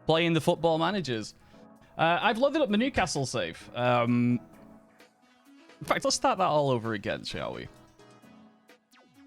playing the football managers. I've loaded up the Newcastle save. In fact, let's start that all over again, shall we?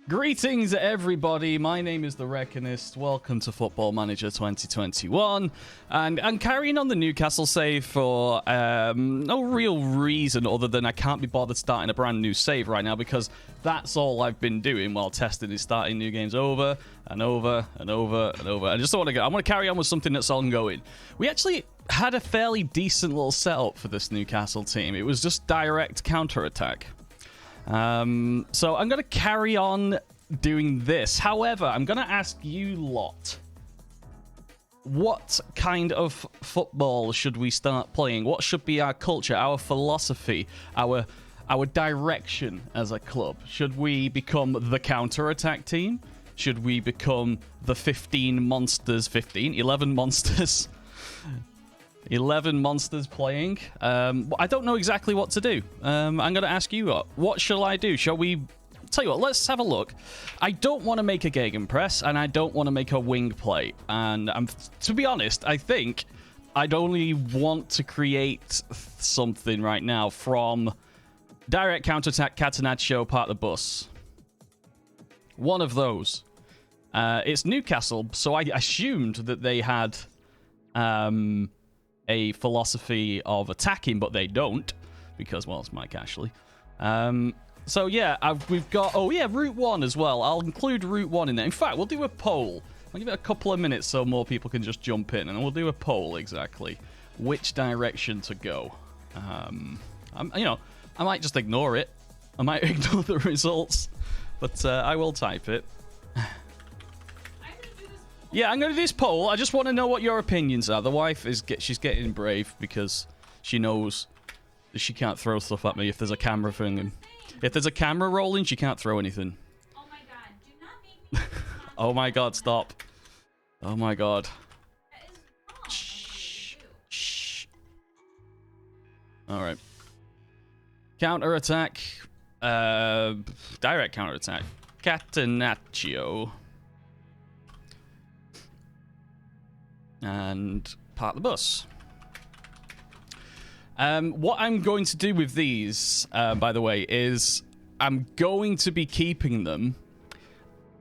Greetings, everybody. My name is the Reckonist. Welcome to Football Manager 2021. And I'm carrying on the Newcastle save for no real reason other than I can't be bothered starting a brand new save right now because that's all I've been doing while testing is starting new games over and over and over and over. I just don't want to go. I want to carry on with something that's ongoing. We actually had a fairly decent little setup for this Newcastle team. It was just direct counter-attack. So I'm going to carry on doing this. However, I'm going to ask you lot, what kind of football should we start playing? What should be our culture, our philosophy, our direction as a club? Should we become the counter-attack team? Should we become the 11 monsters playing? I don't know exactly what to do. I'm going to ask you what shall I do? Shall we... Tell you what, let's have a look. I don't want to make a gegenpress, and I don't want to make a wing play. And to be honest, I think I'd only want to create something right now from direct counterattack, Catenaccio, part of the bus. One of those. It's Newcastle, so I assumed that they had a philosophy of attacking, but they don't, because, well, it's Mike Ashley. So, yeah, we've got... Oh, yeah, Route 1 as well. I'll include Route 1 in there. In fact, we'll do a poll. I'll give it a couple of minutes so more people can just jump in, and we'll do a poll, exactly. Which direction to go. I might just ignore it. I might ignore the results, but I will type it. Yeah, I'm going to do this poll. I just want to know what your opinions are. The wife she's getting brave because she knows that she can't throw stuff at me if there's a camera thing. And if there's a camera rolling, she can't throw anything. Oh my god, do not make me... Oh my god, stop. Oh my god. That is wrong. Shh. Shh. Alright. Counter-attack. Direct counter-attack. Catenaccio. And part of the bus. What I'm going to do with these, by the way, is I'm going to be keeping them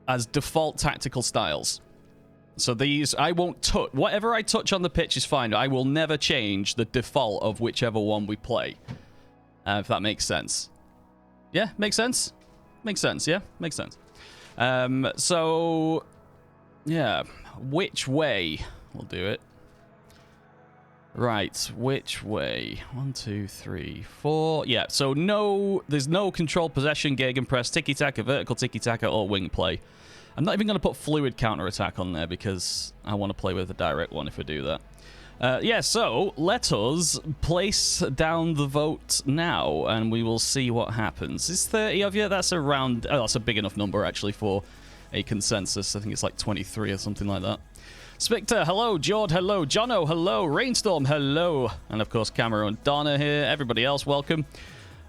as default tactical styles. So these, I won't touch. Whatever I touch on the pitch is fine. I will never change the default of whichever one we play. If that makes sense. Yeah, makes sense? Makes sense, yeah? Makes sense. So, yeah. Which way? We'll do it. Right, which way? 1, 2, 3, 4. Yeah, so there's no control possession, gegenpress, tiki-taka, vertical tiki-taka, or wing play. I'm not even going to put fluid counter-attack on there because I want to play with a direct one if we do that. Yeah, so let us place down the vote now, and we will see what happens. Is 30 of you? That's around... Oh, that's a big enough number, actually, for a consensus. I think it's like 23 or something like that. Spectre, hello. Jord, hello. Jono, hello. Rainstorm, hello. And, of course, Cameron Donna here. Everybody else, welcome.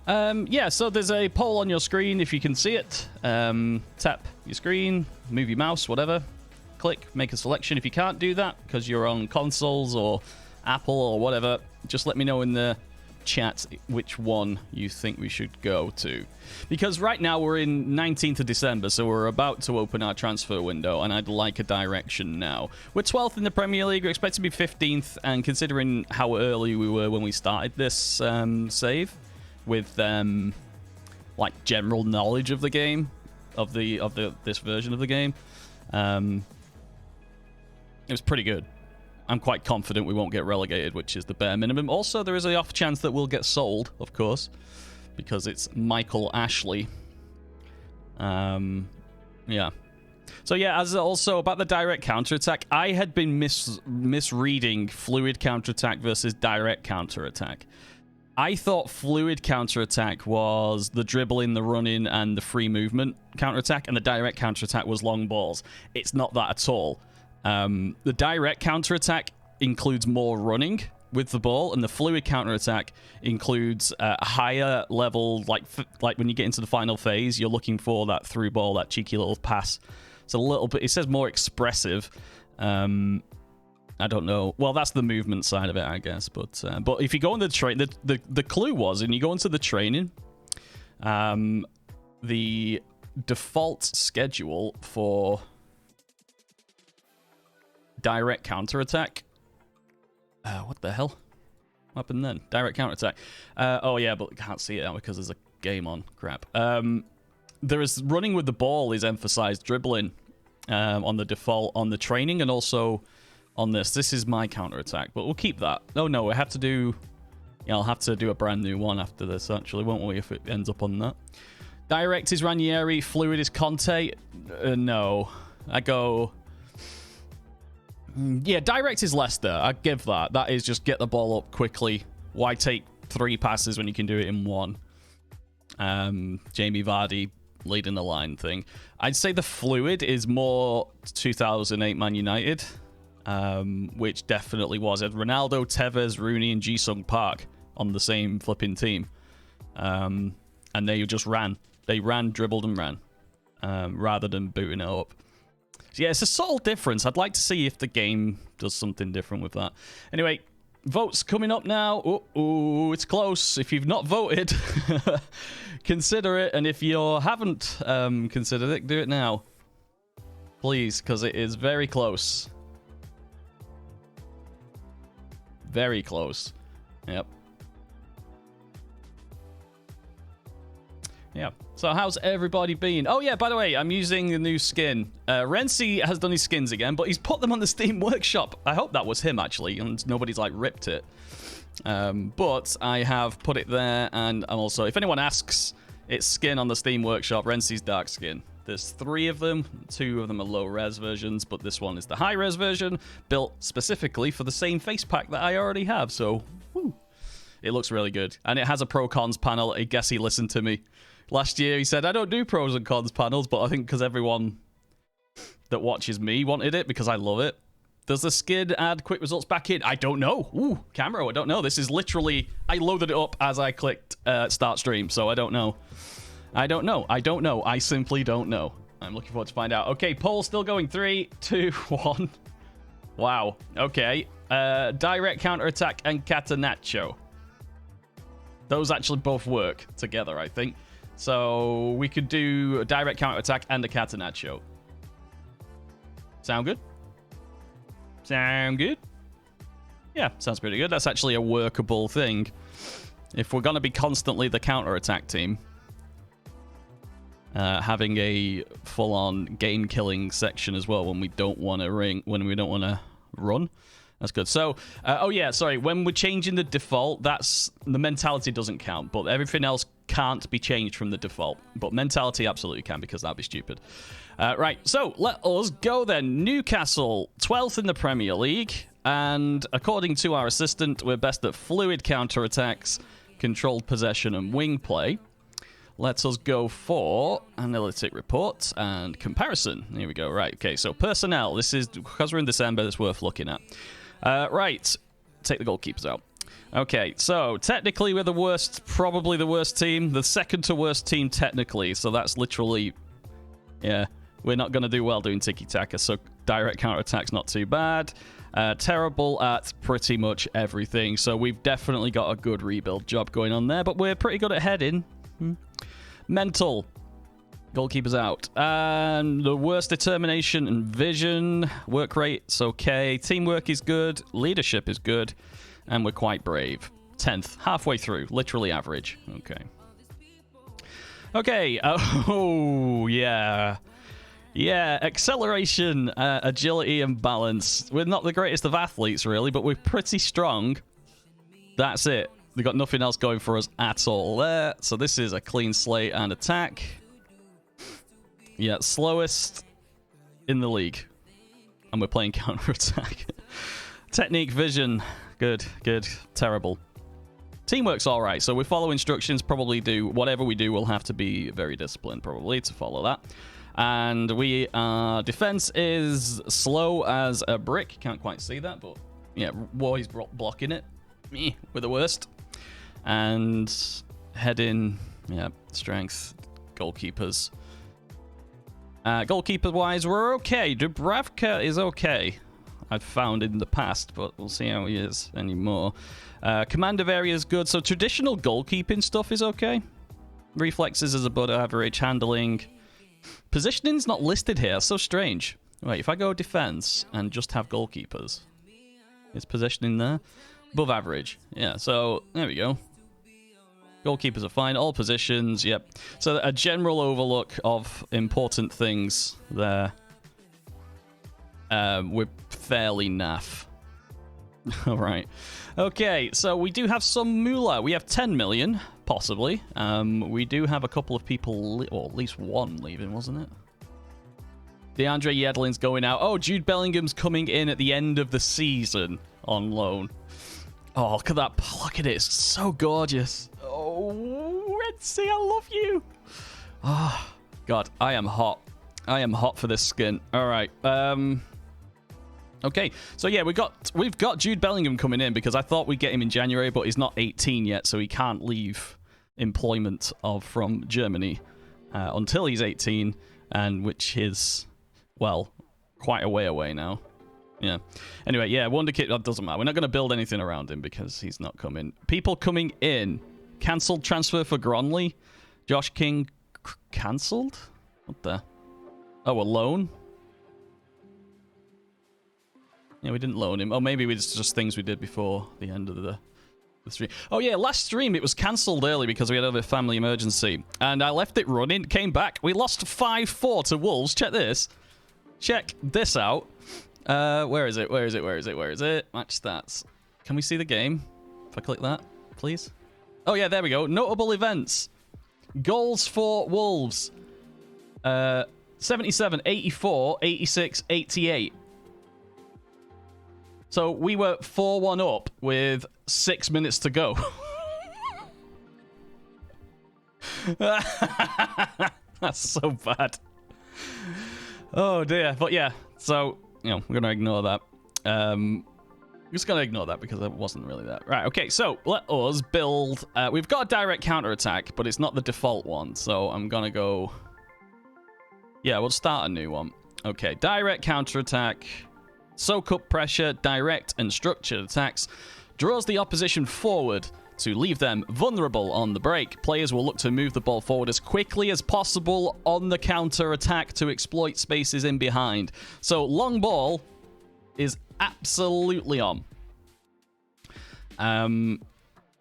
Yeah, so there's a poll on your screen if you can see it. Tap your screen, move your mouse, whatever. Click, make a selection. If you can't do that because you're on consoles or Apple or whatever, just let me know in the chat which one you think we should go to. Because right now we're in 19th of December, so we're about to open our transfer window, and I'd like a direction now. We're 12th in the Premier League. We're expected to be 15th, and considering how early we were when we started this save, with like general knowledge of the game, of this version of the game, it was pretty good. I'm quite confident we won't get relegated, which is the bare minimum. Also, there is an off chance that we'll get sold, of course, because it's Michael Ashley. Yeah. So yeah, as also about the direct counterattack, I had been misreading fluid counterattack versus direct counterattack. I thought fluid counterattack was the dribbling, the running, and the free movement counterattack, and the direct counterattack was long balls. It's not that at all. The direct counterattack includes more running with the ball, and the fluid counterattack includes a higher level, like when you get into the final phase, you're looking for that through ball, that cheeky little pass. It's a little bit, it says more expressive. And I don't know. Well, that's the movement side of it, I guess. But if you go on the train, the clue was, and you go into the training, the default schedule for direct counterattack. What the hell? What happened then? Direct counterattack. Oh yeah, but can't see it now because there's a game on. Crap. There is running with the ball is emphasized, dribbling on the default on the training, and also on this. This is my counterattack, but we'll keep that. Oh no, we have to do. Yeah, I'll have to do a brand new one after this, actually, won't we? If it ends up on that. Direct is Ranieri. Fluid is Conte. No, I go. Yeah, direct is Leicester. I give that. That is just get the ball up quickly. Why take 3 passes when you can do it in 1? Jamie Vardy leading the line thing. I'd say the fluid is more 2008 Man United, which definitely was. It had Ronaldo, Tevez, Rooney, and Ji-Sung Park on the same flipping team. And they just ran. They ran, dribbled, and ran rather than booting it up. So yeah, it's a subtle difference. I'd like to see if the game does something different with that. Anyway, votes coming up now. Oh, it's close. If you've not voted, consider it. And if you haven't considered it, do it now. Please, because it is very close. Very close. Yep. Yeah. So how's everybody been? Oh yeah, by the way, I'm using the new skin. Renzi has done his skins again, but he's put them on the Steam Workshop. I hope that was him, actually, and nobody's, like, ripped it. But I have put it there, and I'm also... If anyone asks, it's skin on the Steam Workshop, Renzi's dark skin. There's 3 of them. 2 of them are low-res versions, but this one is the high-res version, built specifically for the same face pack that I already have, so... Woo. It looks really good. And it has a pro-cons panel. I guess he listened to me. Last year, he said, I don't do pros and cons panels, but I think because everyone that watches me wanted it, because I love it. Does the skin add quick results back in? I don't know. Ooh, camera, I don't know. This is literally... I loaded it up as I clicked start stream, so I don't know. I don't know. I don't know. I simply don't know. I'm looking forward to find out. Okay, poll still going. 3, 2, 1. Wow. Okay. Direct counterattack and Catenaccio. Those actually both work together, I think. So we could do a direct counterattack and a Catenaccio. Sound good? Sound good? Yeah, sounds pretty good. That's actually a workable thing. If we're going to be constantly the counterattack team, having a full-on game-killing section as well when we don't want to run. That's good. So, oh yeah, sorry. When we're changing the default, that's the mentality doesn't count, but everything else can't be changed from the default. But mentality absolutely can, because that'd be stupid. Right, so let us go then. Newcastle, 12th in the Premier League, and according to our assistant, we're best at fluid counterattacks, controlled possession, and wing play. Let us go for analytic report and comparison. Here we go. Right, okay, so personnel. This is, because we're in December, it's worth looking at. Right, take the goalkeepers out. Okay, so technically we're the worst, probably the worst team. The second to worst team technically, so that's literally, yeah, we're not going to do well doing tiki-taka, so direct counterattack's not too bad. Terrible at pretty much everything, so we've definitely got a good rebuild job going on there, but we're pretty good at heading. Mental. Goalkeepers out. And the worst determination and vision. Work rate's okay. Teamwork is good. Leadership is good. And we're quite brave. 10th. Halfway through. Literally average. Okay. Okay. Oh, yeah. Yeah. Acceleration, agility, and balance. We're not the greatest of athletes, really, but we're pretty strong. That's it. We've got nothing else going for us at all there. So this is a clean slate and attack. Yeah, slowest in the league. And we're playing counter-attack. Technique, vision. Good, good. Terrible. Teamwork's all right. So we follow instructions, probably do whatever we do, we'll have to be very disciplined probably to follow that. And we defense is slow as a brick. Can't quite see that, but yeah, War's blocking it. We're the worst. And heading, yeah, strength, goalkeepers. Goalkeeper-wise, we're okay. Dubravka is okay. I've found in the past, but we'll see how he is anymore. Command of area is good, so traditional goalkeeping stuff is okay. Reflexes is above average. Handling. Positioning's not listed here. So strange. Wait, if I go defense and just have goalkeepers, is positioning there? Above average. Yeah, so there we go. Goalkeepers are fine. All positions, yep. So a general overlook of important things there. We're fairly naff. All right. Okay, so we do have some moolah. We have 10 million, possibly. We do have a couple of people, or at least one leaving, wasn't it? DeAndre Yedlin's going out. Oh, Jude Bellingham's coming in at the end of the season on loan. Oh, look at that. Look at it. It's so gorgeous. Oh, Red Sea, I love you. Oh, God, I am hot. I am hot for this skin. All right. Okay, so yeah, we've got Jude Bellingham coming in because I thought we'd get him in January, but he's not 18 yet, so he can't leave employment from Germany until he's 18, and which is, well, quite a way away now. Yeah. Anyway, yeah, Wonderkid, that doesn't matter. We're not going to build anything around him because he's not coming. People coming in. Cancelled transfer for Gronley. Josh King cancelled? What the? Oh, a loan? Yeah, we didn't loan him. Oh, maybe it's just things we did before the end of the stream. Oh, yeah, last stream it was cancelled early because we had a family emergency. And I left it running, came back. We lost 5-4 to Wolves. Check this. Check this out. Where is it? Where is it? Where is it? Where is it? Match stats. Can we see the game? If I click that, please. Oh, yeah, there we go. Notable events. Goals for Wolves. 77, 84, 86, 88. So we were 4-1 up with 6 minutes to go. That's so bad. Oh dear. But yeah, so, you know, we're going to ignore that. I'm just going to ignore that because it wasn't really that. Right, okay, so let us build. We've got a direct counterattack, but it's not the default one. So I'm going to go. Yeah, we'll start a new one. Okay, direct counterattack. Soak up pressure, direct and structured attacks. Draws the opposition forward to leave them vulnerable on the break. Players will look to move the ball forward as quickly as possible on the counter-attack to exploit spaces in behind. So long ball is absolutely on.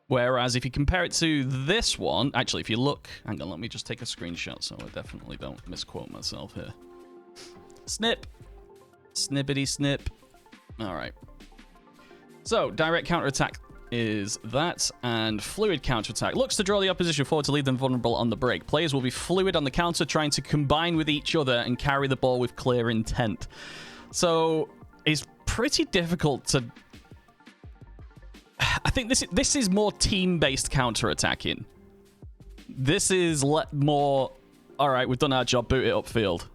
Whereas if you compare it to this one... Actually, if you look... Hang on, let me just take a screenshot so I definitely don't misquote myself here. Snip. Snippity snip. All right. So, direct counterattack is that, and fluid counterattack. Looks to draw the opposition forward to leave them vulnerable on the break. Players will be fluid on the counter, trying to combine with each other and carry the ball with clear intent. So, it's pretty difficult to... I think this is more team-based counterattacking. This is more... All right, we've done our job, boot it upfield.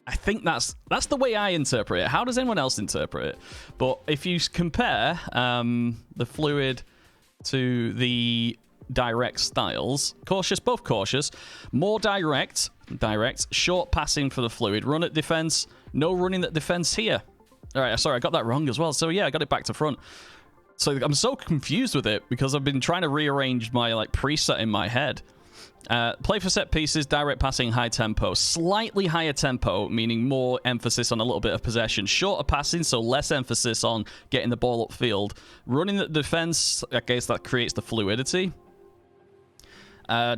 I think that's the way I interpret it. How does anyone else interpret it? But if you compare the fluid to the direct styles, cautious, both cautious, more direct, short passing for the fluid, run at defense, no running at defense here. All right, sorry, I got that wrong as well. So yeah, I got it back to front. So I'm so confused with it because I've been trying to rearrange my preset in my head. Play for set pieces, direct passing, high tempo. Slightly higher tempo, meaning more emphasis on a little bit of possession. Shorter passing, so less emphasis on getting the ball upfield. Running the defense, I guess that creates the fluidity.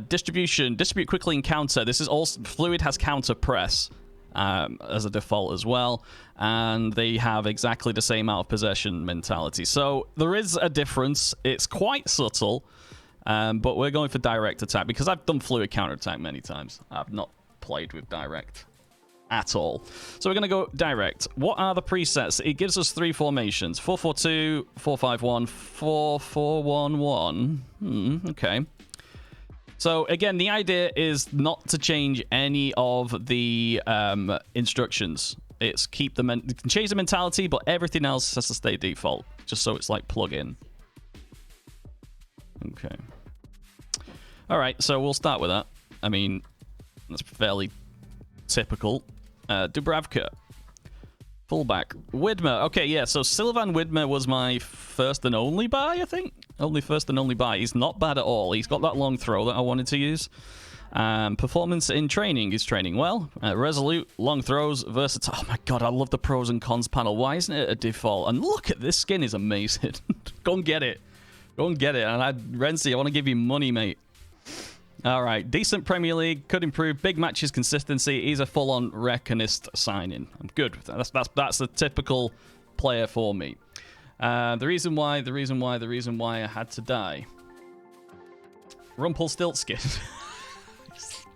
Distribution, distribute quickly and counter. This is also, fluid has counter press as a default as well. And they have exactly the same amount of possession mentality. So there is a difference. It's quite subtle. But we're going for direct attack because I've done fluid counterattack many times. I've not played with direct at all. So we're going to go direct. What are the presets? It gives us 3 formations. 4-4-2, 4-5-1, 4-4-1-1. Okay. So again, the idea is not to change any of the instructions. It's keep the... You can change the mentality, but everything else has to stay default. Just so it's like plug in. Okay. All right, so we'll start with that. I mean, that's fairly typical. Dubravka. Fullback. Widmer. Okay, yeah, so Sylvan Widmer was my first and only buy, I think. Only first and only buy. He's not bad at all. He's got that long throw that I wanted to use. Performance in training. He's training well. Resolute, long throws, versatile. Oh my god, I love the pros and cons panel. Why isn't it a default? And look at this skin is amazing. Go and get it. Go and get it. And Renzi, I want to give you money, mate. All right, decent Premier League, could improve. Big matches, consistency. He's a full-on reckonist signing. I'm good with that. That's a typical player for me. The reason why I had to die. Rumpelstiltskin.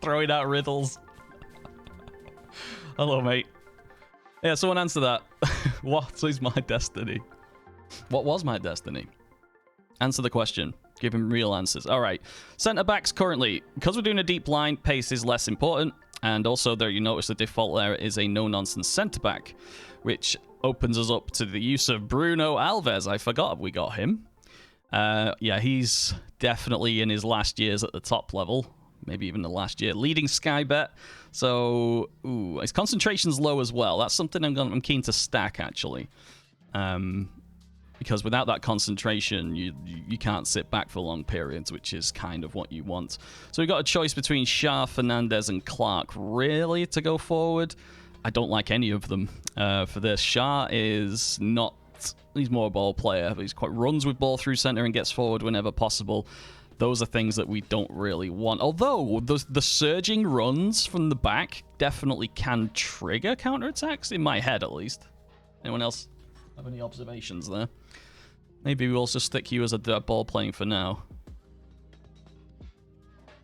Throwing out riddles. Hello, mate. Yeah, someone answer that. What is my destiny? What was my destiny? Answer the question. Give him real answers. All right. Centre-backs currently. Because we're doing a deep line, pace is less important. And also there, you notice the default there is a no-nonsense centre-back, which opens us up to the use of Bruno Alves. I forgot we got him. Yeah, he's definitely in his last years at the top level. Maybe even the last year. Leading Sky Bet. So, his concentration's low as well. That's something I'm keen to stack, actually. Because without that concentration, you can't sit back for long periods, which is kind of what you want. So we've got a choice between Shah, Fernandez, and Clark. Really, to go forward? I don't like any of them for this. Shah is not... He's more a ball player, but he's quite runs with ball through center and gets forward whenever possible. Those are things that we don't really want. Although, the surging runs from the back definitely can trigger counterattacks, in my head at least. Anyone else have any observations there? Maybe we'll just stick you as a ball playing for now.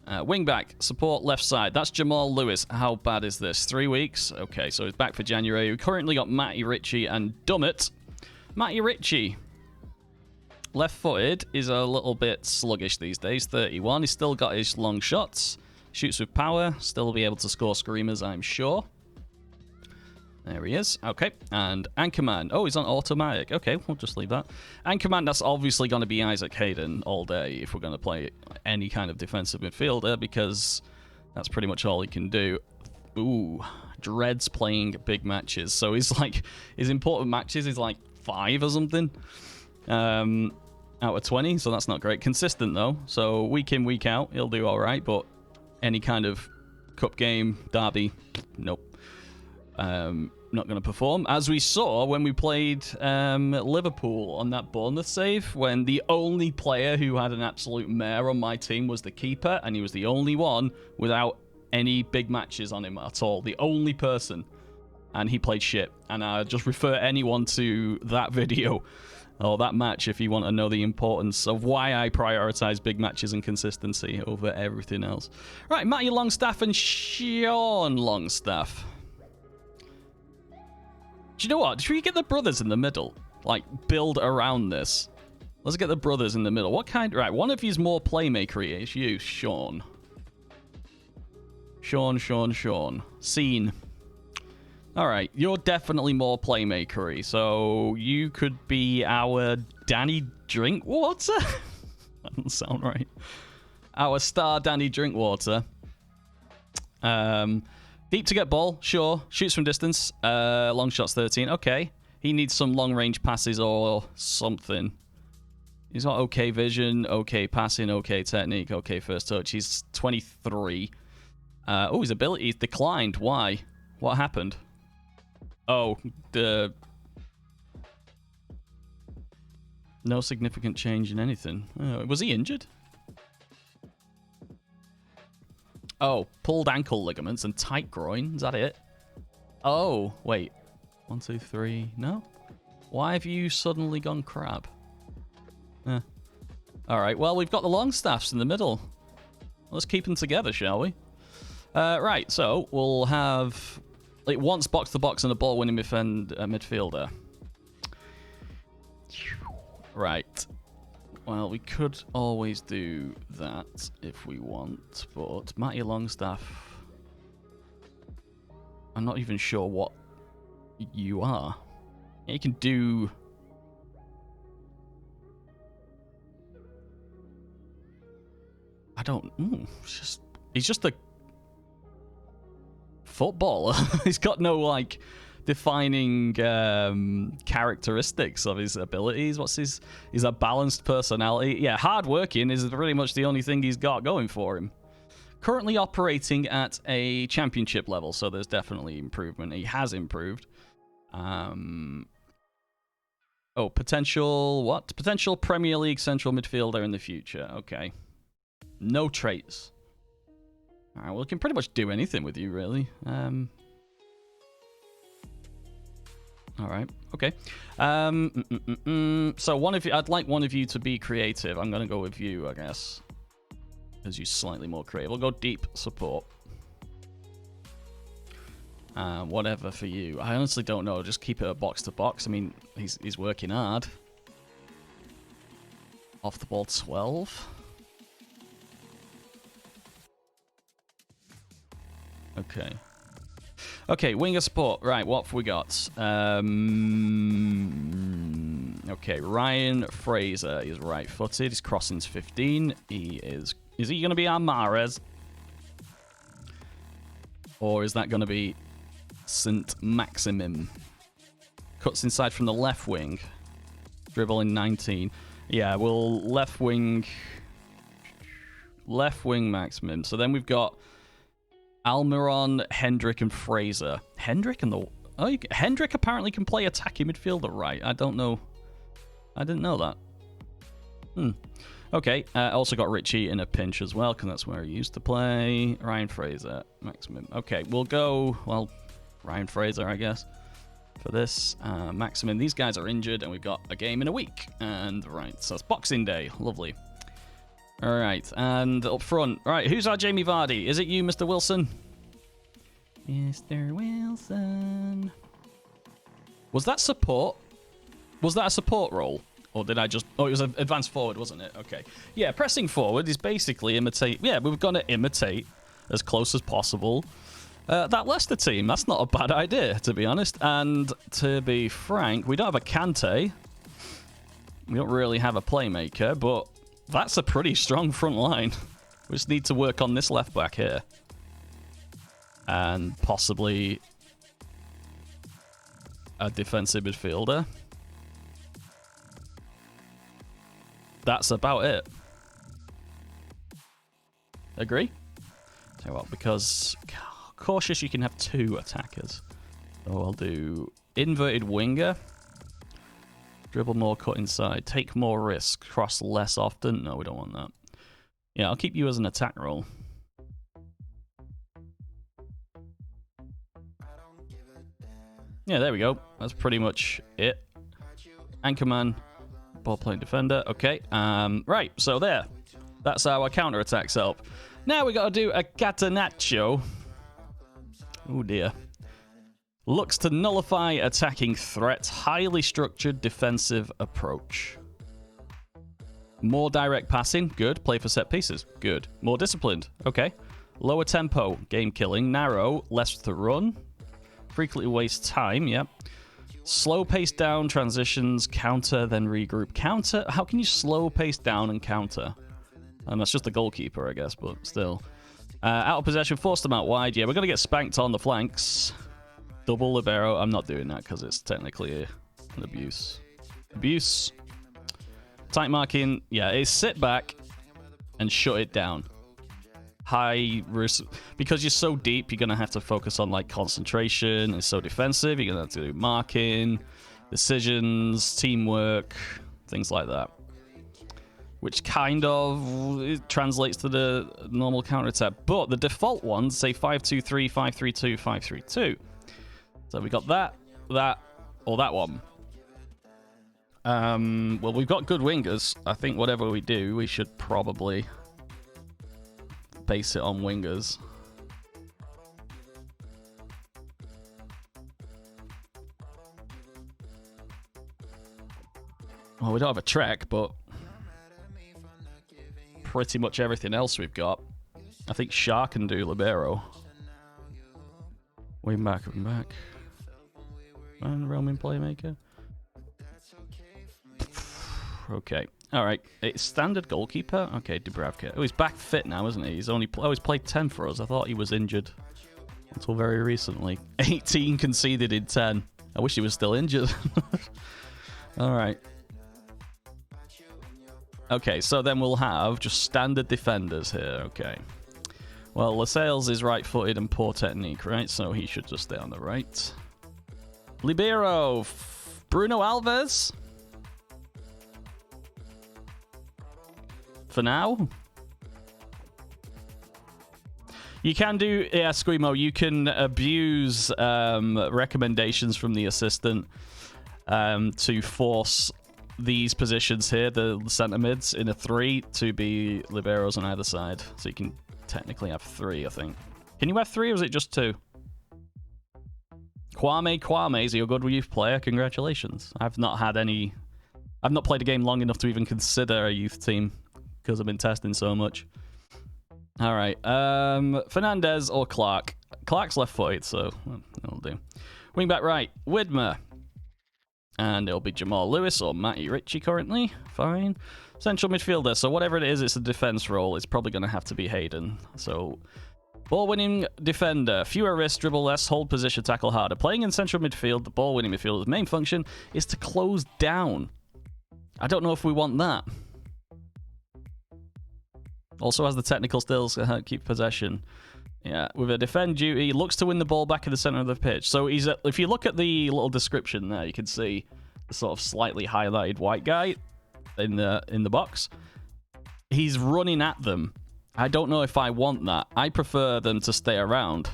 Wingback, support left side. That's Jamal Lewis. How bad is this? 3 weeks? Okay, so he's back for January. We currently got Matty Ritchie and Dummett. Matty Ritchie, left-footed, is a little bit sluggish these days. 31. He's still got his long shots. Shoots with power. Still be able to score screamers, I'm sure. There he is. Okay. And Anchorman. Oh, he's on automatic. Okay, we'll just leave that. Anchorman, that's obviously going to be Isaac Hayden all day if we're going to play any kind of defensive midfielder, because that's pretty much all he can do. Ooh, dreads playing big matches. So he's like, his important matches is like 5 or something out of 20. So that's not great. Consistent though. So week in, week out, he'll do all right. But any kind of cup game, derby, nope. Not going to perform, as we saw when we played Liverpool on that Bournemouth save, when the only player who had an absolute mare on my team was the keeper, and he was the only one without any big matches on him at all. The only person, and he played shit. And I just refer anyone to that video or that match if you want to know the importance of why I prioritize big matches and consistency over everything else. Right, Matty Longstaff and Sean Longstaff. Do you know what? Should we get the brothers in the middle? Like, build around this. Let's get the brothers in the middle. What kind? Right, one of you's more playmaker-y. It's you, Sean. Sean. Scene. All right, you're definitely more playmaker-y. So you could be our Danny Drinkwater? That doesn't sound right. Our star Danny Drinkwater. Deep to get ball, sure. Shoots from distance. Long shots 13. Okay. He needs some long-range passes or something. He's got okay vision, okay passing, okay technique, okay first touch. He's 23. Oh, his ability's declined. Why? What happened? Oh, no significant change in anything. Was he injured? Oh, pulled ankle ligaments and tight groin. Is that it? Oh, wait. 1, 2, 3. No? Why have you suddenly gone crap? All right, well, we've got the Longstaffs in the middle. Let's keep them together, shall we? Right, so we'll have... It wants box-to-box and a ball-winning midfielder. Right. Well, we could always do that if we want, but Matty Longstaff... I'm not even sure what you are. You can do... I don't... he's just a footballer. He's got no, like, defining characteristics of his abilities. What's his? He's a balanced personality. Yeah, hardworking is pretty much the only thing he's got going for him. Currently operating at a championship level, so there's definitely improvement. He has improved. Oh, potential what? Potential Premier League central midfielder in the future. Okay. No traits. All right, well, we can pretty much do anything with you, really. All right. Okay. So one of you, I'd like one of you to be creative. I'm gonna go with you, I guess, as you slightly more creative. We'll go deep support. Whatever for you. I honestly don't know. Just keep it a box to box. I mean, he's working hard. Off the ball 12. Okay. Okay, winger support. Right, what have we got? Okay, Ryan Fraser is right-footed. His crossing's 15. Is he going to be our Mahrez? Or is that going to be St. Maximum? Cuts inside from the left wing. Dribbling 19. Yeah, we'll left wing Maximum. So then we've got Almiron, Hendrick, and Fraser. Hendrick and the... Oh, Hendrick apparently can play attacking midfielder, right? I don't know. I didn't know that. Okay, also got Richie in a pinch as well, because that's where he used to play. Ryan Fraser, Maximum. Okay, we'll go... Well, Ryan Fraser, I guess, for this. Maximum. These guys are injured, and we've got a game in a week. And, right, so it's Boxing Day. Lovely. All right, and up front. All right, who's our Jamie Vardy? Is it you, Mr. Wilson? Mr. Wilson. Was that support? Was that a support role? Or did I just... Oh, it was an advance forward, wasn't it? Okay. Yeah, pressing forward is basically imitate... Yeah, we've got to imitate as close as possible that Leicester team. That's not a bad idea, to be honest. And to be frank, we don't have a Kante. We don't really have a playmaker, but... That's a pretty strong front line. We just need to work on this left back here. And possibly a defensive midfielder. That's about it. Agree? Tell you what, because cautious you can have 2 attackers. So I'll do inverted winger. Dribble more, cut inside. Take more risk. Cross less often. No, we don't want that. Yeah, I'll keep you as an attack role. Yeah, there we go. That's pretty much it. Anchorman. Ball-playing defender. Okay. Right, so there. That's our counter-attack setup. Now we got to do a Catenaccio. Oh, dear. Looks to nullify attacking threats. Highly structured defensive approach. More direct passing. Good. Play for set pieces. Good. More disciplined. Okay. Lower tempo. Game killing. Narrow. Less to run. Frequently waste time. Yep. Slow pace down. Transitions. Counter. Then regroup. Counter. How can you slow pace down and counter? That's just the goalkeeper, I guess, but still. Out of possession. Force them out wide. Yeah, we're going to get spanked on the flanks. Double libero. I'm not doing that because it's technically an abuse. Abuse. Tight marking. Yeah, it's sit back and shut it down. High risk. Because you're so deep, you're going to have to focus on like concentration. It's so defensive. You're going to have to do marking, decisions, teamwork, things like that. Which kind of translates to the normal counterattack. But the default ones say 5-2-3, 5-3-2, 5-3-2. So we got that, or that one. Well, we've got good wingers. I think whatever we do, we should probably base it on wingers. Well, we don't have a Trek, but pretty much everything else we've got. I think Shah can do libero. Wing back. And Roman playmaker. Okay. Alright. It's standard goalkeeper. Okay, Dubravka. Oh, he's back fit now, isn't he? He's only always played 10 for us. I thought he was injured until very recently. 18 conceded in 10. I wish he was still injured. All right. Okay, so then we'll have just standard defenders here. Okay. Well, Lascelles is right-footed and poor technique, right? So he should just stay on the right. Libero, Bruno Alves. For now. You can do, yeah, Squimo, you can abuse recommendations from the assistant to force these positions here, the centre mids, in a 3 to be liberos on either side. So you can technically have 3, I think. Can you have 3 or is it just 2? Kwame, is he a good youth player? Congratulations. I've not played a game long enough to even consider a youth team because I've been testing so much. All right, Fernandez or Clark? Clark's left-footed, so that'll do. Wing back right, Widmer. And it'll be Jamal Lewis or Matty Ritchie currently. Fine. Central midfielder, so whatever it is, it's a defense role. It's probably going to have to be Hayden. So, ball-winning defender. Fewer risks, dribble less, hold position, tackle harder. Playing in central midfield, the ball-winning midfielder's main function is to close down. I don't know if we want that. Also has the technical skills to keep possession. Yeah, with a defend duty, looks to win the ball back in the center of the pitch. So he's if you look at the little description there, you can see the sort of slightly highlighted white guy in the box. He's running at them. I don't know if I want that. I prefer them to stay around.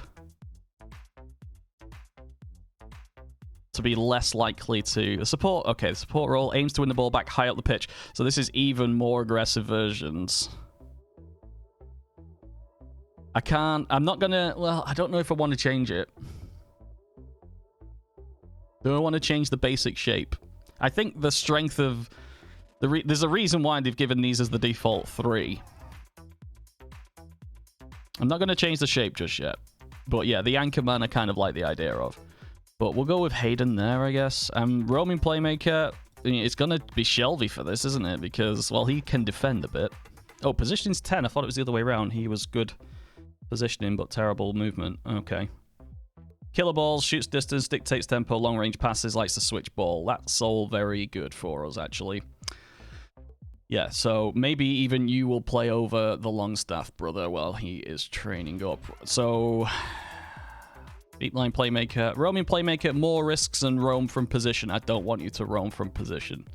To be less likely to support. Okay, the support role aims to win the ball back high up the pitch. So this is even more aggressive versions. I'm not gonna, well, I don't know if I want to change it. Do I want to change the basic shape? I think the strength of, there's a reason why they've given these as the default 3. I'm not going to change the shape just yet. But yeah, the Anchorman I kind of like the idea of. But we'll go with Hayden there, I guess. Roaming playmaker, it's going to be Shelby for this, isn't it? Because, well, he can defend a bit. Oh, positioning's 10. I thought it was the other way around. He was good positioning, but terrible movement. Okay. Killer balls, shoots distance, dictates tempo, long range passes, likes to switch ball. That's all very good for us, actually. Yeah, so maybe even you will play over the Longstaff brother while he is training up. So, deep line playmaker, roaming playmaker, more risks and roam from position. I don't want you to roam from position.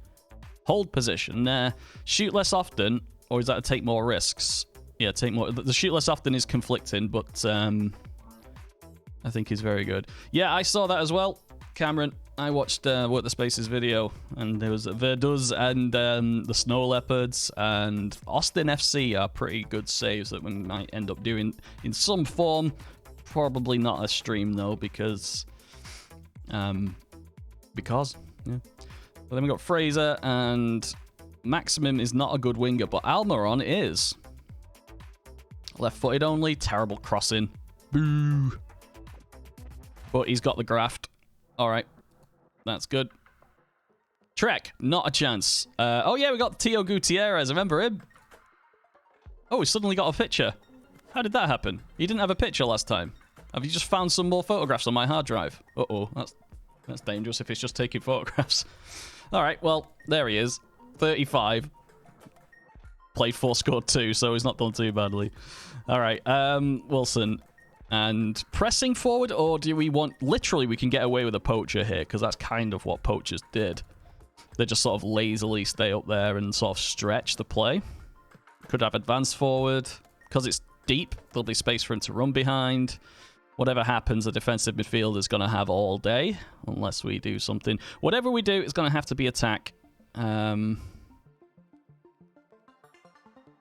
Hold position. Nah. Shoot less often, or is that to take more risks? Yeah, take more. The shoot less often is conflicting, but I think he's very good. Yeah, I saw that as well, Cameron. I watched Work the Spaces video, and there was Verduz and the Snow Leopards and Austin FC are pretty good saves that we might end up doing in some form. Probably not a stream though, because yeah. But then we got Fraser, and Maximum is not a good winger, but Almiron is. Left-footed only, terrible crossing. Boo. But he's got the graft. All right. That's good. Trek, not a chance. Oh, yeah, we got Tio Gutierrez. Remember him? Oh, he suddenly got a picture. How did that happen? He didn't have a picture last time. Have you just found some more photographs on my hard drive? Uh-oh, that's dangerous if it's just taking photographs. All right, well, there he is. 35. Played 4, scored 2, so he's not done too badly. All right, Wilson. And pressing forward, or do we want... Literally, we can get away with a poacher here, because that's kind of what poachers did. They just sort of lazily stay up there and sort of stretch the play. Could have advance forward. Because it's deep, there'll be space for him to run behind. Whatever happens, the defensive midfielder is going to have all day, unless we do something. Whatever we do, it's going to have to be attack.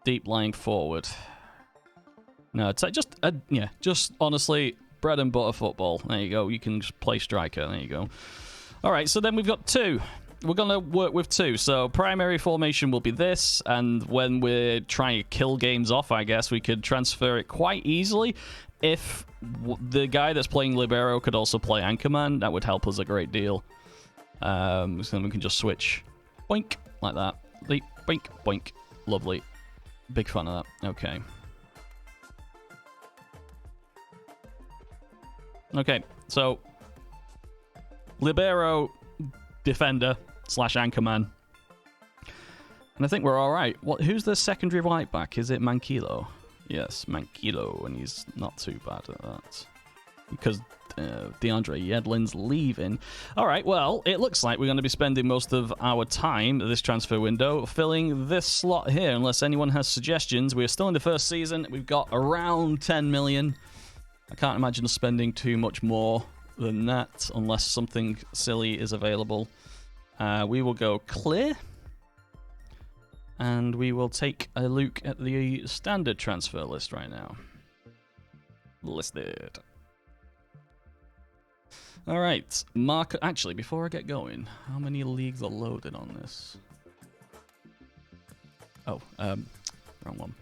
Deep lying forward. No, it's just yeah, just honestly, bread and butter football. There you go. You can just play striker. There you go. All right, so then we've got 2. We're going to work with 2. So primary formation will be this, and when we're trying to kill games off, I guess we could transfer it quite easily. If the guy that's playing libero could also play anchorman, that would help us a great deal. So then we can just switch. Boink, like that. Leap, boink, boink. Lovely. Big fan of that. Okay. Okay, so libero, defender / anchorman. And I think we're all right. Who's the secondary right back? Is it Manquillo? Yes, Manquillo, and he's not too bad at that. Because DeAndre Yedlin's leaving. All right, well, it looks like we're going to be spending most of our time this transfer window filling this slot here, unless anyone has suggestions. We're still in the first season. We've got around 10 million. I can't imagine us spending too much more than that, unless something silly is available. We will go clear. And we will take a look at the standard transfer list right now. Listed. All right, Mark. Actually, before I get going, how many leagues are loaded on this? Oh, wrong one.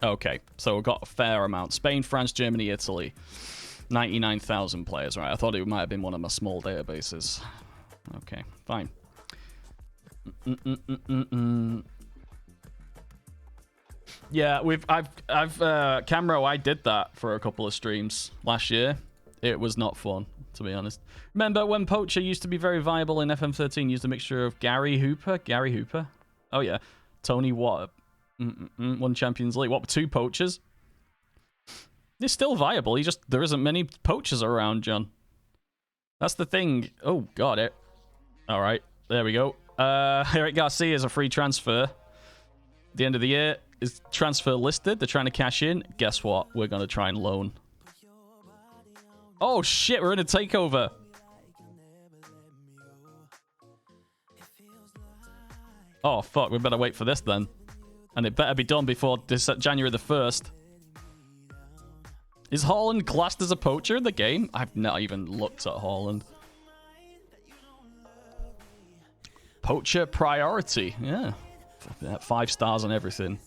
Okay, so we've got a fair amount. Spain, France, Germany, Italy. 99,000 players, right? I thought it might have been one of my small databases. Okay, fine. Yeah, I've Camro, I did that for a couple of streams last year. It was not fun, to be honest. Remember when Poacher used to be very viable in FM13, used a mixture of Gary Hooper? Oh yeah. Tony Watt. Won Champions League. What, 2 poachers? It's still viable. There isn't many poachers around, John. That's the thing. Oh, got it. All right, there we go. Eric Garcia is a free transfer. At the end of the year, is transfer listed. They're trying to cash in. Guess what? We're going to try and loan. Oh, shit. We're in a takeover. Oh, fuck. We better wait for this then. And it better be done before January the 1st. Is Haaland classed as a poacher in the game? I've not even looked at Haaland. Poacher priority. Yeah. 5 stars on everything.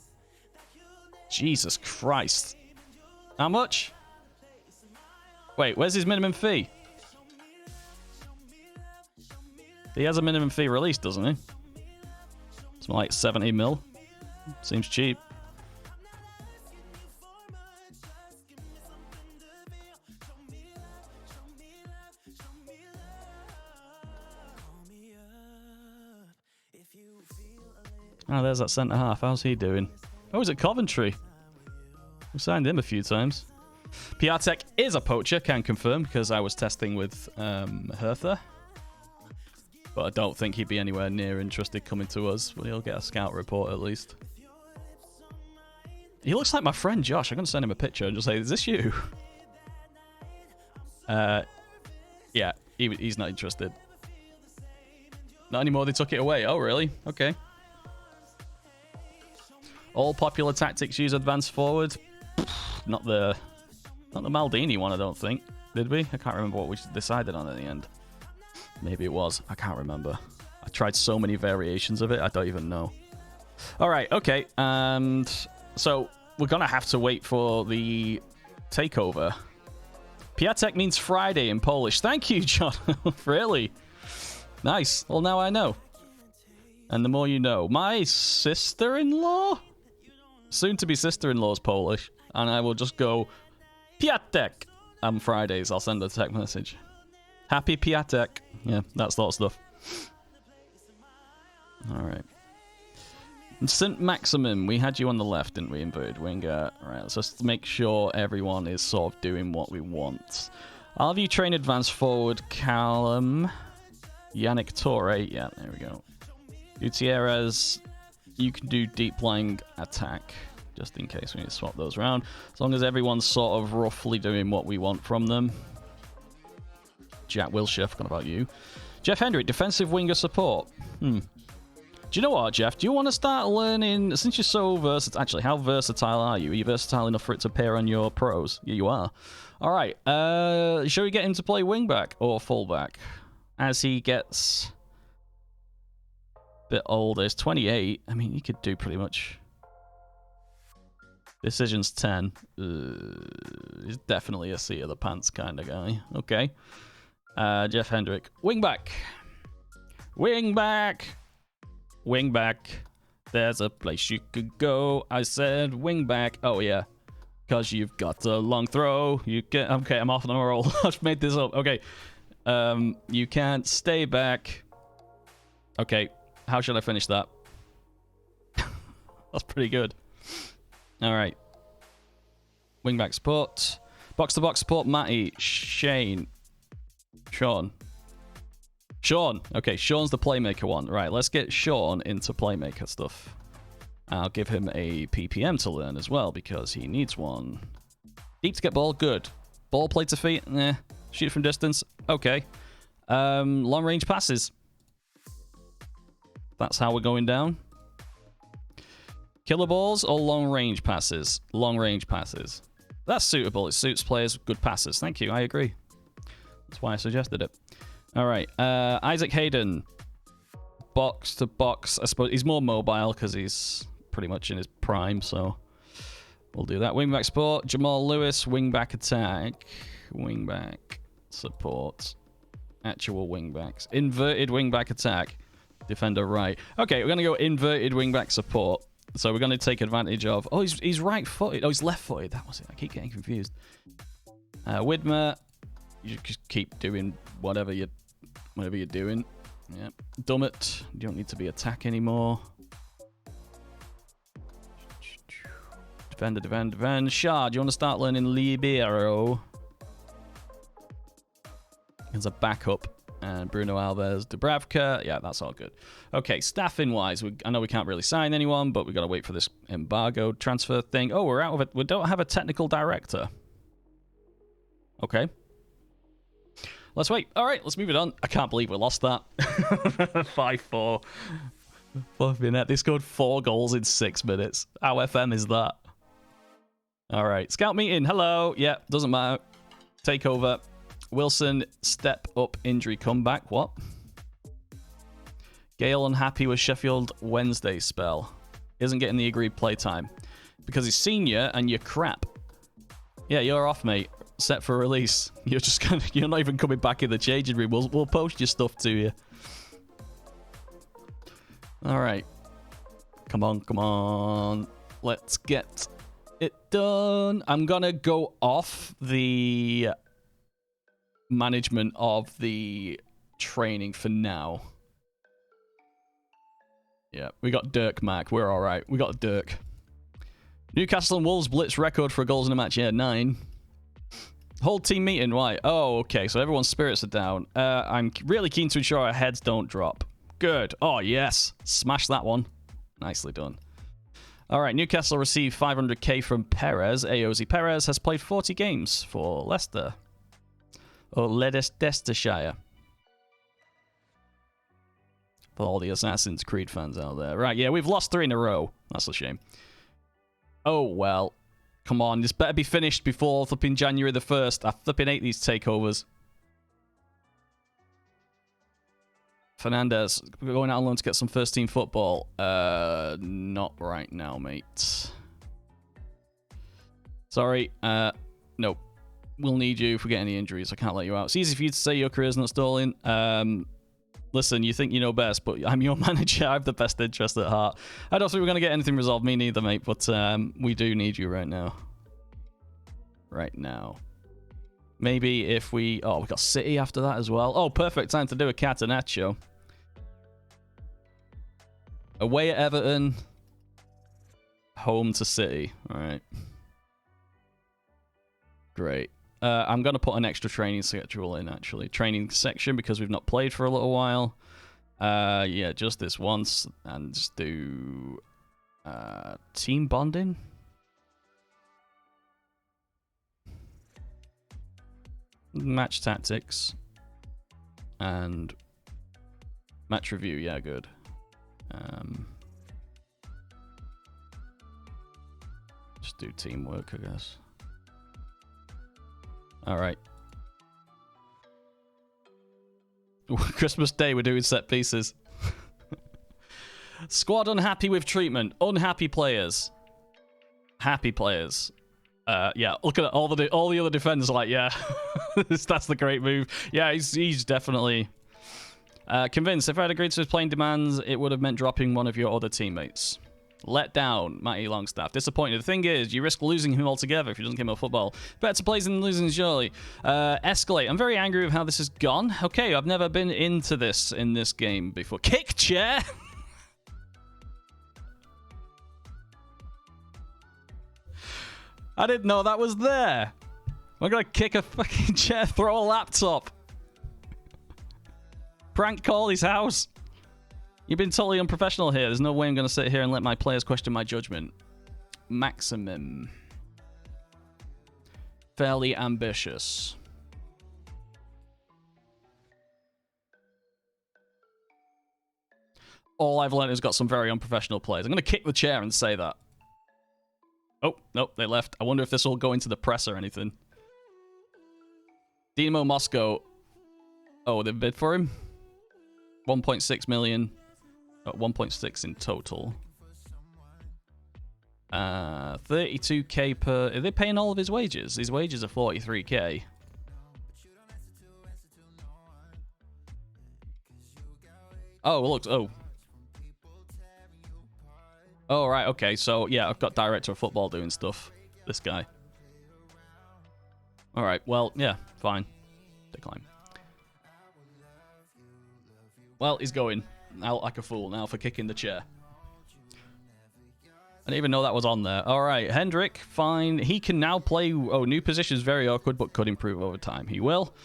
Jesus Christ. How much? Wait, where's his minimum fee? He has a minimum fee release, doesn't he? It's more like 70 mil. Seems cheap. Oh, there's that centre half. How's he doing? Oh, he's at Coventry. We signed him a few times. Piatek is a poacher, can confirm, because I was testing with Hertha. But I don't think he'd be anywhere near interested coming to us. But he'll get a scout report at least. He looks like my friend Josh. I'm going to send him a picture and just say, is this you? Yeah, he's not interested. Not anymore, they took it away. Oh, really? Okay. All popular tactics use advance forward. Not the Maldini one, I don't think. Did we? I can't remember what we decided on at the end. Maybe it was. I can't remember. I tried so many variations of it, I don't even know. All right, okay. And so we're going to have to wait for the takeover. Piatek means Friday in Polish. Thank you, John. Really? Nice. Well, now I know. And the more you know. My sister-in-law? Soon-to-be sister-in-law is Polish. And I will just go, Piatek. On Fridays, I'll send a text message. Happy Piatek. Yeah, that sort of stuff. All right. St. Maximum, we had you on the left, didn't we, inverted winger? All right, let's just make sure everyone is sort of doing what we want. I'll have you train advance forward, Callum. Yannick Torre. Yeah, there we go. Gutierrez, you can do deep lying attack, just in case we need to swap those around. As long as everyone's sort of roughly doing what we want from them. Jack Wilshere, forgot about you. Jeff Hendrick, defensive winger support. Do you know what, Jeff? Do you want to start learning, since you're so versatile, actually, how versatile are you? Are you versatile enough for it to appear on your pros? Yeah, you are. All right, shall we get him to play wingback or fullback? As he gets a bit older, he's 28. I mean, he could do pretty much. Decision's 10. He's definitely a seat of the pants kind of guy. Okay. Jeff Hendrick. Wingback. Wingback. Wingback. There's a place you could go. I said wingback. Oh, yeah. Because you've got a long throw. You get okay. I'm off on a roll. I've made this up. Okay. You can't stay back. Okay. How should I finish that? That's pretty good. All right. Wingback support. Box to box support. Matty. Shane. Sean. Sean. Okay. Sean's the playmaker one. Right. Let's get Sean into playmaker stuff. I'll give him a PPM to learn as well because he needs one. Deep to get ball, good. Ball play to feet, Shoot from distance, okay. Long range passes. That's how we're going down. Killer balls or long range passes? Long range passes. That's suitable. It suits players with good passes. Thank you. I agree. That's why I suggested it. All right. Isaac Hayden. Box to box. I suppose he's more mobile because he's pretty much in his prime, so we'll do that. Wingback support, Jamal Lewis, wingback attack, wingback support, actual wingbacks, inverted wingback attack, defender right. Okay, we're going to go inverted wingback support, so we're going to take advantage of, oh, he's right-footed, oh, he's left-footed, that was it, I keep getting confused. Widmer, you just keep doing whatever you're doing. Yeah. Dummett, you don't need to be attack anymore. Defender. Shard, you want to start learning Libero? As a backup. And Bruno Alves, Dubravka. Yeah, that's all good. Okay, staffing-wise, I know we can't really sign anyone, but we've got to wait for this embargo transfer thing. Oh, we're out of it. We don't have a technical director. Okay. Let's wait. All right, let's move it on. I can't believe we lost that. 5-4. They scored 4 goals in 6 minutes. How FM is that? All right, scout meeting. Hello. Yeah, doesn't matter. Takeover. Wilson, step up injury comeback. What? Gale unhappy with Sheffield Wednesday spell. Isn't getting the agreed playtime. Because he's senior and you're crap. Yeah, you're off, mate. Set for release. You're not even coming back in the changing room. We'll post your stuff to you. All right. Come on. Let's get it done. I'm gonna go off the management of the training for now. Yeah, we got Dirk Mac. We're all right. We got Dirk. Newcastle and Wolves blitz record for goals in a match. Yeah, 9. Whole team meeting. Why? Oh, okay. So everyone's spirits are down. I'm really keen to ensure our heads don't drop. Good. Oh, yes. Smash that one. Nicely done. All right. Newcastle received 500k from Perez. Aozi Perez has played 40 games for Leicester. Or Leicestershire. For all the Assassin's Creed fans out there. Right. Yeah, we've lost 3 in a row. That's a shame. Oh, well. Come on. This better be finished before flipping January the 1st. I flipping hate these takeovers. Fernandez, we're going out on loan to get some first team football. Not right now, mate. Sorry. Nope. We'll need you if we get any injuries. I can't let you out. It's easy for you to say your career's not stalling. Listen, you think you know best, but I'm your manager. I have the best interest at heart. I don't think we're going to get anything resolved. Me neither, mate. But we do need you right now. Right now. Maybe if we... Oh, we got City after that as well. Oh, perfect time to do a Catenaccio. Away at Everton. Home to City. All right. Great. I'm going to put an extra training schedule in, actually. Training section, because we've not played for a little while. Yeah, just this once. And just do... team bonding? Match tactics. And... match review, yeah, good. Just do teamwork, I guess. All right. Christmas Day, we're doing set pieces. Squad unhappy with treatment. Unhappy players. Happy players. Yeah, look at all the other defenders. Are like, yeah, that's the great move. Yeah, he's definitely convinced. If I had agreed to his playing demands, it would have meant dropping one of your other teammates. Let down, Matty Longstaff. Disappointed. The thing is, you risk losing him altogether if he doesn't come up football. Better plays than losing, surely. Escalate. I'm very angry with how this has gone. Okay, I've never been into this in this game before. Kick chair! I didn't know that was there. I'm gonna kick a fucking chair, throw a laptop. Prank call his house. You've been totally unprofessional here. There's no way I'm going to sit here and let my players question my judgment. Maximum. Fairly ambitious. All I've learned is got some very unprofessional players. I'm going to kick the chair and say that. Oh, nope, they left. I wonder if this will go into the press or anything. Dynamo Moscow. Oh, they bid for him? 1.6 million. 1.6 in total. 32k per... Are they paying all of his wages? His wages are 43k. Oh, look. Oh. Oh, right. Okay. So, yeah, I've got director of football doing stuff. This guy. All right. Well, yeah. Fine. Decline. Well, he's going out like a fool now for kicking the chair. I didn't even know that was on there. All right, Hendrick, fine. He can now play... Oh, new position is very awkward, but could improve over time. He will.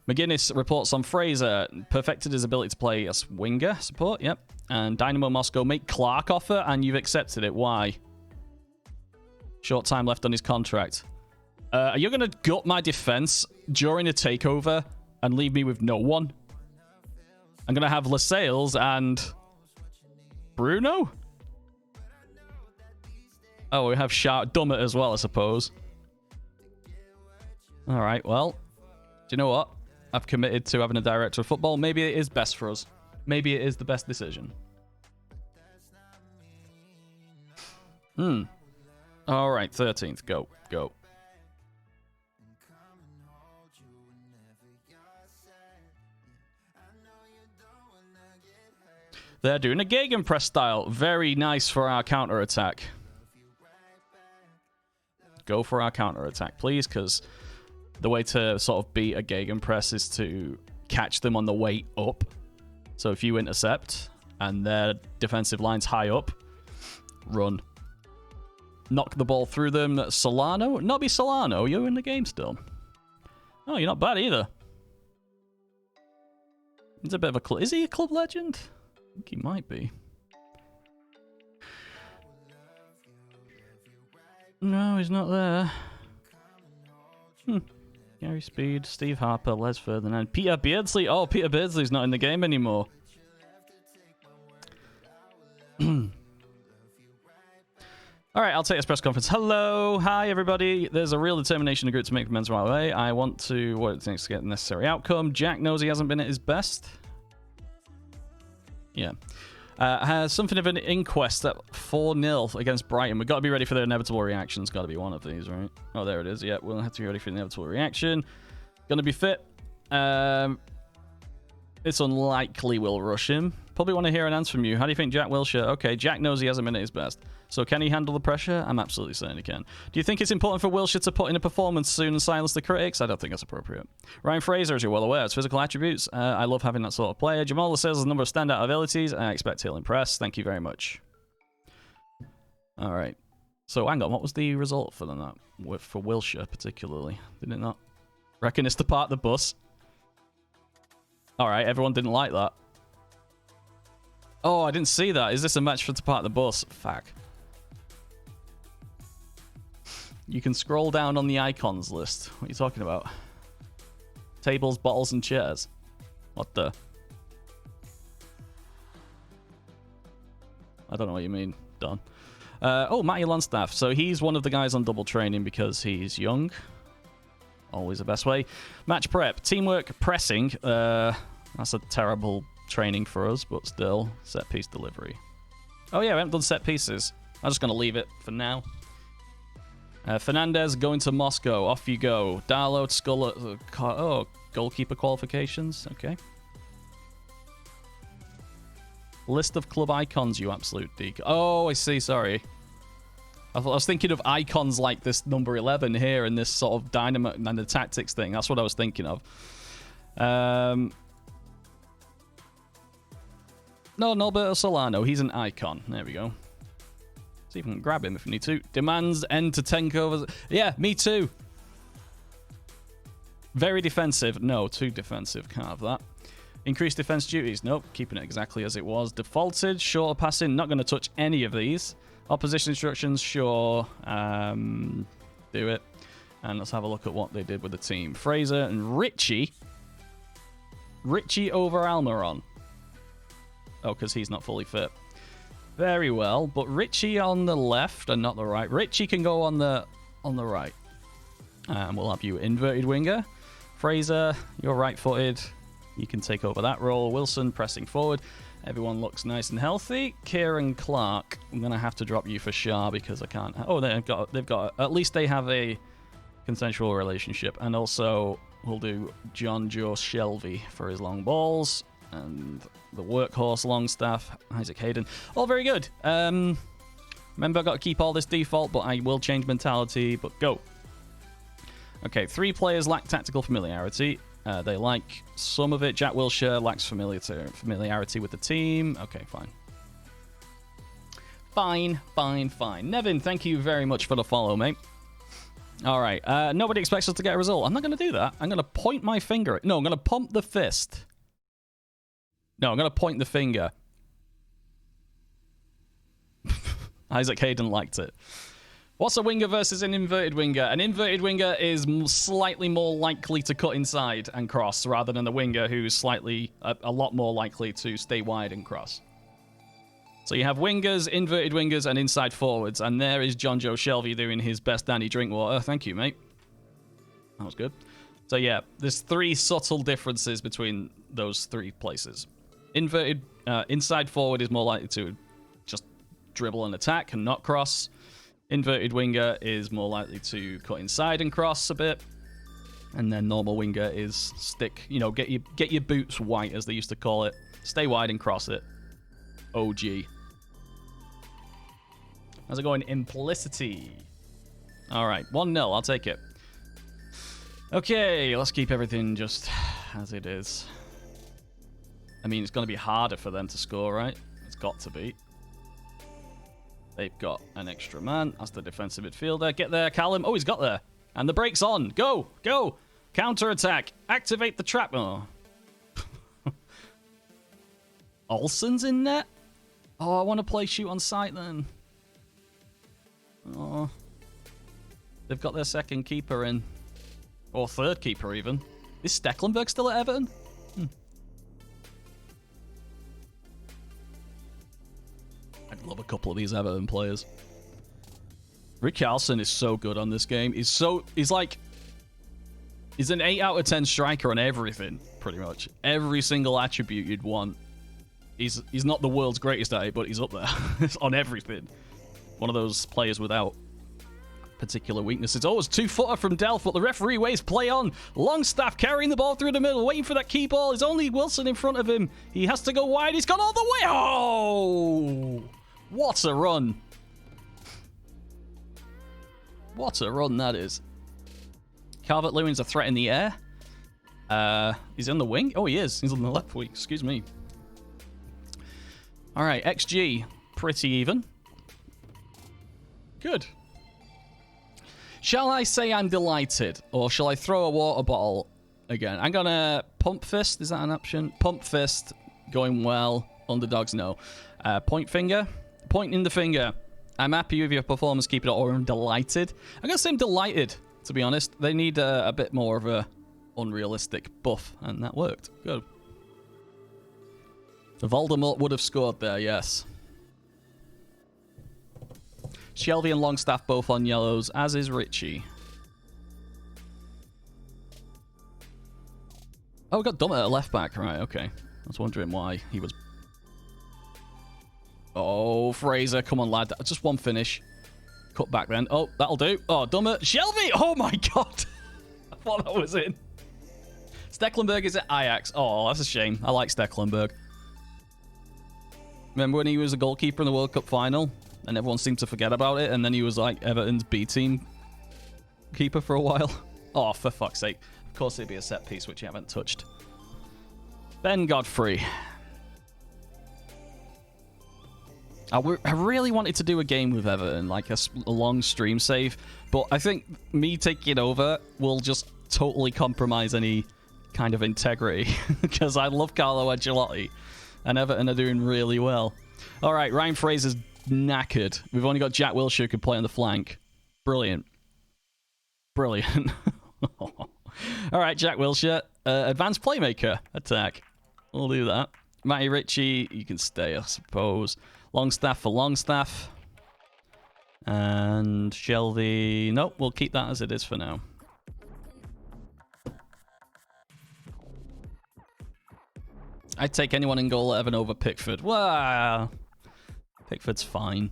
McGuinness reports on Fraser. Perfected his ability to play as winger support. Yep. And Dynamo Moscow make Clark offer, and you've accepted it. Why? Short time left on his contract. Are you going to gut my defense during a takeover and leave me with no one? I'm going to have Lascelles and... Bruno? Oh, we have Dummett as well, I suppose. Alright, well. Do you know what? I've committed to having a director of football. Maybe it is best for us. Maybe it is the best decision. Alright, 13th. Go. Go. They're doing a gegenpress style. Very nice for our counter-attack. Go for our counter-attack, please, because the way to sort of beat a gegenpress is to catch them on the way up. So if you intercept and their defensive line's high up, run. Knock the ball through them. Solano? Nobby Solano, you're in the game still. Oh, you're not bad either. He's a bit of a... Is he a club legend? I think he might be. No, he's not there. Gary Speed, Steve Harper, Les Ferdinand, Peter Beardsley. Oh, Peter Beardsley's not in the game anymore. Alright, I'll take this press conference. Hello, hi everybody. There's a real determination in the group to make the men's right away. I want to what it takes to get the necessary outcome. Jack knows he hasn't been at his best. Yeah. Has something of an inquest at 4-0 against Brighton. We've got to be ready for the inevitable reaction. It's got to be one of these, right? Oh, there it is. Yeah, we'll have to be ready for the inevitable reaction. Going to be fit. It's unlikely we'll rush him. Probably want to hear an answer from you. How do you think Jack Wilshere? Okay, Jack knows he hasn't been at his best. So can he handle the pressure? I'm absolutely certain he can. Do you think it's important for Wilshere to put in a performance soon and silence the critics? I don't think that's appropriate. Ryan Fraser, as you're well aware, has physical attributes. I love having that sort of player. Jamal Lascelles has a number of standout abilities. I expect he'll impress. Thank you very much. All right. So hang on, what was the result for that? For Wilshere particularly? Did it not? Reckon it's to park the bus. All right, everyone didn't like that. Oh, I didn't see that. Is this a match for to park the bus? Fuck. You can scroll down on the icons list. What are you talking about? Tables, bottles, and chairs. What the? I don't know what you mean. Done. Oh, Matty Longstaff. So he's one of the guys on double training because he's young. Always the best way. Match prep. Teamwork, pressing. That's a terrible training for us, but still. Set piece delivery. Oh yeah, we haven't done set pieces. I'm just going to leave it for now. Fernandez going to Moscow. Off you go. Darlow, Sculler. Oh, goalkeeper qualifications. Okay. List of club icons, you absolute deek. Oh, I see. Sorry. I was thinking of icons like this number 11 here and this sort of dynamite and the tactics thing. That's what I was thinking of. No, Norberto Solano. He's an icon. There we go. See if we can grab him if we need to. Demands end to 10 covers. Yeah, me too. Very defensive. No, too defensive. Can't have that. Increased defense duties. Nope. Keeping it exactly as it was. Defaulted. Shorter passing. Not going to touch any of these. Opposition instructions. Sure. Do it. And let's have a look at what they did with the team. Fraser and Richie. Richie over Almiron. Oh, because he's not fully fit. Very well. But Richie on the left and not the right. Richie can go on the right. And we'll have you inverted winger. Fraser, you're right-footed. You can take over that role. Wilson pressing forward. Everyone looks nice and healthy. Kieran Clark, I'm going to have to drop you for Shah because I can't. Oh, they've got. At least they have a consensual relationship. And also, we'll do John Joe Shelby for his long balls. And the workhorse Longstaff, Isaac Hayden. All very good. Remember, I've got to keep all this default, but I will change mentality. But go. Okay, 3 players lack tactical familiarity. They like some of it. Jack Wilshere lacks familiarity with the team. Okay, fine. Fine. Nevin, thank you very much for the follow, mate. All right. Nobody expects us to get a result. I'm not going to do that. I'm going to point my finger. No, I'm going to pump the fist. No, I'm going to point the finger. Isaac Hayden liked it. What's a winger versus an inverted winger? An inverted winger is slightly more likely to cut inside and cross rather than a winger who's a lot more likely to stay wide and cross. So you have wingers, inverted wingers, and inside forwards. And there is John Joe Shelby doing his best Danny Drinkwater. Thank you, mate. That was good. So yeah, there's 3 subtle differences between those 3 places. Inside forward is more likely to just dribble and attack and not cross. Inverted winger is more likely to cut inside and cross a bit. And then normal winger is get your boots white, as they used to call it. Stay wide and cross it. OG. How's it going? Implicity. All right, 1-0. I'll take it. Okay, let's keep everything just as it is. I mean, it's going to be harder for them to score, right? It's got to be. They've got an extra man. That's the defensive midfielder. Get there, Callum. Oh, he's got there. And the brake's on. Go. Counter-attack. Activate the trap. Oh. Olsen's in net? Oh, I want to play shoot on sight then. Oh. They've got their second keeper in. Or third keeper, even. Is Stecklenburg still at Everton? I'd love a couple of these Everton players. Richarlison is so good on this game. He's an 8 out of 10 striker on everything, pretty much. Every single attribute you'd want. He's not the world's greatest at it, but he's up there on everything. One of those players without particular weaknesses. Oh, it's 2-footer from Delph, but the referee waves play on. Longstaff carrying the ball through the middle, waiting for that key ball. It's only Wilson in front of him. He has to go wide. He's gone all the way. Oh! What a run. What a run that is. Calvert-Lewin's a threat in the air. He's on the wing. Oh, he is. He's on the left wing. Excuse me. All right, XG. Pretty even. Good. Shall I say I'm delighted, or shall I throw a water bottle again? I'm going to pump fist. Is that an option? Pump fist. Going well. Underdogs, no. Point finger. Pointing the finger. I'm happy with your performance. Keep it up. Or I'm delighted. I'm going to say I'm delighted, to be honest. They need a bit more of a unrealistic buff, and that worked. Good. Voldemort would have scored there, yes. Shelby and Longstaff both on yellows, as is Richie. Oh, we got Dummett at left back. Right, okay. I was wondering why he was... Oh, Fraser. Come on, lad. Just one finish. Cut back then. Oh, that'll do. Oh, Dummett. Shelby! Oh, my God. I thought that was in. Stecklenburg is at Ajax. Oh, that's a shame. I like Stecklenburg. Remember when he was a goalkeeper in the World Cup final and everyone seemed to forget about it, and then he was like Everton's B team keeper for a while? Oh, for fuck's sake. Of course it'd be a set piece, which you haven't touched. Ben Godfrey. I really wanted to do a game with Everton, like a long stream save, but I think me taking over will just totally compromise any kind of integrity, because I love Carlo Ancelotti, and Everton are doing really well. All right, Ryan Fraser's knackered. We've only got Jack Wilshere who can play on the flank. Brilliant. Brilliant. All right, Jack Wilshere. Advanced playmaker attack. We'll do that. Matty Ritchie, you can stay, I suppose. Longstaff for Longstaff. And Shelby... Nope, we'll keep that as it is for now. I'd take anyone in goal at Evan over Pickford. Wow. Pickford's fine.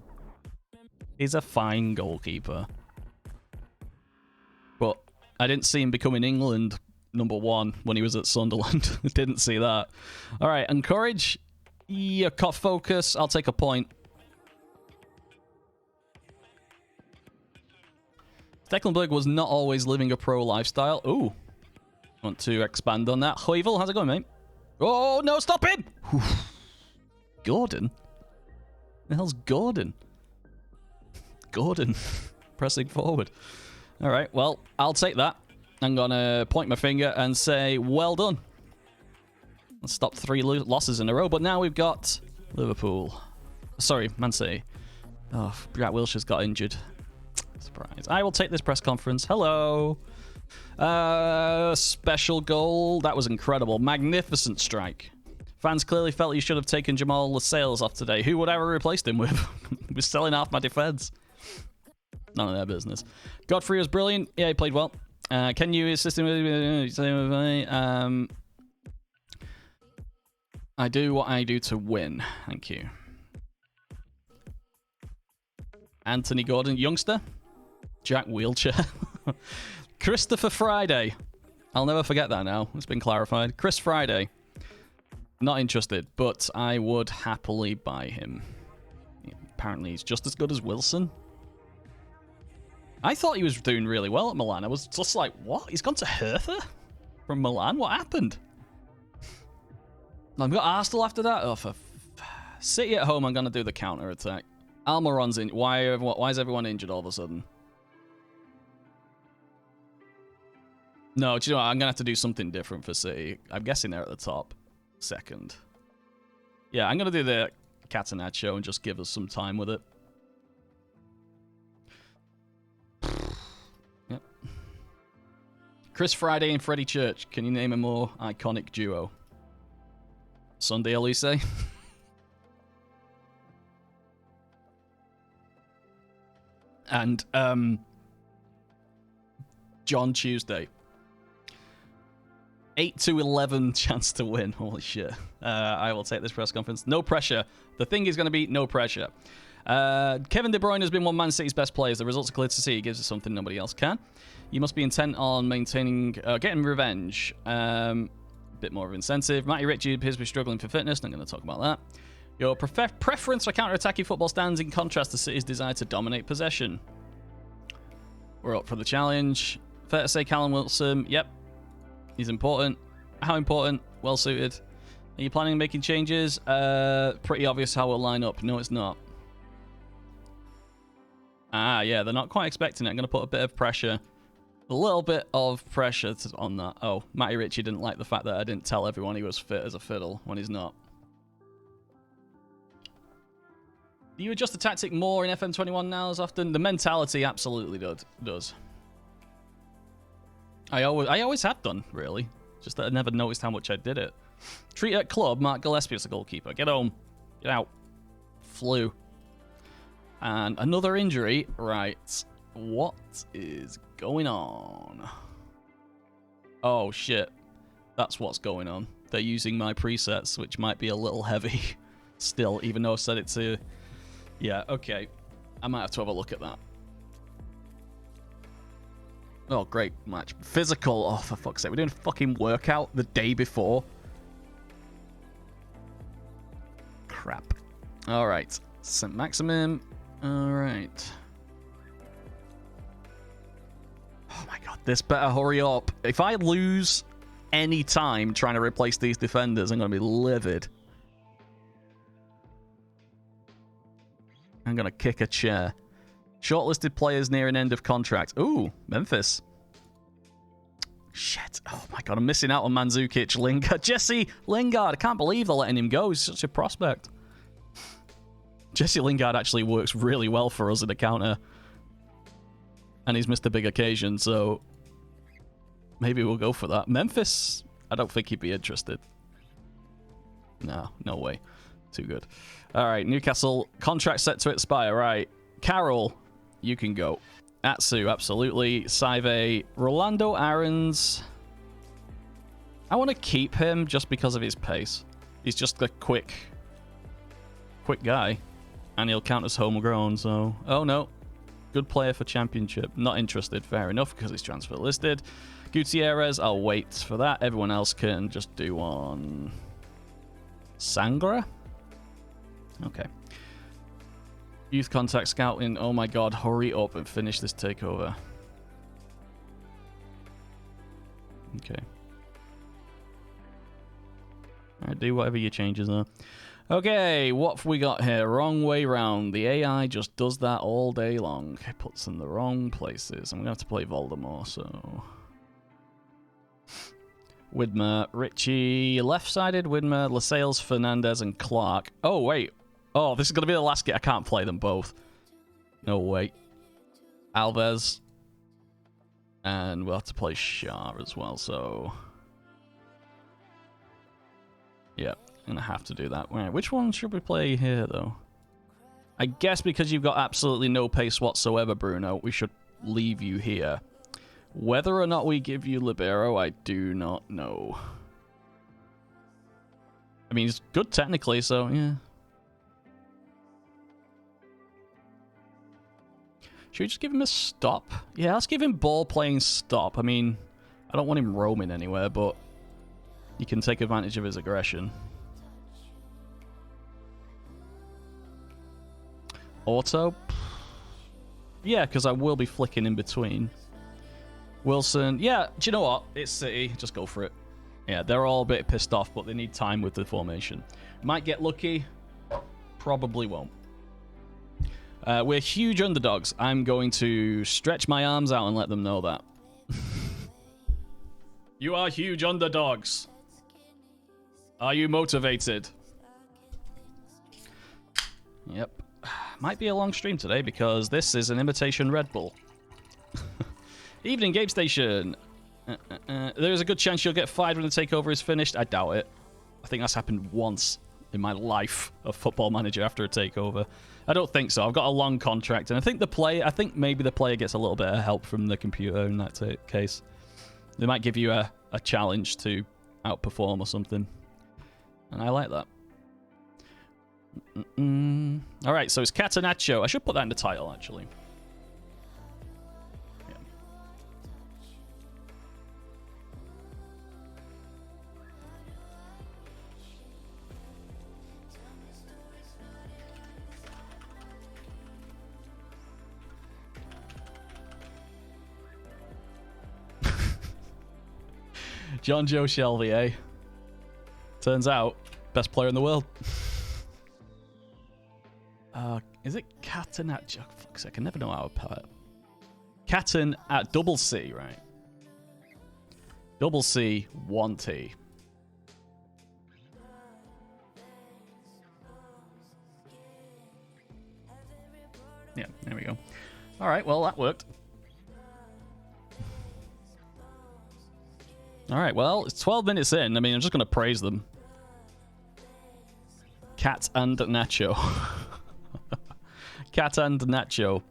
He's a fine goalkeeper. But I didn't see him becoming England #1 when he was at Sunderland. Didn't see that. All right, encourage. Yeah, cut focus. I'll take a point. Stecklenburg was not always living a pro lifestyle. Ooh. Want to expand on that? Heuvel, how's it going, mate? Oh, no, stop him! Gordon? The hell's Gordon? Gordon. Pressing forward. All right, well, I'll take that. I'm going to point my finger and say, well done. Let's stop 3 losses in a row, but now we've got Liverpool. Sorry, Man City. Oh, Jack Wilshere's got injured. Surprise. I will take this press conference. Hello. Special goal. That was incredible. Magnificent strike. Fans clearly felt he should have taken Jamal Lascelles off today. Who would I have replaced him with? He was selling half my defense. None of their business. Godfrey was brilliant. Yeah, he played well. Can you assist him with... I do what I do to win. Thank you. Anthony Gordon, youngster. Jack Wilshere. Christopher Friday. I'll never forget that now. It's been clarified. Chris Friday. Not interested, but I would happily buy him. Apparently he's just as good as Wilson. I thought he was doing really well at Milan. I was just like, what? He's gone to Hertha from Milan? What happened? I've got Arsenal after that. Oh, for City at home, I'm going to do the counter-attack. Almiron's in. Why is everyone injured all of a sudden? No, do you know what? I'm going to have to do something different for City. I'm guessing they're at the top. Second. Yeah, I'm going to do the Catenaccio and just give us some time with it. Yep. Chris Friday and Freddie Church. Can you name a more iconic duo? Sunday Elise? And John Tuesday. 8-11 chance to win. Holy shit. I will take this press conference. No pressure. The thing is going to be no pressure. Kevin De Bruyne has been one Man City's best players. The results are clear to see. He gives us something nobody else can. You must be intent on maintaining, getting revenge. Bit more of incentive. Matty Ritchie appears to be struggling for fitness. Not going to talk about that. Your preference for counter-attacking football stands in contrast to City's desire to dominate possession. We're up for the challenge. Fair to say Callum Wilson. Yep. He's important. How important? Well suited. Are you planning on making changes? Pretty obvious how we'll line up. No, it's not. Ah, yeah, they're not quite expecting it. I'm going to put a bit of pressure. A little bit of pressure on that. Oh, Matty Ritchie didn't like the fact that I didn't tell everyone he was fit as a fiddle when he's not. Do you adjust the tactic more in FM21 now as often? The mentality absolutely does. I always have done, really. Just that I never noticed how much I did it. Treat at club, Mark Gillespie as a goalkeeper. Get home. Get out. Flu. And another injury. Right. What is going on? Oh, shit. That's what's going on. They're using my presets, which might be a little heavy still, even though I said it to... Yeah, okay. I might have to have a look at that. Oh, great match. Physical. Oh, for fuck's sake. We're doing a fucking workout the day before. Crap. All right. St. Maximum. All right. Oh my god, this better hurry up. If I lose any time trying to replace these defenders, I'm going to be livid. I'm going to kick a chair. Shortlisted players near an end of contract. Ooh, Memphis. Shit. Oh my god, I'm missing out on Mandzukic, Lingard. Jesse Lingard. I can't believe they're letting him go. He's such a prospect. Jesse Lingard actually works really well for us in the counter. And he's missed a big occasion, so maybe we'll go for that. Memphis, I don't think he'd be interested. No, no way. Too good. All right, Newcastle, contract set to expire. Right, Carroll, you can go. Atsu, absolutely. Saive, Rolando Aarons. I want to keep him just because of his pace. He's just a quick guy. And he'll count as homegrown, so... Oh, no. Good player for championship. Not interested. Fair enough, because he's transfer listed. Gutierrez, I'll wait for that. Everyone else can just do one. Sangra? Okay. Youth contact scouting. Oh my god, hurry up and finish this takeover. Okay. Alright, do whatever your changes are. Okay, what have we got here? Wrong way round. The AI just does that all day long. It puts in the wrong places. I'm going to have to play Voldemort, so... Widmer, Richie, left-sided, Widmer, Lascelles, Fernandez, and Clark. Oh, wait. Oh, this is going to be the last game. I can't play them both. No, wait. Alves. And we'll have to play Shah as well, so... Yeah. I'm gonna have to do that. Right, which one should we play here, though? I guess because you've got absolutely no pace whatsoever, Bruno, we should leave you here. Whether or not we give you Libero, I do not know. I mean, it's good technically, so yeah. Should we just give him a stop? Yeah, let's give him ball playing stop. I mean, I don't want him roaming anywhere, but you can take advantage of his aggression. Auto? Yeah, because I will be flicking in between. Wilson. Yeah, do you know what? It's City. Just go for it. Yeah, they're all a bit pissed off, but they need time with the formation. Might get lucky. Probably won't. We're huge underdogs. I'm going to stretch my arms out and let them know that. You are huge underdogs. Are you motivated? Yep. Might be a long stream today because this is an imitation Red Bull. Evening game station. There is a good chance you'll get fired when the takeover is finished. I doubt it. I think that's happened once in my life of Football Manager after a takeover. I don't think so. I've got a long contract, and I think maybe the player gets a little bit of help from the computer in that case. They might give you a challenge to outperform or something, and I like that. All right, so it's Catenaccio. I should put that in the title, actually. Yeah. John Joe Shelby, eh? Turns out, best player in the world. Is it Catenaccio? Oh, fuck's sake, I never know how to put it. Caten at double C, right? Double C, 1T. Yeah, there we go. All right, well, that worked. All right, well, it's 12 minutes in. I mean, I'm just going to praise them. Cat and Nacho. Cat and Nacho.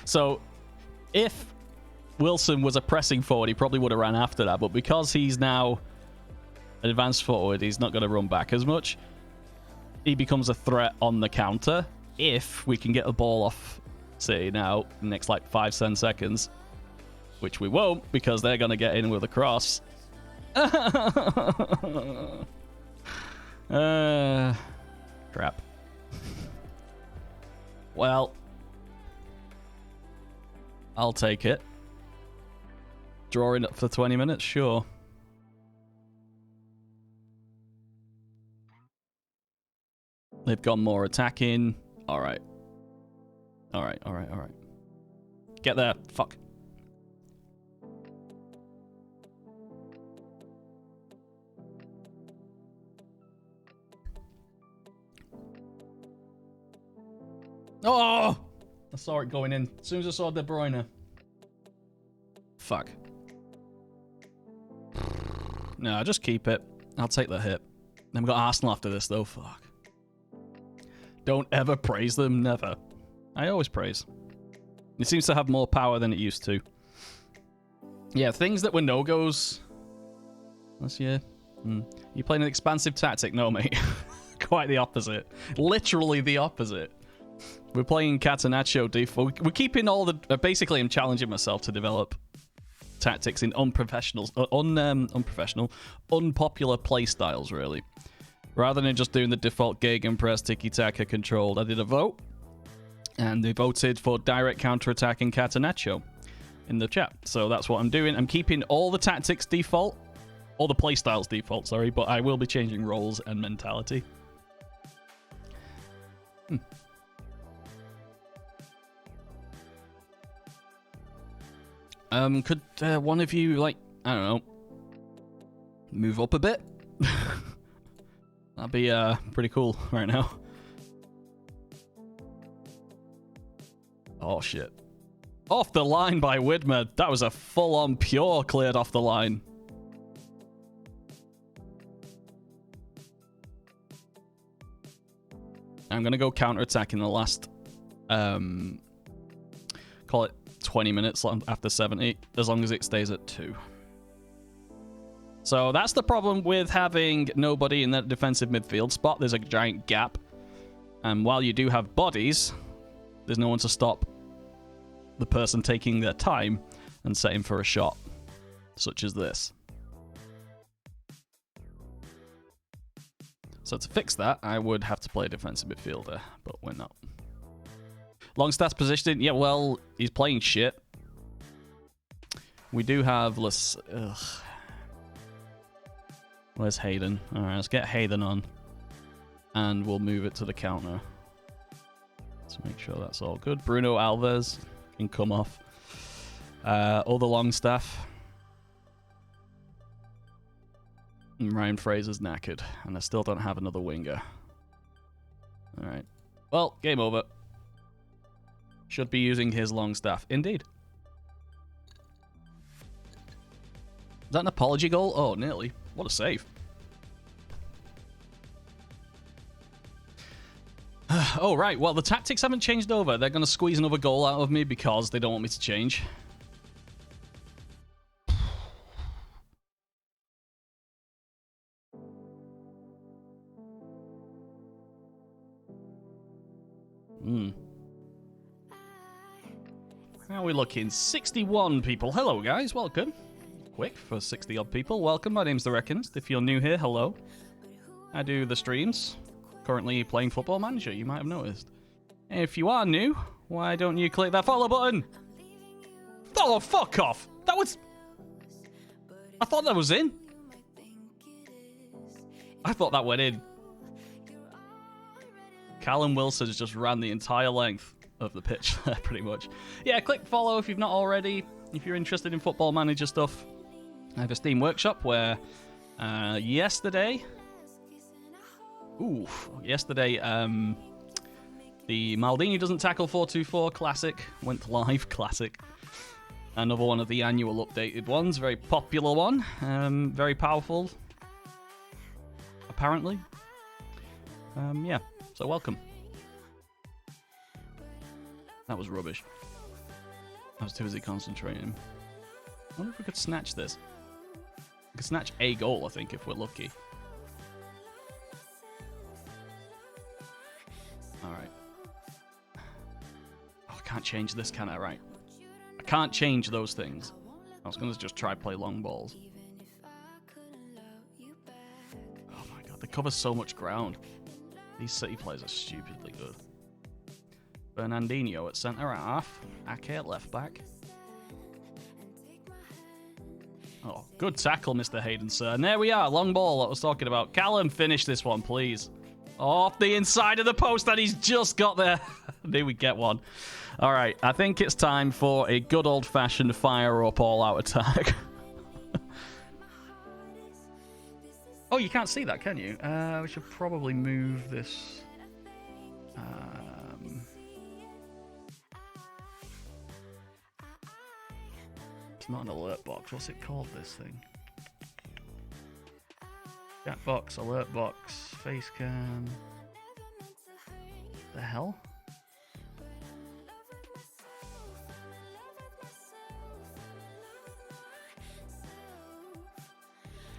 So, if Wilson was a pressing forward, he probably would have ran after that. But because he's now an advanced forward, he's not going to run back as much. He becomes a threat on the counter if we can get the ball off City now in the next like 5-10 seconds, which we won't because they're going to get in with a cross. Crap. Well, I'll take it. Drawing up for 20 minutes, sure. They've got more attacking. Alright. Alright. Get there. Fuck. Oh! I saw it going in. As soon as I saw De Bruyne. Fuck. No, just keep it. I'll take the hit. Then we've got Arsenal after this, though. Fuck. Don't ever praise them. Never. I always praise. It seems to have more power than it used to. Yeah, things that were no-goes. This year. You playing an expansive tactic? No, mate. Quite the opposite. Literally the opposite. We're playing Catenaccio default. We're keeping all the... basically, I'm challenging myself to develop tactics in unprofessional, unpopular play styles, really. Rather than just doing the default gegenpress, tiki-taka controlled. I did a vote, and they voted for direct counter-attack in Catenaccio in the chat. So that's what I'm doing. I'm keeping all the tactics default, all the play styles default, sorry, but I will be changing roles and mentality. Could one of you, like, I don't know, move up a bit? That'd be pretty cool right now. Oh, shit. Off the line by Widmer. That was a full-on pure cleared off the line. I'm going to go counter-attack in the last, call it 20 minutes after 70, as long as it stays at 2. So that's the problem with having nobody in that defensive midfield spot. There's a giant gap. And while you do have bodies, there's no one to stop the person taking their time and setting for a shot, such as this. So to fix that, I would have to play a defensive midfielder, but we're not. Longstaff's positioning, yeah, well, he's playing shit. We do have less... Ugh. Where's Hayden? Alright, let's get Hayden on. And we'll move it to the counter. Let's make sure that's all good. Bruno Alves can come off. Other Longstaff. And Ryan Fraser's knackered. And I still don't have another winger. Alright. Well, game over. Should be using his Longstaff. Indeed. Is that an apology goal? Oh, nearly. What a save. Oh, right. Well, the tactics haven't changed over. They're going to squeeze another goal out of me because they don't want me to change. How are we looking? 61 people. Hello, guys. Welcome. Quick for 60 odd people. Welcome, my name's The Reckons. If you're new here, hello. I do the streams. Currently playing Football Manager, you might have noticed. If you are new, why don't you click that follow button? Oh, fuck off! That was... I thought that was in. I thought that went in. Callum Wilson's just ran the entire length of the pitch there, pretty much. Yeah, click follow if you've not already. If you're interested in Football Manager stuff. I have a Steam Workshop where yesterday, the Maldini Doesn't Tackle 424 Classic went live. Classic. Another one of the annual updated ones. Very popular one. Very powerful. Apparently. Yeah, so welcome. That was rubbish. I was too busy concentrating. I wonder if we could snatch this. We could snatch a goal, I think, if we're lucky. Alright. Oh, I can't change this, can I? Right. I can't change those things. I was going to just try play long balls. covers so much ground. These City players are stupidly good. Fernandinho at centre half. Ake at left back. Oh, good tackle, Mr. Hayden, sir. And there we are, long ball that I was talking about. Callum, finish this one, please. Off the inside of the post, and he's just got there. Knew we'd get one. All right, I think it's time for a good old-fashioned fire-up all-out attack. Oh, you can't see that, can you? We should probably move this. It's not an alert box. What's it called, this thing? Chat box, alert box, face cam. The hell?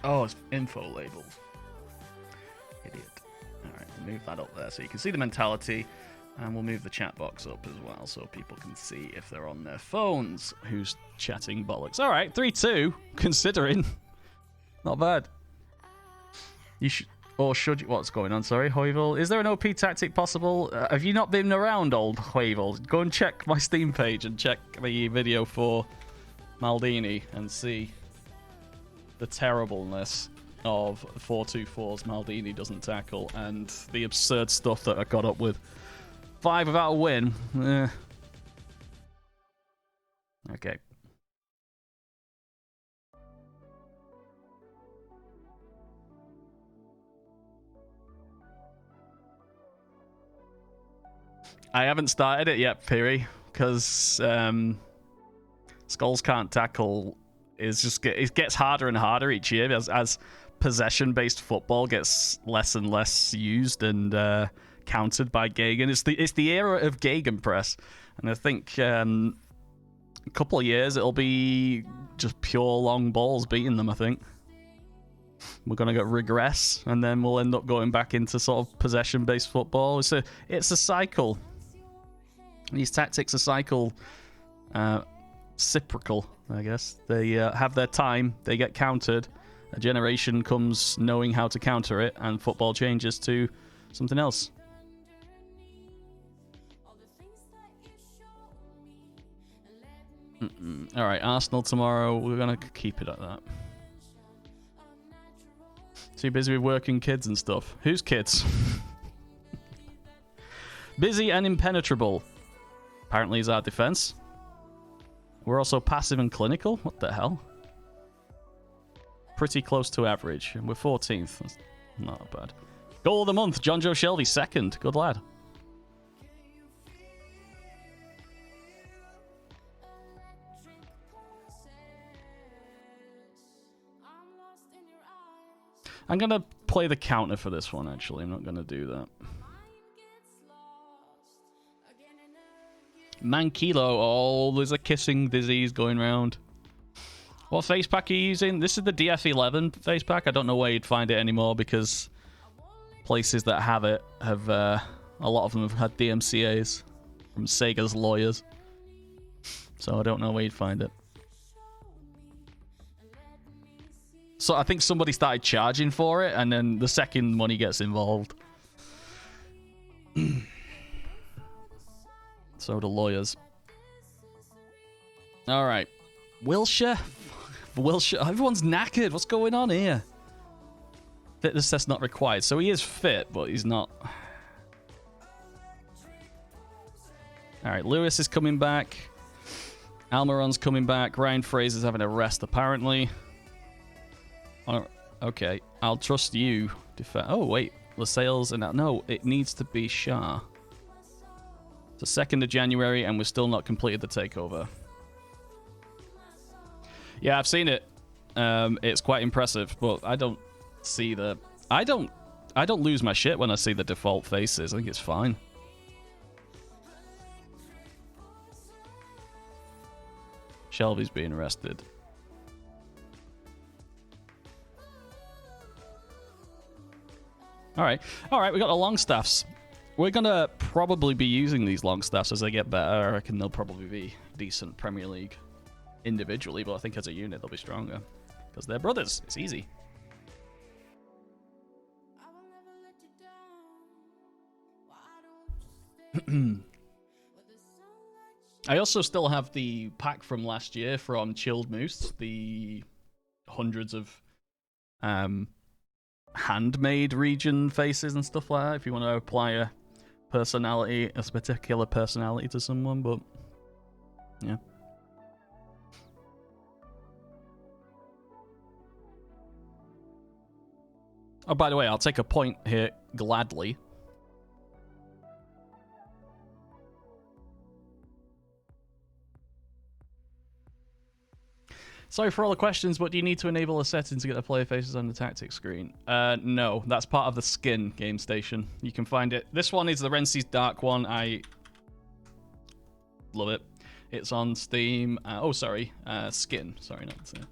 Oh, it's info labels. Idiot. Alright, move that up there so you can see the mentality. And we'll move the chat box up as well so people can see if they're on their phones who's chatting bollocks. Alright, 3-2, considering. Not bad. You should, or should you, what's going on, sorry, Hoivel? Is there an OP tactic possible? Have you not been around, old Hoivel? Go and check my Steam page and check the video for Maldini and see the terribleness of 4-2-4's Maldini doesn't tackle and the absurd stuff that I got up with. 5 without a win. Okay. I haven't started it yet, Piri, because Skulls Can't Tackle is just it gets harder and harder each year as possession-based football gets less and less used and countered by Gagan. It's the era of Gegenpress, and I think a couple of years it'll be just pure long balls beating them. I think we're gonna get regress, and then we'll end up going back into sort of possession-based football. It's a cycle. These tactics are cyclical, I guess. They have their time, they get countered, a generation comes knowing how to counter it, and football changes to something else. Alright, Arsenal tomorrow. We're going to keep it at that. Too busy with working kids and stuff. Whose kids? Busy and impenetrable. Apparently is our defense. We're also passive and clinical. What the hell? Pretty close to average. And we're 14th. That's not bad. Goal of the month. John Joe Shelby, second. Good lad. I'm going to play the counter for this one, actually. I'm not going to do that. Mankilo. Oh, there's a kissing disease going around. What face pack are you using? This is the DF11 face pack. I don't know where you'd find it anymore because places that have it have... a lot of them have had DMCAs from Sega's lawyers. So I don't know where you'd find it. So I think somebody started charging for it, and then the second money gets involved. So do lawyers. All right. Wilshire? Wilshire. Everyone's knackered. What's going on here? Fitness test not required. So he is fit, but he's not. All right. Lewis is coming back. Almiron's coming back. Ryan Fraser's having a rest, apparently. Okay, I'll trust you. Oh, wait. Lascelles and... No, it needs to be Shah. It's the 2nd of January, and we're still not completed the takeover. Yeah, I've seen it. It's quite impressive, but I don't see the... I don't lose my shit when I see the default faces. I think it's fine. Shelby's being arrested. All right, we got the long staffs. We're going to probably be using these long staffs as they get better. I reckon they'll probably be decent Premier League individually, but I think as a unit they'll be stronger because they're brothers. It's easy. I also still have the pack from last year from Chilled Moose, the hundreds of handmade region faces and stuff like that, if you want to apply a particular personality to someone, but yeah. Oh, by the way, I'll take a point here gladly. Sorry for all the questions, but do you need to enable a setting to get the player faces on the tactics screen? No, that's part of the skin game station. You can find it. This one is the Rensi's Dark one. I love it. It's on Steam. Skin. Sorry, not Steam.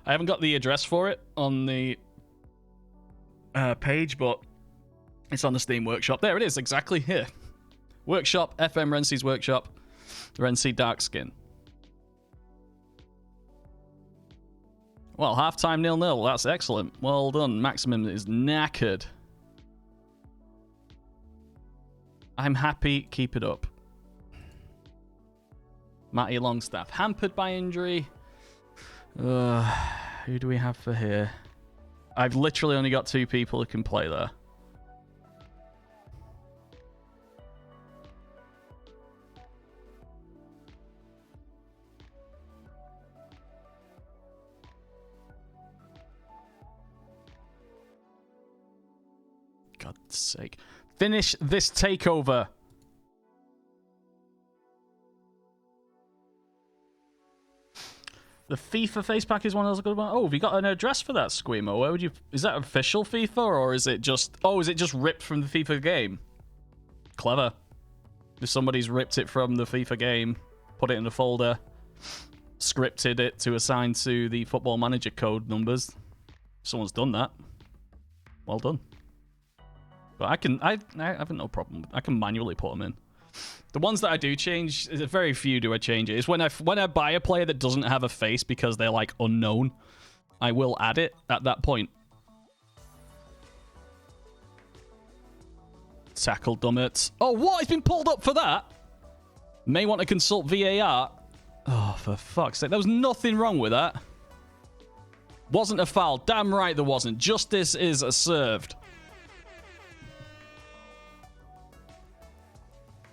I haven't got the address for it on the page, but it's on the Steam Workshop. There it is, exactly here. Workshop, FM Rensi's Workshop, Rensi Dark Skin. Well, halftime 0-0. That's excellent. Well done. Maximum is knackered. I'm happy. Keep it up. Matty Longstaff. Hampered by injury. Who do we have for here? I've literally only got 2 people who can play there. God's sake. Finish this takeover. The FIFA face pack is one of those good ones. Oh, have you got an address for that, Squeamo? Where would you... Is that official FIFA, or is it just... Oh, is it just ripped from the FIFA game? Clever. If somebody's ripped it from the FIFA game, put it in a folder, scripted it to assign to the Football Manager code numbers. Someone's done that. Well done. But I have no problem. I can manually put them in. The ones that I do change, very few do I change it. It's when I buy a player that doesn't have a face because they're like unknown, I will add it at that point. Tackle Dummets. Oh, what? He's been pulled up for that? May want to consult VAR. Oh, for fuck's sake. There was nothing wrong with that. Wasn't a foul. Damn right there wasn't. Justice is served.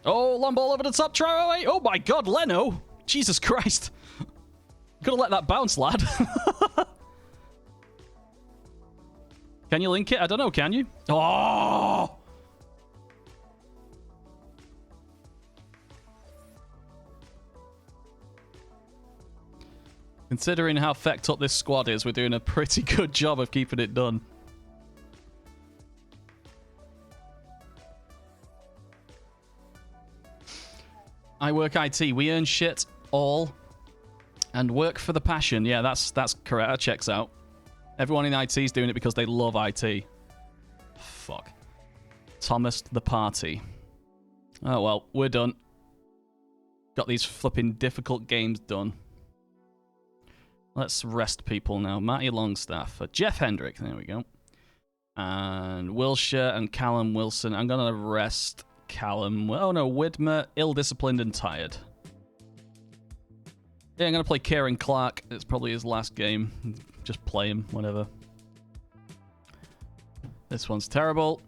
Oh, long ball over the top, try. Oh my god, Leno. Jesus Christ. Could have let that bounce, lad. Can you link it? I don't know, can you? Oh! Considering how fecked up this squad is, we're doing a pretty good job of keeping it done. I work IT. We earn shit all and work for the passion. Yeah, that's correct. That checks out. Everyone in IT is doing it because they love IT. Fuck. Thomas the party. Oh, well, we're done. Got these flipping difficult games done. Let's rest people now. Matty Longstaff. Jeff Hendrick. There we go. And Wilshire and Callum Wilson. I'm going to rest Callum. Oh no, Widmer, ill-disciplined and tired. Yeah, I'm going to play Kieran Clark. It's probably his last game. Just play him, whatever. This one's terrible.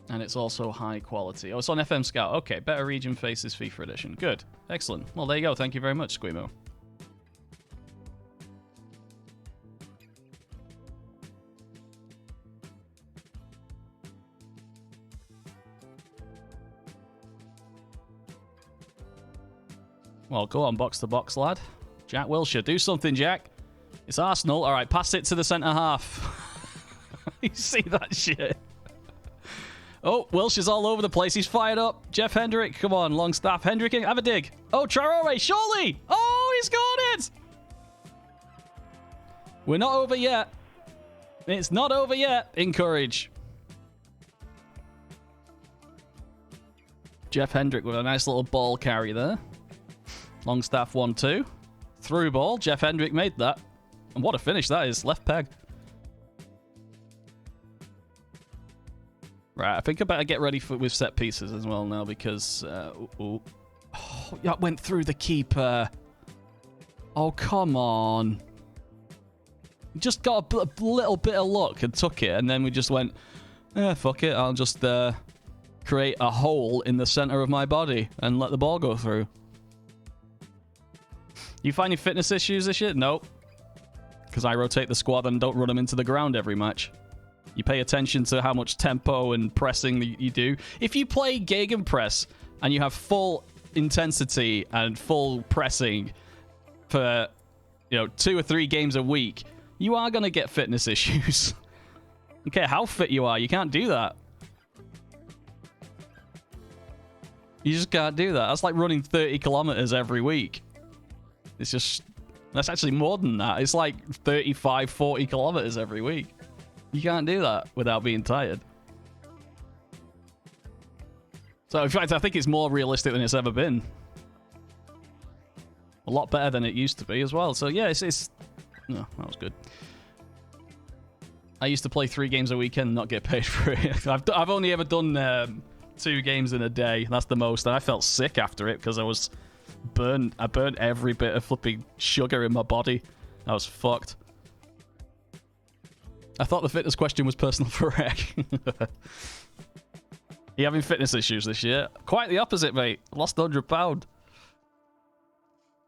And it's also high quality. Oh, it's on FM Scout. Okay, better region faces FIFA edition. Good. Excellent. Well, there you go. Thank you very much, Squeamo. Well, go on, box to box, lad. Jack Wilshere, do something, Jack. It's Arsenal. All right, pass it to the centre half. You see that shit? Oh, Wilshere's all over the place. He's fired up. Jeff Hendrick, come on, Longstaff. Hendrick, have a dig. Oh, Traore, surely. Oh, he's got it. We're not over yet. It's not over yet. Encourage. Jeff Hendrick with a nice little ball carry there. Longstaff 1-2. Through ball. Jeff Hendrick made that. And what a finish that is. Left peg. Right, I think I better get ready with set pieces as well now because... Oh, that went through the keeper. Oh, come on. Just got a little bit of luck and took it, and then we just went, fuck it, I'll just create a hole in the center of my body and let the ball go through. You finding fitness issues this year? Nope. Because I rotate the squad and don't run them into the ground every match. You pay attention to how much tempo and pressing you do. If you play Gegenpress and you have full intensity and full pressing for, 2 or 3 games a week, you are going to get fitness issues. I don't care how fit you are, you can't do that. You just can't do that. That's like running 30 kilometers every week. It's just... That's actually more than that. It's like 35, 40 kilometers every week. You can't do that without being tired. So, in fact, I think it's more realistic than it's ever been. A lot better than it used to be as well. So, yeah, it's... No, that was good. I used to play 3 games a weekend and not get paid for it. I've only ever done 2 games in a day. That's the most. And I felt sick after it because I was burned. I burned every bit of flipping sugar in my body. I was fucked. I thought the fitness question was personal for Reck. You having fitness issues this year? Quite the opposite, mate. Lost 100 pound.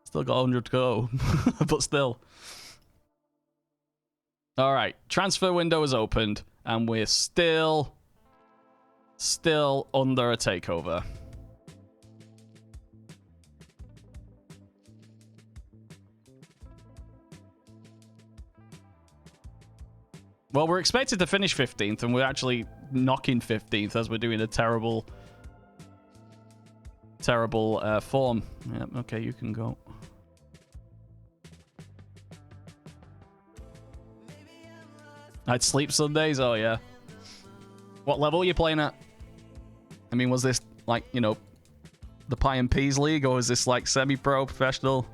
Still got 100 to go. But still. Alright. Transfer window is opened. And we're still under a takeover. Well, we're expected to finish 15th, and we're actually knocking 15th as we're doing a terrible form. Yeah, okay, you can go. I'd sleep Sundays? Oh, yeah. What level are you playing at? I mean, was this, like, the Pie and Peas League, or is this, like, semi-pro, professional?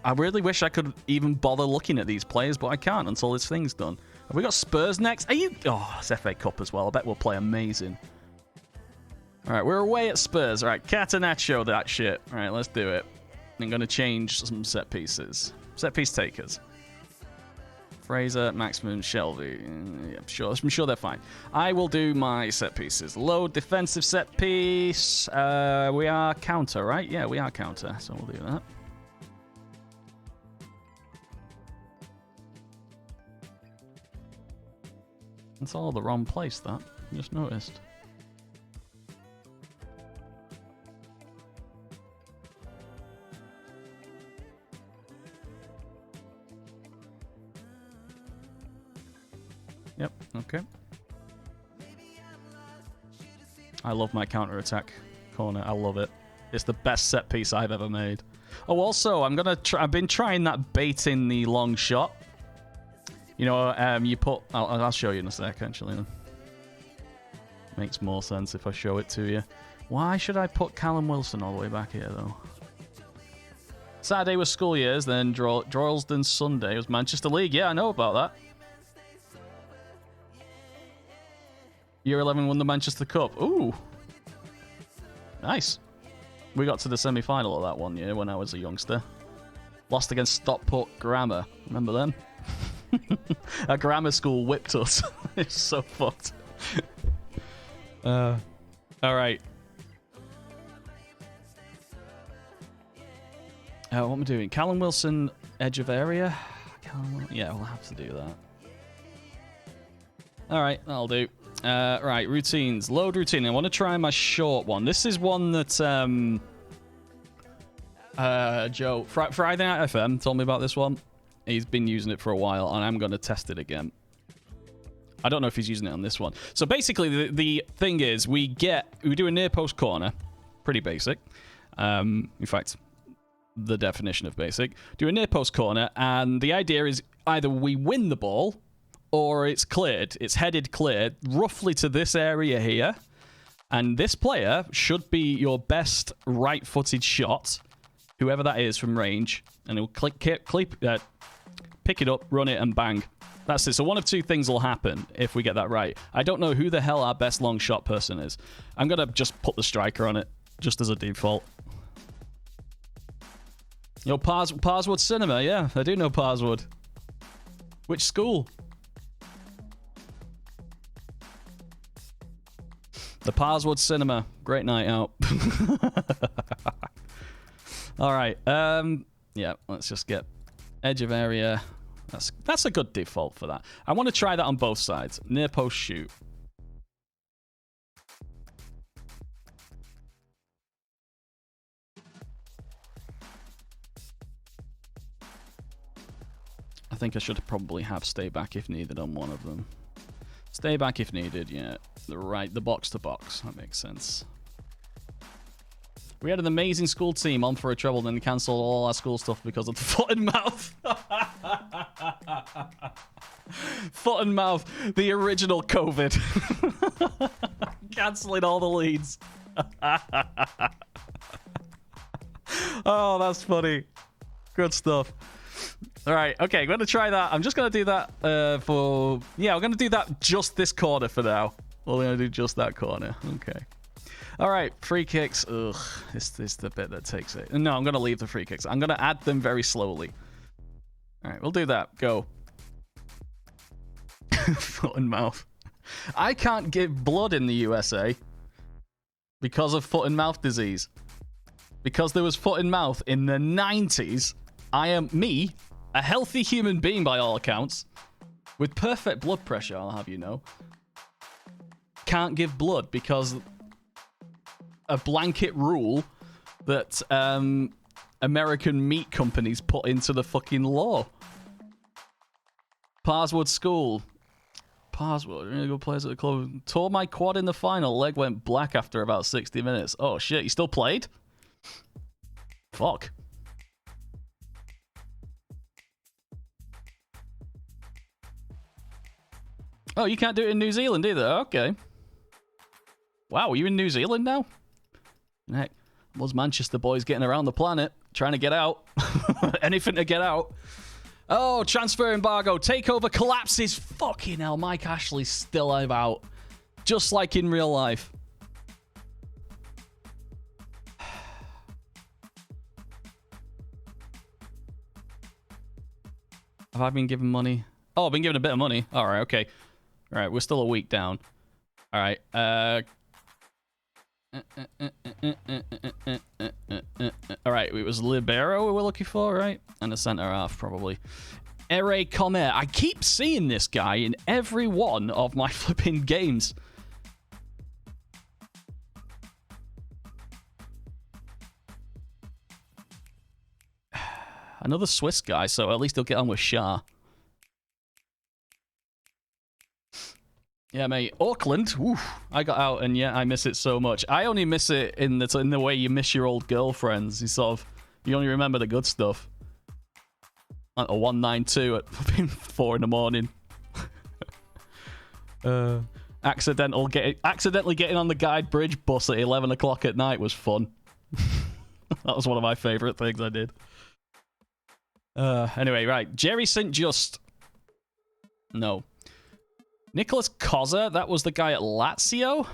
I really wish I could even bother looking at these players, but I can't until this thing's done. Have we got Spurs next? Are you... Oh, it's FA Cup as well. I bet we'll play amazing. All right, we're away at Spurs. All right, Catenaccio that shit. All right, let's do it. I'm going to change some set pieces. Set piece takers. Fraser, Maximum, Shelby. Yeah, I'm sure they're fine. I will do my set pieces. Load defensive set piece. We are counter, right? Yeah, we are counter, so we'll do that. It's all the wrong place, that. I just noticed. Yep, okay. I love my counter-attack corner. I love it. It's the best set piece I've ever made. Oh, also, I've been trying that bait in the long shot. You put... I'll show you in a sec, actually. Makes more sense if I show it to you. Why should I put Callum Wilson all the way back here, though? Saturday was school years, then Droylsden Sunday was Manchester League. Yeah, I know about that. Year 11 won the Manchester Cup. Ooh. Nice. We got to the semi-final of that one year when I was a youngster. Lost against Stockport Grammar. Remember them? A grammar school whipped us. It's so fucked. All right. What am I doing? Callum Wilson, edge of area. Yeah, we'll have to do that. All right, that'll do. Right, routines. Load routine. I want to try my short one. This is one that Joe Friday Night FM told me about this one. He's been using it for a while, and I'm going to test it again. I don't know if he's using it on this one. So basically, the thing is, we do a near post corner. Pretty basic. In fact, the definition of basic. Do a near post corner, and the idea is either we win the ball, or it's cleared. It's headed cleared, roughly to this area here. And this player should be your best right-footed shot, whoever that is from range. And he'll pick it up, run it, and bang. That's it. So one of two things will happen if we get that right. I don't know who the hell our best long shot person is. I'm going to just put the striker on it, just as a default. Yo, Parswood Cinema. Yeah, I do know Parswood. Which school? The Parswood Cinema. Great night out. All right. Yeah, let's just get edge of area. That's a good default for that. I want to try that on both sides. Near post shoot. I think I should probably have stay back if needed on one of them. Stay back if needed, yeah. The box to box. That makes sense. We had an amazing school team on for a treble, then cancelled all our school stuff because of the foot and mouth. Foot and mouth, the original COVID. Cancelling all the leads. Oh, that's funny. Good stuff. All right, okay, I'm going to try that. I'm just going to do that for... Yeah, I'm going to do that just this corner for now. We're going to do just that corner. Okay. All right, free kicks. Ugh, this is the bit that takes it. No, I'm going to leave the free kicks. I'm going to add them very slowly. All right, we'll do that. Go. Foot and mouth. I can't give blood in the USA because of foot and mouth disease. Because there was foot and mouth in the 90s. I am me, a healthy human being by all accounts, with perfect blood pressure, I'll have you know. Can't give blood because a blanket rule that American meat companies put into the fucking law. Parswood School. Parswood, really good players at the club. Tore my quad in the final. Leg went black after about 60 minutes. Oh shit, you still played? Fuck. Oh, you can't do it in New Zealand either. Okay. Wow, are you in New Zealand now? Heck, those Manchester boys getting around the planet, trying to get out. Anything to get out. Oh, transfer embargo. Takeover collapses. Fucking hell, Mike Ashley's still out. Just like in real life. Have I been given money? Oh, I've been given a bit of money. All right, okay. All right, we're still a week down. All right. All right, it was Libero we were looking for, right? And a centre half, probably. Ere Comer. I keep seeing this guy in every one of my flipping games. Another Swiss guy, so at least he'll get on with Shah. Yeah, mate. Auckland. Oof, I got out, and yeah, I miss it so much. I only miss it in the way you miss your old girlfriends. You only remember the good stuff. Like a 192 at 4 in the morning. Accidentally getting on the Guide Bridge bus at 11 o'clock at night was fun. That was one of my favourite things I did. Anyway, right. Jerry St. Just. No. Nicholas Cozza, that was the guy at Lazio?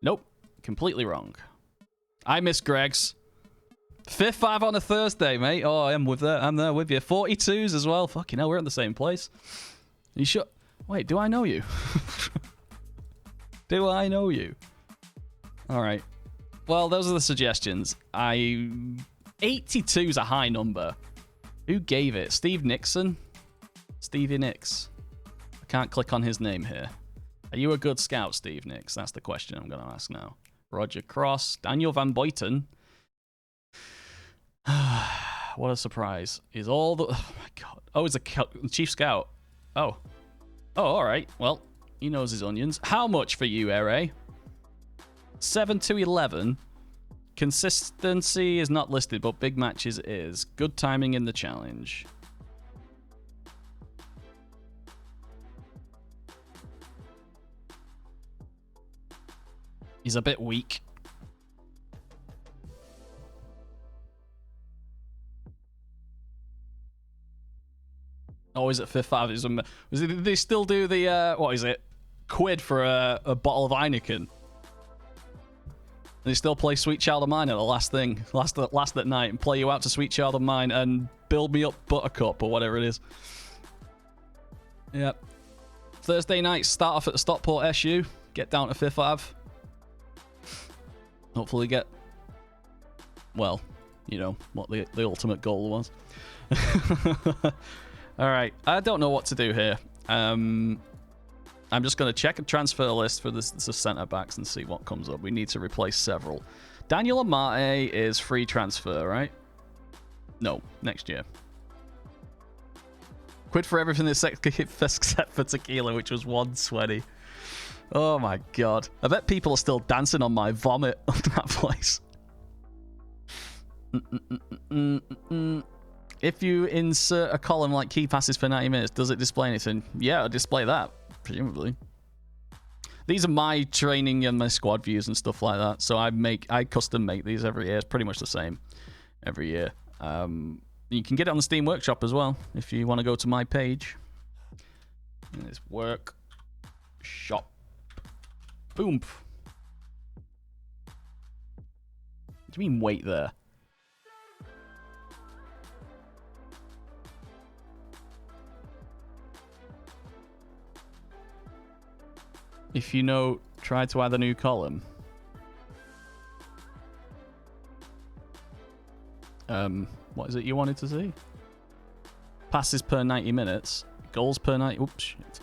Nope. Completely wrong. I miss Greg's. 5-5 on a Thursday, mate. Oh, I'm there with you. 42s as well. Fucking hell, we're in the same place. You sure? Wait, do I know you? Do I know you? Alright. Well, those are the suggestions. 82 is a high number. Who gave it? Steve Nixon? Stevie Nicks. I can't click on his name here. Are you a good scout, Steve Nicks? That's the question I'm going to ask now. Roger Cross. Daniel Van Boyten. What a surprise. Is all the... Oh, my God. Oh, he's a chief scout. Oh. Oh, all right. Well, he knows his onions. How much for you, Ere? 7 to 11. Consistency is not listed, but big matches is. Good timing in the challenge. He's a bit weak. always at fifth five. Did they still do the what is it? Quid for a bottle of Heineken? They still play Sweet Child of Mine at the last at night, and play you out to Sweet Child of Mine and build me up Buttercup or whatever it is. Yep. Thursday night, start off at the Stockport SU, get down to Fifth Ave. Hopefully get, well, you know, what the ultimate goal was. Alright, I don't know what to do here. I'm just going to check a transfer list for the centre-backs and see what comes up. We need to replace several. Daniel Amate is free transfer, right? No, next year. Quid for everything except for tequila, which was 120. Oh my god. I bet people are still dancing on my vomit on that place. If you insert a column like key passes for 90 minutes, does it display anything? Yeah, it'll display that, presumably. These are my training and my squad views and stuff like that. So I custom make these every year. It's pretty much the same every year. You can get it on the Steam Workshop as well if you want to go to my page. And it's Workshop. Boom. What do you mean wait there? If you know, try to add a new column. What is it you wanted to see? Passes per 90 minutes. Goals per 90... Oops, shit.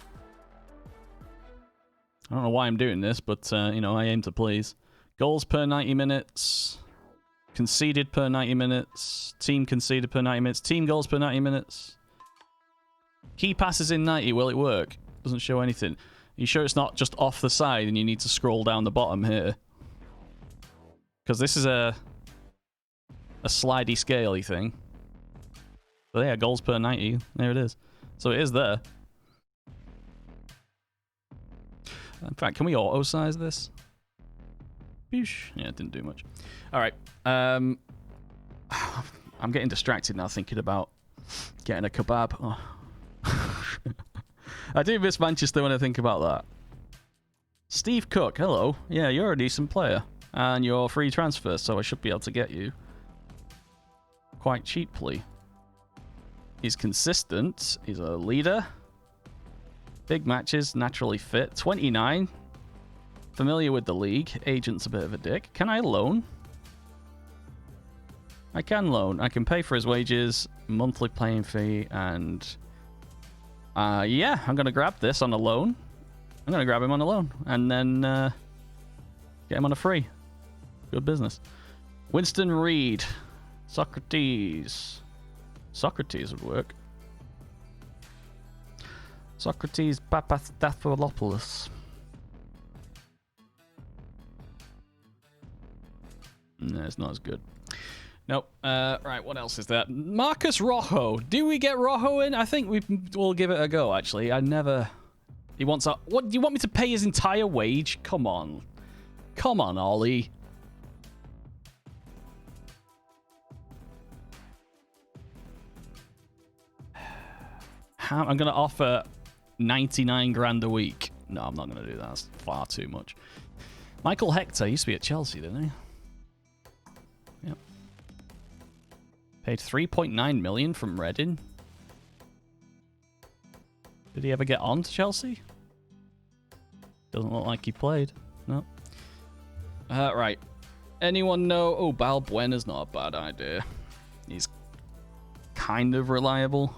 I don't know why I'm doing this, but, you know, I aim to please. Goals per 90 minutes. Conceded per 90 minutes. Team conceded per 90 minutes. Team goals per 90 minutes. Key passes in 90. Will it work? Doesn't show anything. Are you sure it's not just off the side and you need to scroll down the bottom here? Because this is a slidey scaley thing. But yeah, goals per 90. There it is. So it is there. In fact, can we auto-size this? Boosh. Yeah, it didn't do much. Alright. I'm getting distracted now thinking about getting a kebab. Oh. I do miss Manchester when I think about that. Steve Cook, hello. Yeah, you're a decent player. And you're free transfer, so I should be able to get you quite cheaply. He's consistent. He's a leader. Big matches, naturally fit. 29. Familiar with the league. Agent's a bit of a dick. Can I loan? I can loan. I can pay for his wages, monthly paying fee, and... yeah, I'm going to grab this on a loan. I'm going to grab him on a loan. And then get him on a free. Good business. Winston Reed. Socrates. Socrates would work. Socrates Papastathopoulos. No, it's not as good. Nope. Right, what else is there? Marcus Rojo. Do we get Rojo in? I think we'll give it a go, actually. He wants a... What, do you want me to pay his entire wage? Come on. Come on, Ollie. I'm going to offer 99 grand a week. No, I'm not going to do that. That's far too much. Michael Hector used to be at Chelsea, didn't he? Yep. Paid 3.9 million from Reading. Did he ever get on to Chelsea? Doesn't look like he played. No. Right. Anyone know... Oh, Balbuena's not a bad idea. He's kind of reliable.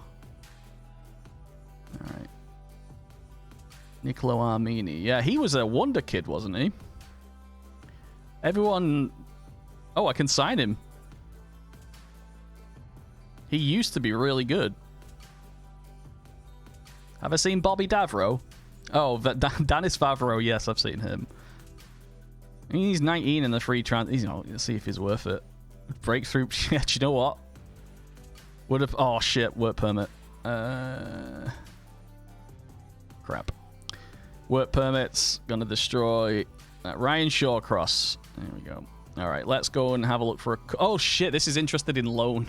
Alright. Nicolo Armini. Yeah, he was a wonder kid, wasn't he? Everyone... Oh, I can sign him. He used to be really good. Have I seen Bobby Davro? Oh, Danis Favreau. Yes, I've seen him. I mean, he's 19 in the free you know, let's see if he's worth it. Breakthrough. Yeah, do you know what? Would have... Oh, shit. Work permit. Crap. Work permits. Gonna destroy Ryan Shawcross. There we go. All right, let's go and have a look for a... Oh, shit. This is interested in loan.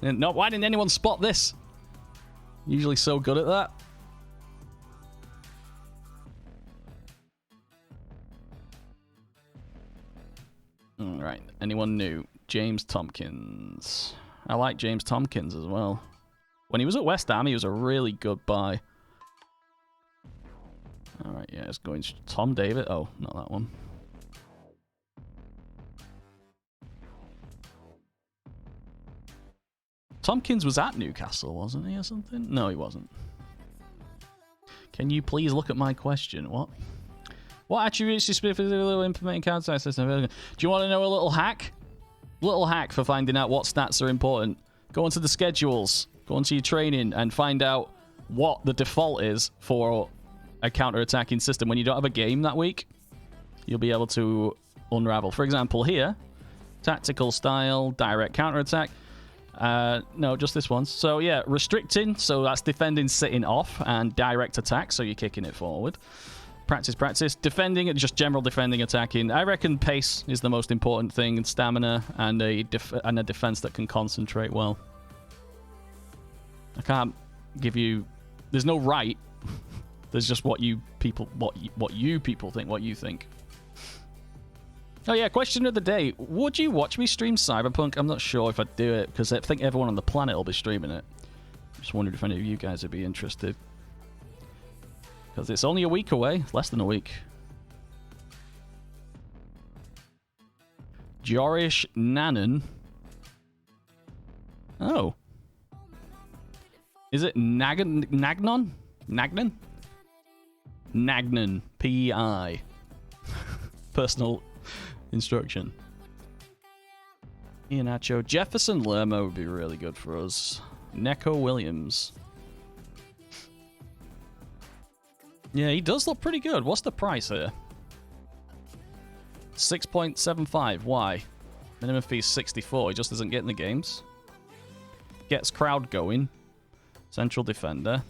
No, why didn't anyone spot this? Usually so good at that. All right. Anyone new? James Tompkins. I like James Tompkins as well. When he was at West Ham, he was a really good buy. All right, yeah, it's going Tom David. Oh, not that one. Tompkins was at Newcastle, wasn't he, or something? No, he wasn't. Can you please look at my question? What? What attributes do you specifically implement in counter system? Do you want to know a little hack? Little hack for finding out what stats are important. Go onto the schedules, go onto your training, and find out what the default is for a counter-attacking system. When you don't have a game that week, you'll be able to unravel. For example, here, tactical style, direct counter-attack. No, just this one. So yeah, restricting, so that's defending sitting off, and direct attack, so you're kicking it forward. Practice. Defending, just general defending, attacking. I reckon pace is the most important thing, and stamina, and a defense that can concentrate well. I can't give you... There's no right. There's just what you people think. Oh yeah, question of the day. Would you watch me stream Cyberpunk? I'm not sure if I'd do it, because I think everyone on the planet will be streaming it. Just wondered if any of you guys would be interested. Because it's only a week away. Less than a week. Jorish Nanan. Oh. Is it Nagnon? Nagnon? Nagnon. P-I. Personal instruction. Catenaccio. Jefferson Lerma would be really good for us. Neko Williams. Yeah, he does look pretty good. What's the price here? 6.75. Why? Minimum fee is 64. He just doesn't get in the games. Gets crowd going. Central defender.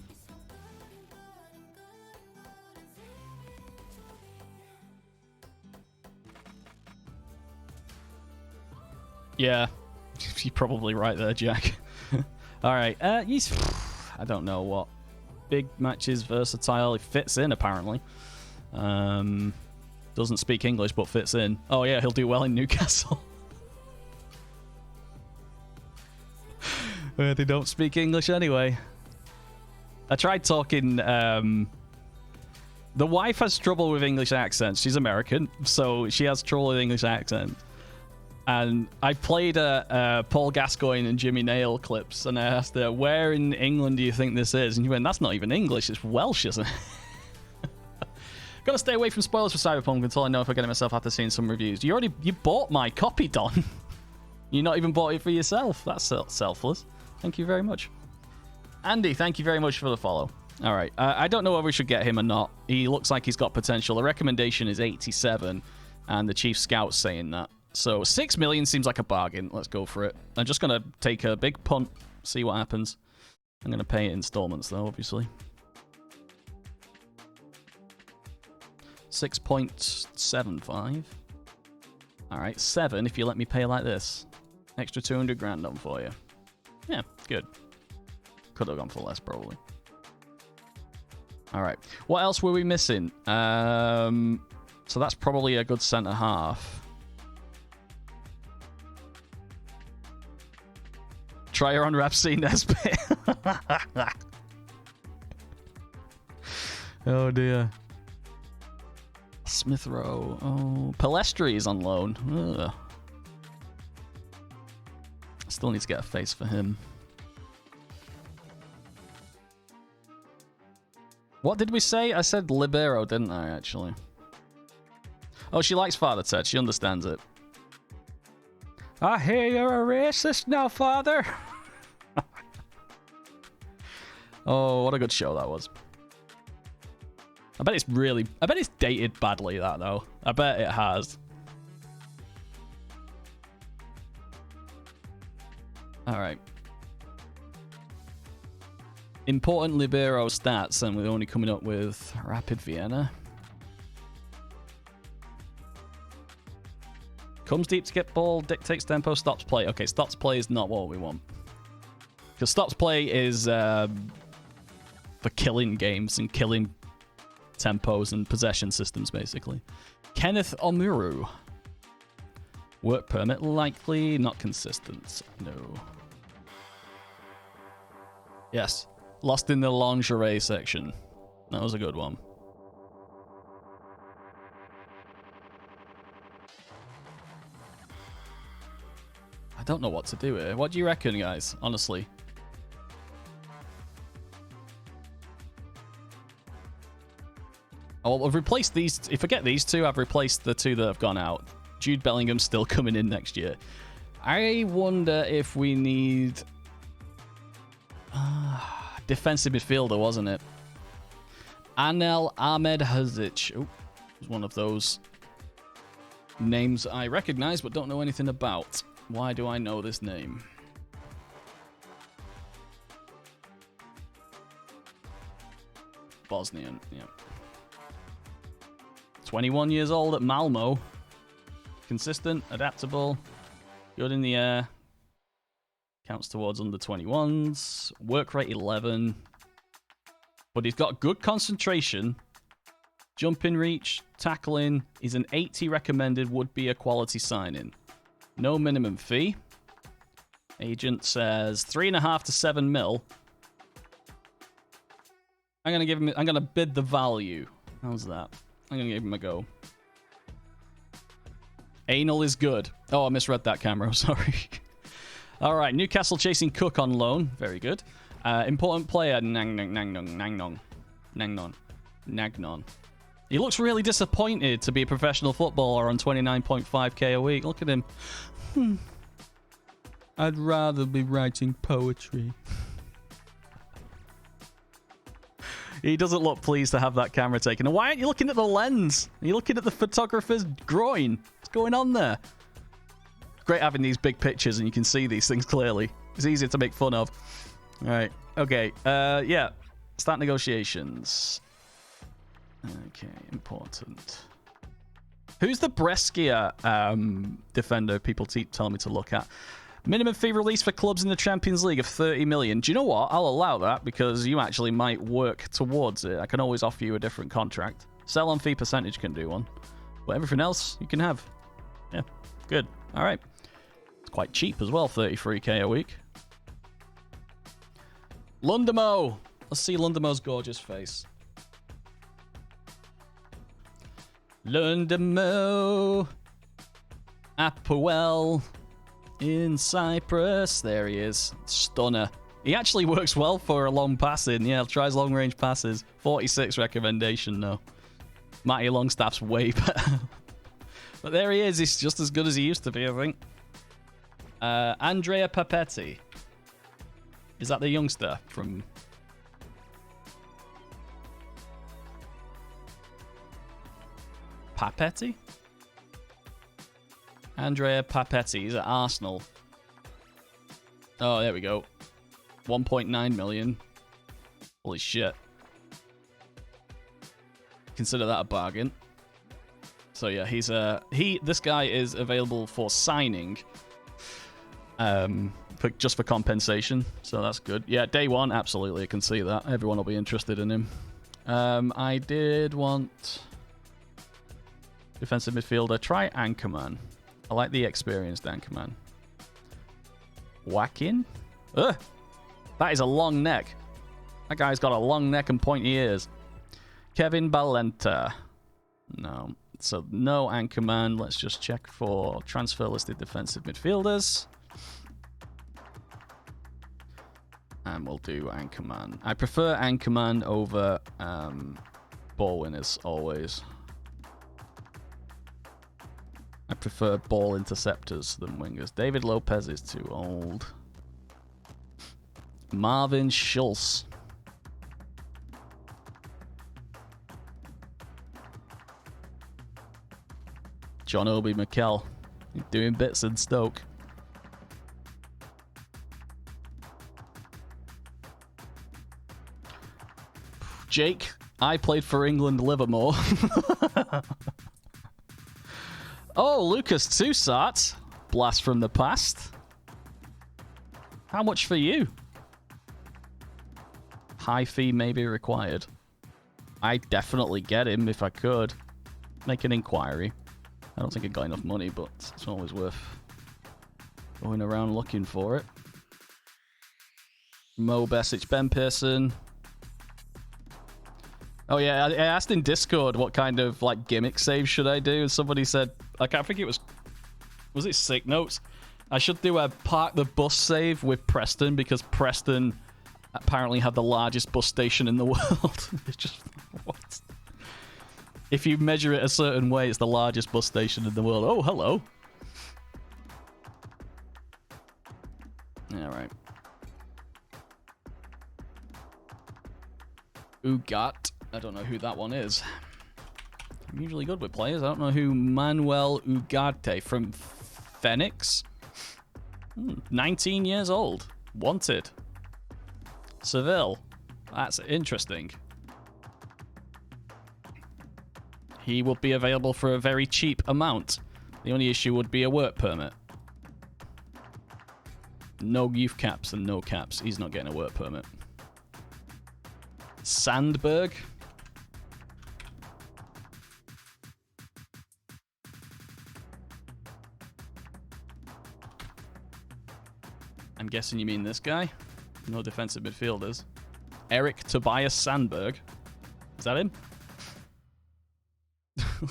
Yeah, you're probably right there, Jack. All right, he's... I don't know what. Big matches, versatile. He fits in, apparently. Doesn't speak English, but fits in. Oh, yeah, he'll do well in Newcastle. They don't speak English anyway. I tried talking... The wife has trouble with English accents. She's American, so she has trouble with English accent. And I played Paul Gascoigne and Jimmy Nail clips, and I asked her, where in England do you think this is? And you went, that's not even English, it's Welsh, isn't it? Gotta stay away from spoilers for Cyberpunk until I know if I'm getting myself after seeing some reviews. You bought my copy, Don. You not even bought it for yourself. That's selfless. Thank you very much. Andy, thank you very much for the follow. All right, I don't know whether we should get him or not. He looks like he's got potential. The recommendation is 87, and the chief scout's saying that. So 6 million seems like a bargain. Let's go for it. I'm just going to take a big punt, see what happens. I'm going to pay it installments, though, obviously. 6.75. All right, 7 if you let me pay like this. Extra 200 grand on for you. Yeah, good. Could have gone for less, probably. All right. What else were we missing? So that's probably a good centre half. Try her on Rapsy Nesbitt. Oh dear. Smith Rowe. Oh, Palestri is on loan. Ugh. Still need to get a face for him. What did we say? I said Libero, didn't I, actually? Oh, she likes Father Ted. She understands it. I hear you're a racist now, Father. Oh, what a good show that was. I bet it's dated badly, that, though. I bet it has. Alright. Important Libero stats, and we're only coming up with Rapid Vienna. Comes deep to get ball, dictates tempo, stops play. Okay, stops play is not what we want. Because stops play is for killing games and killing tempos and possession systems, basically. Kenneth Omuru. Work permit likely, not consistent. No. Yes. Lost in the lingerie section. That was a good one. I don't know what to do here. What do you reckon, guys? Honestly. Oh, I've replaced these. If I forget these two, I've replaced the two that have gone out. Jude Bellingham's still coming in next year. I wonder if we need... defensive midfielder, wasn't it? Anel Ahmedhodzic. Oh, was one of those names I recognize but don't know anything about. Why do I know this name? Bosnian, yeah. 21 years old at Malmo. Consistent, adaptable, good in the air. Counts towards under 21s. Work rate 11. But he's got good concentration. Jumping reach, tackling. He's an 80 recommended, would be a quality sign-in. No minimum fee. Agent says 3.5 to 7 mil. I'm gonna bid the value. How's that? I'm gonna give him a go. Anal is good. Oh, I misread that, camera. Sorry. All right, Newcastle chasing Cook on loan. Very good. Important player, Nagnon. He looks really disappointed to be a professional footballer on 29.5k a week. Look at him. I'd rather be writing poetry. He doesn't look pleased to have that camera taken. And why aren't you looking at the lens? Are you looking at the photographer's groin? What's going on there? Great having these big pictures and you can see these things clearly. It's easier to make fun of. All right. Okay. Yeah. Start negotiations. Okay. Important. Who's the Brescia defender people tell me to look at? Minimum fee release for clubs in the Champions League of 30 million. Do you know what? I'll allow that because you actually might work towards it. I can always offer you a different contract. Sell on fee percentage can do one. But everything else you can have. Yeah. Good. All right. It's quite cheap as well, 33k a week. Lundamo. Let's see Lundamo's gorgeous face. Lundamo. Apoel. In Cyprus. There he is. Stunner. He actually works well for a long passing. Yeah, tries long range passes. 46 recommendation, though. Matty Longstaff's way better. But there he is. He's just as good as he used to be, I think. Andrea Papetti. Is that the youngster from... Papetti? Andrea Papetti. He's at Arsenal. Oh, there we go. 1.9 million. Holy shit. Consider that a bargain. So yeah, this guy is available for signing. Just for compensation. So that's good. Yeah, day one, absolutely. I can see that. Everyone will be interested in him. I did want defensive midfielder. Try Anchorman. I like the experienced Anchorman. Whacking? Ugh! That is a long neck. That guy's got a long neck and pointy ears. Kevin Balenta. No. So no Anchorman. Let's just check for transfer listed defensive midfielders. And we'll do Anchorman. I prefer Anchorman over ball winners always. I prefer ball interceptors than wingers. David Lopez is too old. Marvin Schultz. John Obi Mikel. Doing bits in Stoke. Jake, I played for England Livermore. Oh, Lucas Toussaint. Blast from the past. How much for you? High fee may be required. I'd definitely get him if I could. Make an inquiry. I don't think I got enough money, but it's always worth going around looking for it. Mo Besic, Ben Pearson. Oh yeah, I asked in Discord what kind of like gimmick save should I do, and somebody said, like, I think it was it Sick Notes? I should do a park the bus save with Preston, because Preston apparently had the largest bus station in the world. It's just, what? If you measure it a certain way, it's the largest bus station in the world. Oh, hello. All right. Ugat. I don't know who that one is. I'm usually good with players. I don't know who Manuel Ugarte from Phoenix. 19 years old. Wanted. Seville. That's interesting. He will be available for a very cheap amount. The only issue would be a work permit. No youth caps and no caps. He's not getting a work permit. Sandberg. I'm guessing you mean this guy? No defensive midfielders. Eric Tobias Sandberg. Is that him?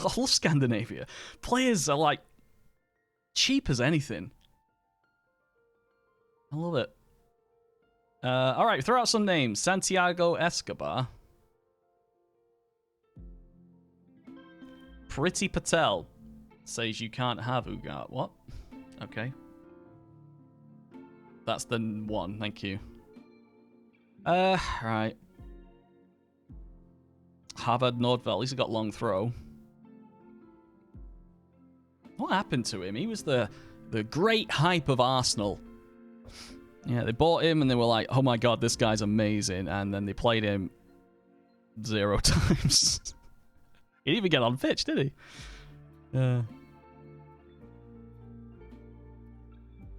All of Scandinavia. Players are like cheap as anything. I love it. All right, throw out some names. Santiago Escobar. Pretty Patel says you can't have Ugat. What? Okay. That's the one. Thank you. Right. Harvard Nordveld. At least he got long throw. What happened to him? He was the great hype of Arsenal. Yeah, they bought him and they were like, oh my god, this guy's amazing. And then they played him 0 times. He didn't even get on pitch, did he?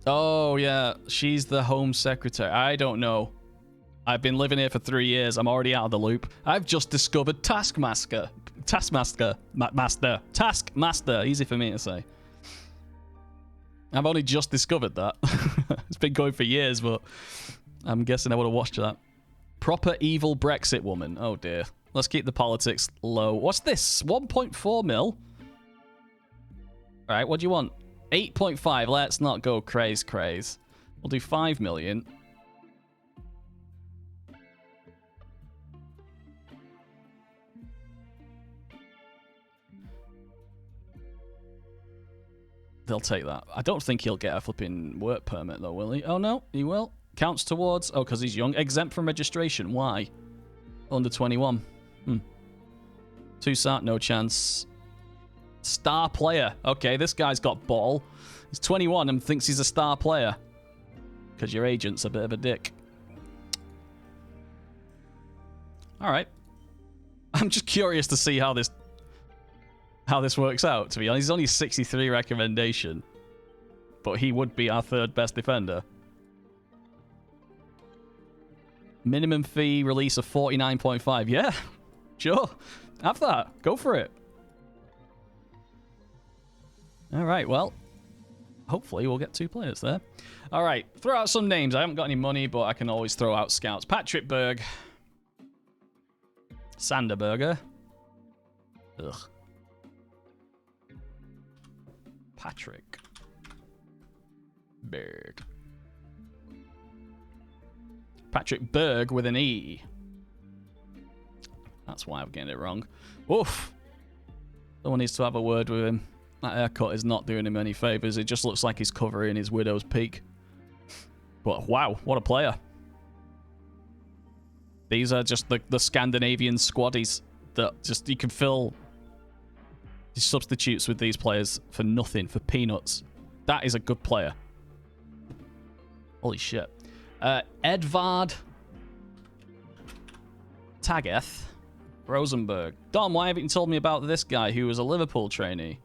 Oh, yeah. She's the Home Secretary. I don't know. I've been living here for 3 years. I'm already out of the loop. I've just discovered Taskmaster. Taskmaster. Easy for me to say. I've only just discovered that. It's been going for years, but I'm guessing I would have watched that. Proper evil Brexit woman. Oh, dear. Let's keep the politics low. What's this? 1.4 mil? All right, what do you want? 8.5. Let's not go craze. We'll do 5 million. They'll take that. I don't think he'll get a flipping work permit, though, will he? Oh, no, he will. Counts towards... Oh, because he's young. Exempt from registration. Why? Under 21. Toussaint, no chance. Star player. Okay, this guy's got ball. He's 21 and thinks he's a star player. Because your agent's a bit of a dick. All right. I'm just curious to see how this works out, to be honest. He's only 63 recommendation. But he would be our third best defender. Minimum fee release of 49.5. Yeah, sure. Have that. Go for it. All right, well, hopefully we'll get 2 players there. All right, throw out some names. I haven't got any money, but I can always throw out scouts. Patrick Berg. Sanderberger. Ugh. Patrick Berg. Patrick Berg with an E. That's why I'm getting it wrong. Oof. Someone needs to have a word with him. That haircut is not doing him any favors. It just looks like he's covering his widow's peak. But wow, what a player. These are just the Scandinavian squaddies that just you can fill substitutes with these players for nothing, for peanuts. That is a good player. Holy shit. Edvard Tageth Rosenberg. Dom, why haven't you told me about this guy who was a Liverpool trainee?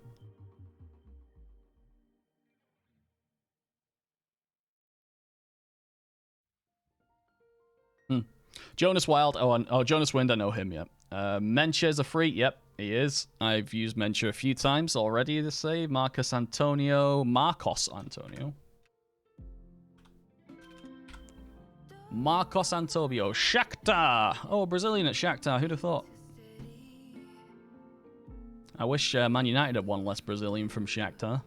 Jonas Wild. Oh, Jonas Wind. I know him. Yep. Mencha's a free. Yep, he is. I've used Mencha a few times already to save. Marcos Antonio. Marcos Antonio. Shakhtar. Oh, Brazilian at Shakhtar. Who'd have thought? I wish Man United had one less Brazilian from Shakhtar.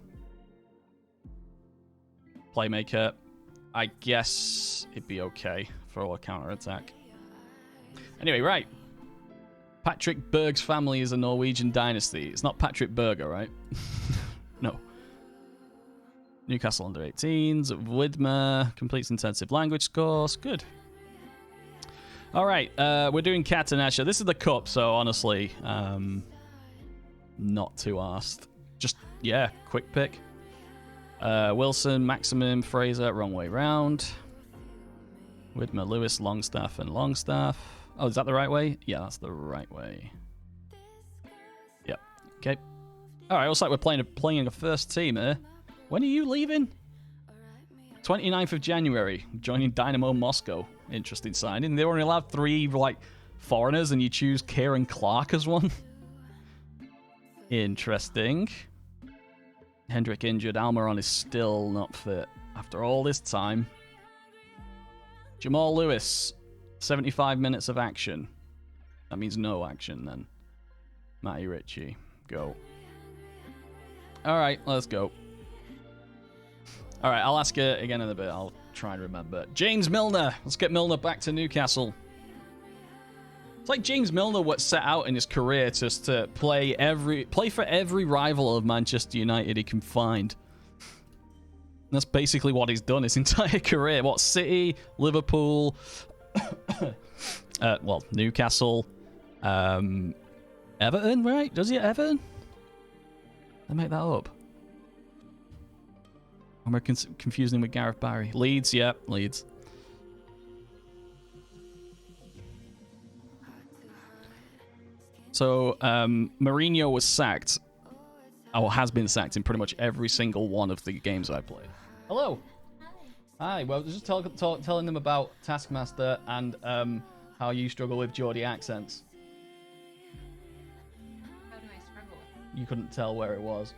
Playmaker. I guess it'd be okay for a counter-attack. Anyway, right. Patrick Berg's family is a Norwegian dynasty. It's not Patrick Berger, right? No. Newcastle under 18s. Widmer completes intensive language course. Good. All right. We're doing Catenaccio. This is the cup, so honestly, not too asked. Just, yeah, quick pick. Wilson, Maximum, Fraser, wrong way round. Widmer, Lewis, Longstaff, and Longstaff. Oh, is that the right way? Yeah, that's the right way. Yep. Okay. All right, looks like we're playing a first team here. When are you leaving? 29th of January, joining Dynamo Moscow. Interesting signing. They only allowed 3 like foreigners, and you choose Kieran Clark as one. Interesting. Hendrick injured. Almiron is still not fit after all this time. Jamal Lewis, 75 minutes of action. That means no action then. Matty Ritchie, go. All right, let's go. All right, I'll ask you again in a bit. I'll try and remember. James Milner. Let's get Milner back to Newcastle. It's like James Milner what set out in his career just to play for every rival of Manchester United he can find. That's basically what he's done his entire career. What, City, Liverpool, well, Newcastle, Everton, right? Does he at Everton? Did I make that up? Am I confusing him with Gareth Barry? Leeds, yeah, Leeds. So, Mourinho was sacked, or has been sacked in pretty much every single one of the games I played. Hello. Hi. Well, just telling them about Taskmaster and how you struggle with Geordie accents. How do I struggle with You couldn't tell where it was.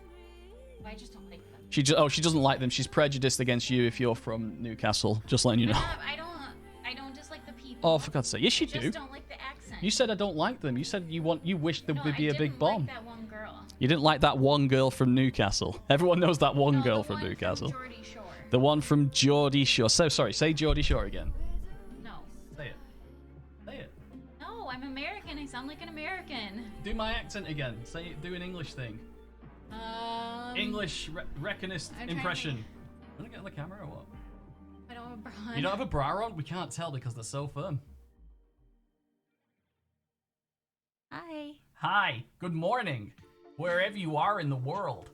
them? I just don't like them. She doesn't like them. She's prejudiced against you if you're from Newcastle. Just letting you know. I don't dislike the people. Oh, for God's sake. Yes, you I do. just don't like the accent. You said I don't like them. You said you wish there would be a big bomb. I didn't like that one girl. You didn't like that one girl from Newcastle. Everyone knows that one No, girl the from one Newcastle. From Geordie Shore. The one from Geordie Shore. So sorry, say Geordie Shore again. No. Say it. Say it. No, I'm American. I sound like an American. Do my accent again. Say it. Do an English thing. English reckonist I'm impression. Wanna get on the camera or what? I don't have a bra on. You don't have a bra on? We can't tell because they're so firm. Hi. Hi. Good morning. Wherever you are in the world.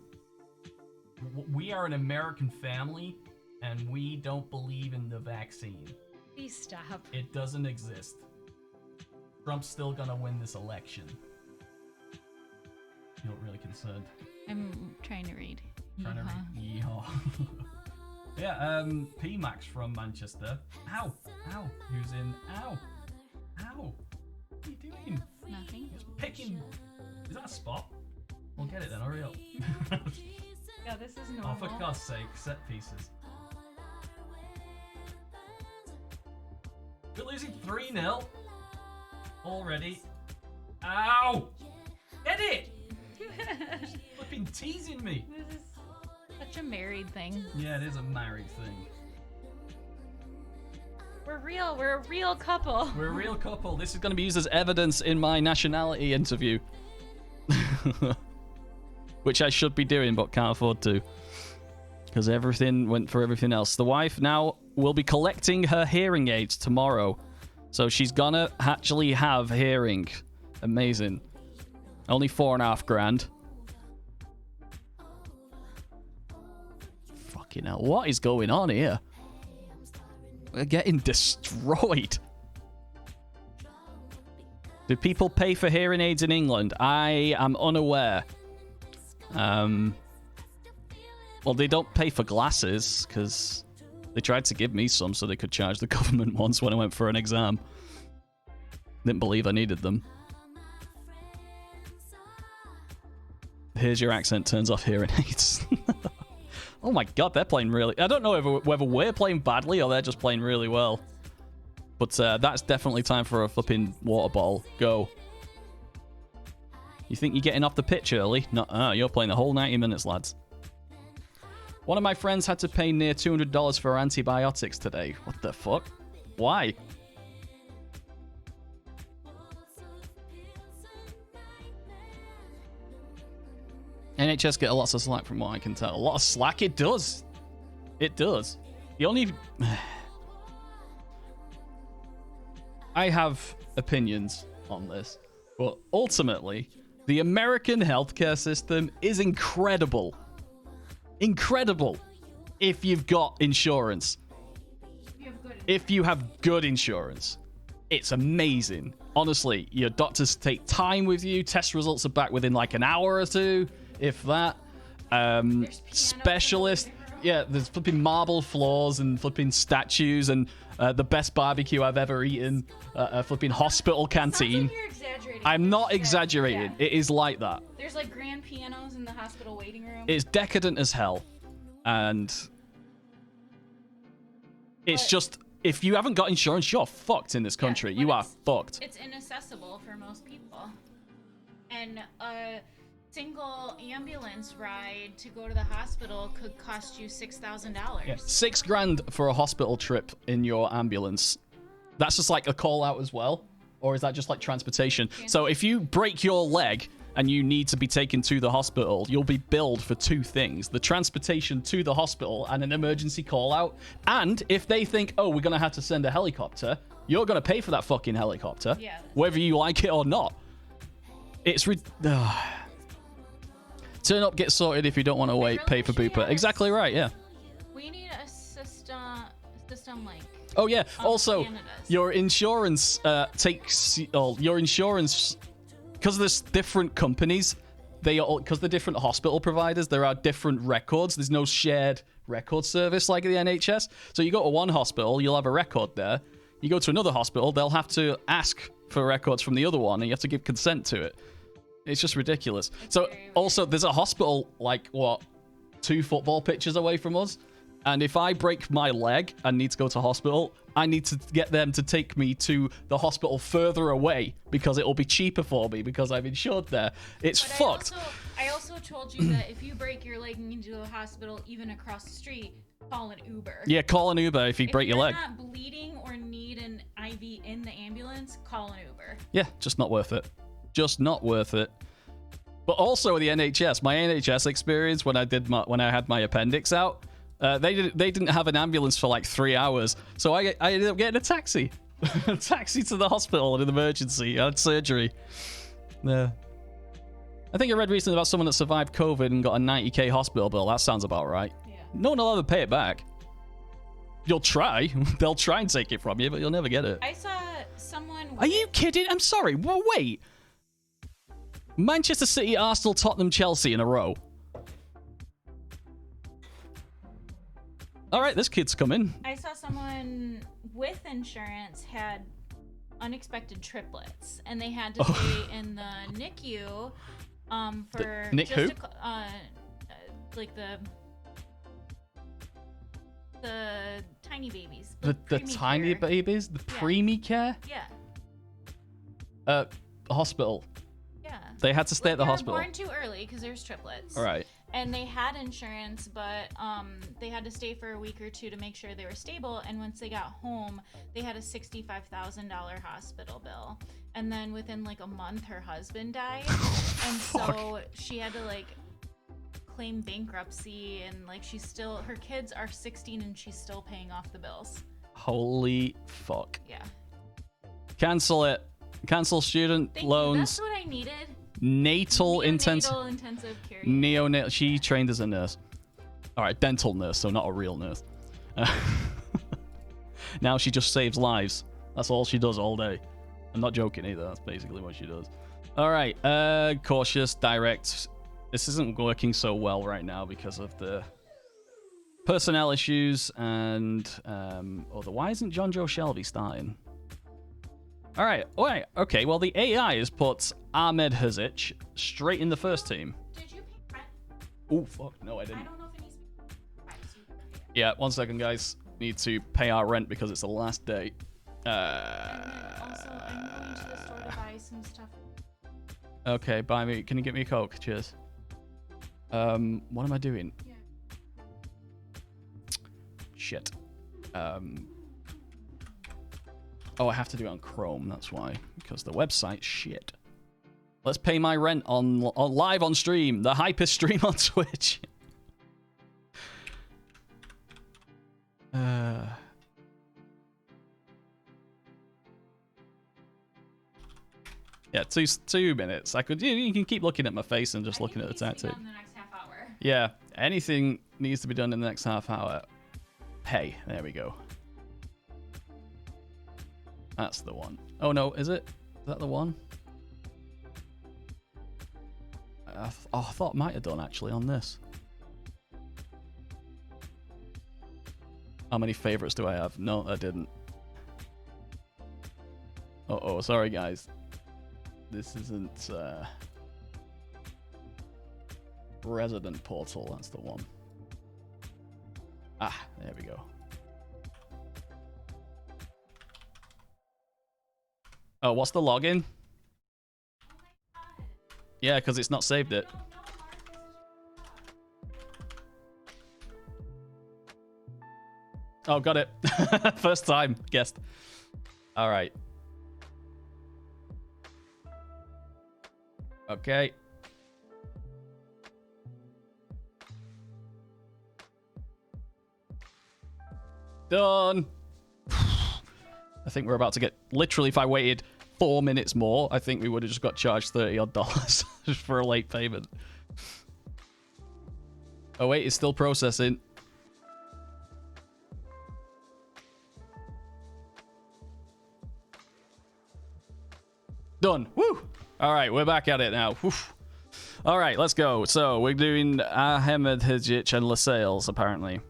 We are an American family, and we don't believe in the vaccine. Please stop. It doesn't exist. Trump's still gonna win this election. You look really concerned. I'm trying to read. Trying to read. Yeehaw. Yeah, P-Max from Manchester. Ow! Ow! Who's in? Ow! Ow! What are you doing? Nothing. Just picking. Is that a spot? We'll get it then, hurry up. Yeah, this is Oh, normal. for God's sake, set pieces. We're losing 3-0 already. Ow! Get it! Flipping teasing me. This is such a married thing. Yeah, it is a married thing. We're real. We're a real couple. We're a real couple. This is going to be used as evidence in my nationality interview. Which I should be doing, but can't afford to. Because everything went for everything else. The wife now will be collecting her hearing aids tomorrow. So she's gonna actually have hearing. Amazing. Only $4,500. Fucking hell. What is going on here? We're getting destroyed. Do people pay for hearing aids in England? I am unaware. Well, they don't pay for glasses because they tried to give me some so they could charge the government once when I went for an exam. Didn't believe I needed them. Here's your accent, turns off hearing aids. Oh my god, they're playing really... I don't know whether we're playing badly or they're just playing really well. But that's definitely time for a flipping water bottle. Go. You think you're getting off the pitch early? No, you're playing the whole 90 minutes, lads. One of my friends had to pay near $200 for antibiotics today. What the fuck? Why? NHS get a lot of slack from what I can tell. A lot of slack? It does. It does. The only... I have opinions on this, but ultimately, the American healthcare system is incredible. Incredible. If you've got insurance. If you have good insurance. It's amazing. Honestly, your doctors take time with you. Test results are back within like an hour or two, if that. Specialist. Yeah, there's flipping marble floors and flipping statues and the best barbecue I've ever eaten. A flipping hospital canteen. Like you're exaggerating. I'm not exaggerating. Yeah. It is like that. There's like grand pianos in the hospital waiting room. It's decadent as hell. And it's just, if you haven't got insurance, you're fucked in this country. You are fucked. It's inaccessible for most people. And a single ambulance ride to go to the hospital could cost you $6,000. Yeah. $6,000 for a hospital trip in your ambulance. That's just like a call out as well? Or is that just like transportation? So if you break your leg and you need to be taken to the hospital, you'll be billed for two things: the transportation to the hospital and an emergency call out. And if they think, oh, we're going to have to send a helicopter, you're going to pay for that fucking helicopter, whether you like it or not. It's... Turn up, get sorted. If you don't want to wait, pay for Booper. Exactly right, yeah. We need a system like... Oh, yeah. Also, your insurance takes... your insurance... Because there's different companies, because they're different hospital providers, there are different records. There's no shared record service like the NHS. So you go to one hospital, you'll have a record there. You go to another hospital, they'll have to ask for records from the other one, and you have to give consent to it. It's just ridiculous. So also, there's a hospital, like, what, 2 football pitches away from us? And if I break my leg and need to go to hospital, I need to get them to take me to the hospital further away because it will be cheaper for me because I'm insured there. It's fucked. I also told you that if you break your leg and you need to go to the hospital, even across the street, call an Uber. Yeah, call an Uber if you break your leg. If you're not bleeding or need an IV in the ambulance, call an Uber. Yeah, just not worth it. Just not worth it. But also the NHS, my NHS experience when I had my appendix out, they didn't have an ambulance for like 3 hours, so I ended up getting a taxi, a taxi to the hospital in an emergency. I had surgery. Yeah. I think I read recently about someone that survived COVID and got a $90,000 hospital bill. That sounds about right. Yeah. No one will ever pay it back. You'll try. They'll try and take it from you, but you'll never get it. I saw someone... Are you kidding? I'm sorry. Well, wait. Manchester City, Arsenal, Tottenham, Chelsea in a row. All right, this kid's coming. I saw someone with insurance had unexpected triplets, and they had to stay in the NICU for Nick just who? Like the tiny babies. The tiny care. babies? The preemie care? Yeah. Hospital. Yeah. They had to stay at the hospital. Born too early because there's triplets. All right. And they had insurance, but they had to stay for a week or two to make sure they were stable. And once they got home, they had a $65,000 hospital bill. And then within like a month, her husband died. And so she had to like claim bankruptcy, and like her kids are 16 and she's still paying off the bills. Holy fuck. Yeah. Cancel it. Cancel student loans. That's what I needed. Neonatal intensive care. Neonatal. She trained as a nurse. All right, dental nurse, so not a real nurse. Now she just saves lives. That's all she does all day. I'm not joking either. That's basically what she does. All right, cautious, direct. This isn't working so well right now because of the personnel issues and why isn't John Joe Shelby starting? All right. Okay. Well, the AI has put Ahmed Hazic straight in the first team. Did you pay rent? Oh, fuck. No, I didn't. I don't know if it needs to be right, so you can pay it. Yeah, 1 second, guys. Need to pay our rent because it's the last day. And then also, I'm going to the store to buy some stuff. Okay, buy me. Can you get me a Coke? Cheers. What am I doing? Yeah. Shit. Oh, I have to do it on Chrome. That's why. Because the website's shit. Let's pay my rent on live on stream. The hypest stream on Twitch. Yeah, 2 minutes. I could. You can keep looking at my face and just looking at the tactic. In the next half hour. Yeah, anything needs to be done in the next half hour. Pay. There we go. That's the one. Oh no, is it? Is that the one? I thought I might have done actually on this. How many favorites do I have? No, I didn't. Uh-oh, sorry guys. This isn't resident portal, that's the one. Ah, there we go. Oh, what's the login? Yeah, because it's not saved it. Oh, got it. First time, guessed. All right. Okay. Done. I think we're about to get... Literally, if I waited 4 minutes more, I think we would have just got charged $30 odd just for a late payment. Oh, wait, it's still processing. Done. Woo! All right, we're back at it now. Whew. All right, let's go. So we're doing Ahmed Hazic and Lascelles, apparently.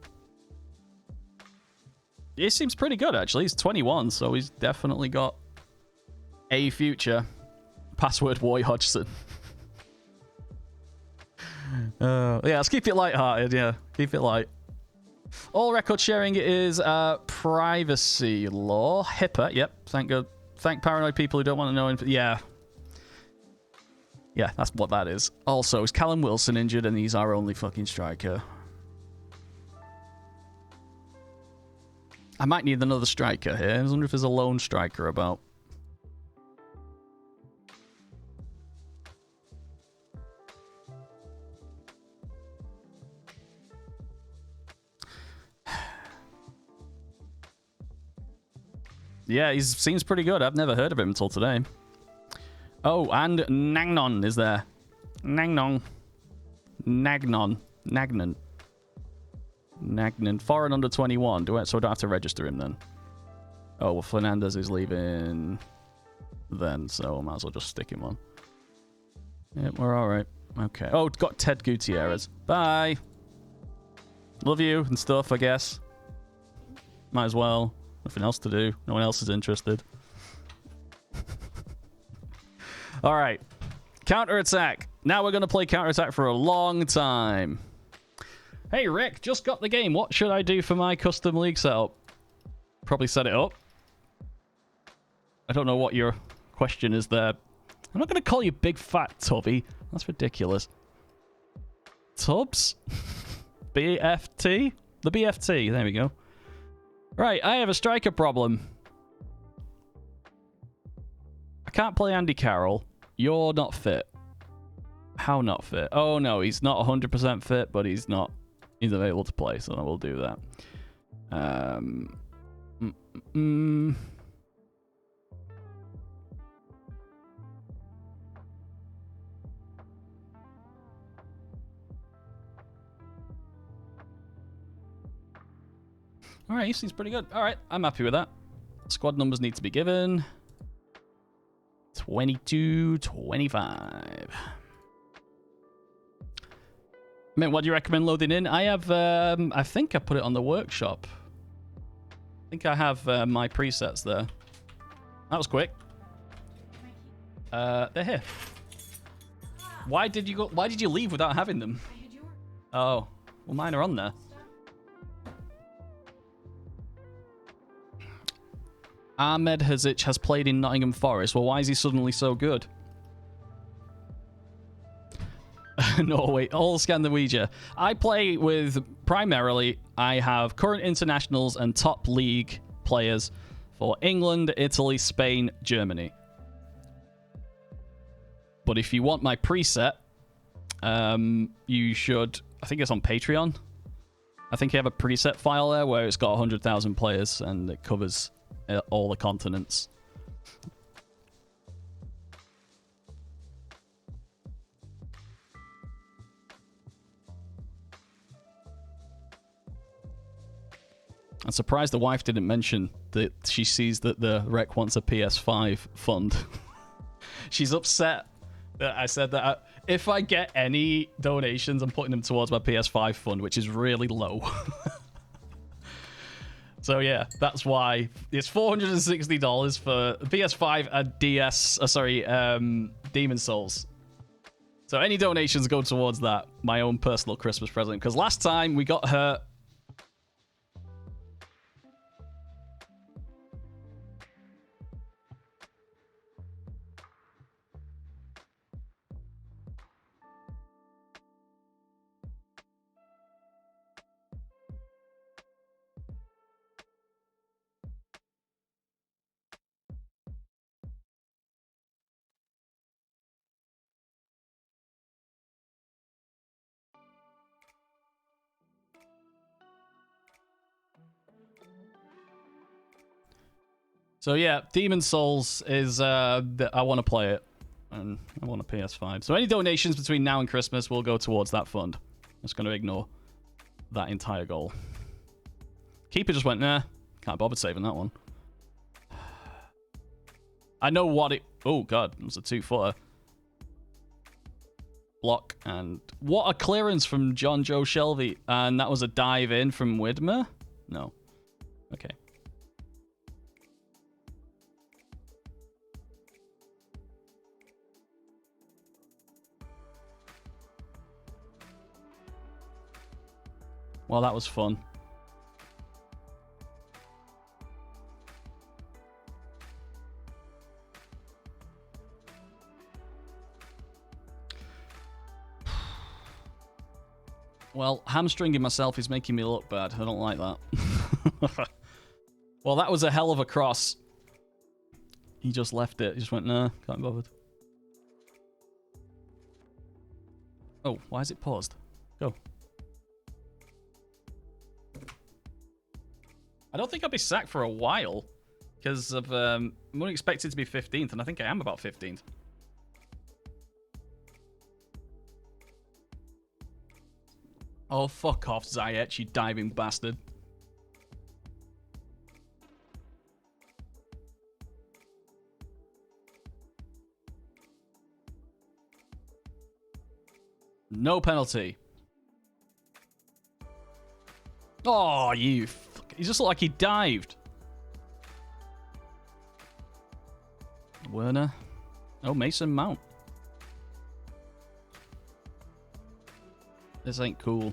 He seems pretty good, actually. He's 21, so he's definitely got a future. Password Roy Hodgson. Yeah, let's keep it lighthearted. Yeah, keep it light. All record sharing is privacy law. HIPAA. Yep. Thank God. Thank paranoid people who don't want to know. Yeah. Yeah, that's what that is. Also, is Callum Wilson injured and he's our only fucking striker? I might need another striker here. I wonder if there's a lone striker about. Yeah, he seems pretty good. I've never heard of him until today. Oh, and Nagnon is there. Nagnon. Nagnon. Nagnon. Nagnon. Foreign under 21. So I don't have to register him then. Oh, well, Fernandez is leaving then, so I might as well just stick him on. Yep, we're all right. Okay. Oh, got Ted Gutierrez. Bye. Love you and stuff, I guess. Might as well. Nothing else to do. No one else is interested. All right. Counter-attack. Now we're going to play counter-attack for a long time. Hey, Rick, just got the game. What should I do for my custom league setup? Probably set it up. I don't know what your question is there. I'm not going to call you big fat Tubby. That's ridiculous. Tubbs? BFT? The BFT. There we go. Right, I have a striker problem. I can't play Andy Carroll. You're not fit. How not fit? Oh, no, he's not 100% fit, but he's not... He's available to play, so I will do that. All right, he seems pretty good. All right, I'm happy with that. Squad numbers need to be given. 22, 25. I mean, what do you recommend loading in? I have, I think I put it on the workshop. I think I have my presets there. That was quick. They're here. Why did you leave without having them? I had yours. Oh, well, mine are on there. Ahmed Hazic has played in Nottingham Forest. Well, why is he suddenly so good? Norway, all Scandinavia. I play with, primarily, I have current internationals and top league players for England, Italy, Spain, Germany. But if you want my preset, you should, I think it's on Patreon. I think you have a preset file there where it's got 100,000 players and it covers all the continents. I'm surprised the wife didn't mention that she sees that the Reck wants a PS5 fund. She's upset that I said that if I get any donations, I'm putting them towards my PS5 fund, which is really low. So yeah, that's why it's $460 for PS5 and Demon Souls. So any donations go towards that, my own personal Christmas present. Because last time we got her. So yeah, Demon Souls is, I want to play it, and I want a PS5. So any donations between now and Christmas will go towards that fund. I'm just going to ignore that entire goal. Keeper just went, nah, can't bother saving that one. I know what it, oh god, it was a 2-footer. Block, and what a clearance from John Joe Shelby, and that was a dive in from Widmer? No. Okay. Well, that was fun. Well, hamstringing myself is making me look bad. I don't like that. Well, that was a hell of a cross. He just left it. He just went, nah, can't be bothered. Oh, why is it paused? Go. I don't think I'll be sacked for a while, because of I'm only expected to be 15th, and I think I am about 15th. Oh, fuck off, Zayet, you diving bastard. No penalty. Oh, you fuck. He just looked like he dived. Werner. Oh, Mason Mount. This ain't cool.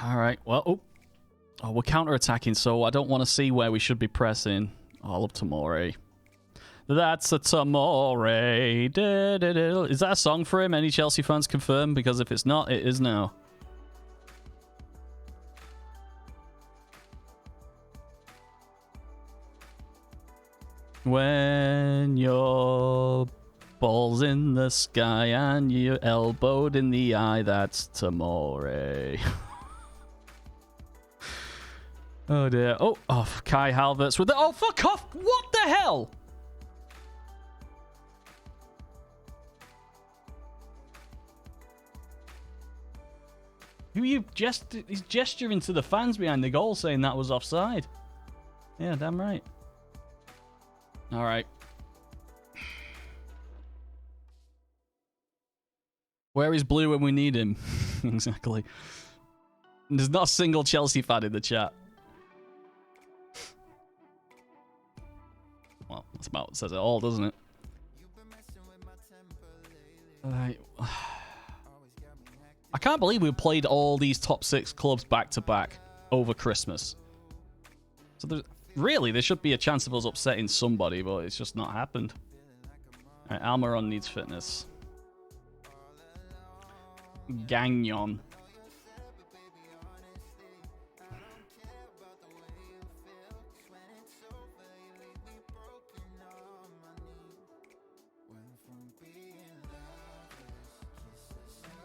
All right. Well, oh, we're counter-attacking, so I don't want to see where we should be pressing. Oh, I love Tamore. That's a Tamore. Is that a song for him? Any Chelsea fans confirm? Because if it's not, it is now. When your ball's in the sky and you're elbowed in the eye, that's Tamore. Oh dear. Oh, Kai Havertz with the... Oh, fuck off! What the hell? Who you he's gesturing to the fans behind the goal saying that was offside. Yeah, damn right. Alright. Where is Blue when we need him? Exactly. There's not a single Chelsea fan in the chat. Well, that's about says it all, doesn't it? I can't believe we played all these top 6 clubs back to back over Christmas. So really, there should be a chance of us upsetting somebody, but it's just not happened. All right, Almiron needs fitness. Gagnon.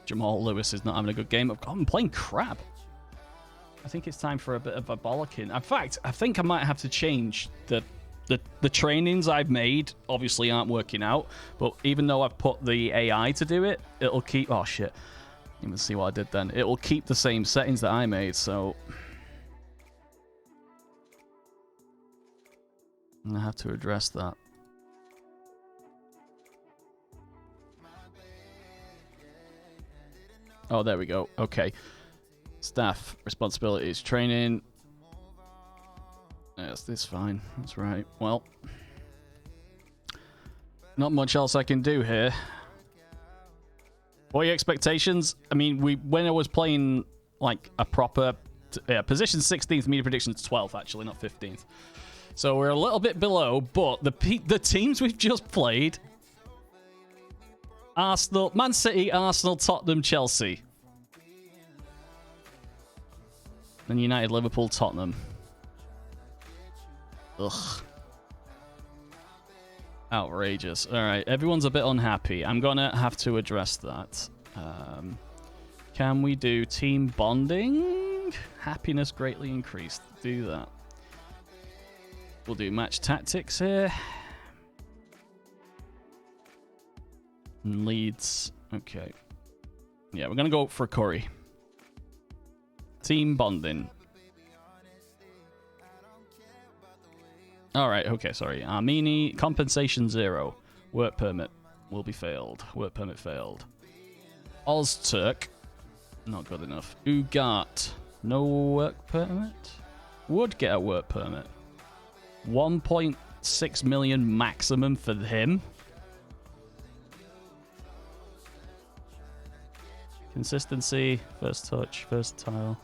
Jamal Lewis is not having a good game. I'm playing crap. I think it's time for a bit of a bollocking. In fact, I think I might have to change the trainings I've made. Obviously aren't working out, but even though I've put the AI to do it, it'll keep... Oh, shit. You can see what I did then. It will keep the same settings that I made, so... I'm going to have to address that. Oh, there we go. Okay. Staff responsibilities. Training. Yes, this is fine. That's right. Well, not much else I can do here. What are your expectations? I mean, when I was playing like a proper position 16th, media predictions 12th, actually, not 15th. So we're a little bit below, but the teams we've just played: Arsenal, Man City, Arsenal, Tottenham, Chelsea. Then United, Liverpool, Tottenham. Ugh. Outrageous. All right, everyone's a bit unhappy. I'm going to have to address that. Can we do team bonding? Happiness greatly increased. Do that. We'll do match tactics here. And Leeds. Okay. Yeah, we're going to go for Curry. Team bonding. Alright, okay, sorry. Armini, compensation 0. Work permit will be failed. Work permit failed. Ozturk, not good enough. Ugart, no work permit? Would get a work permit. 1.6 million maximum for him. Consistency, first touch, versatile.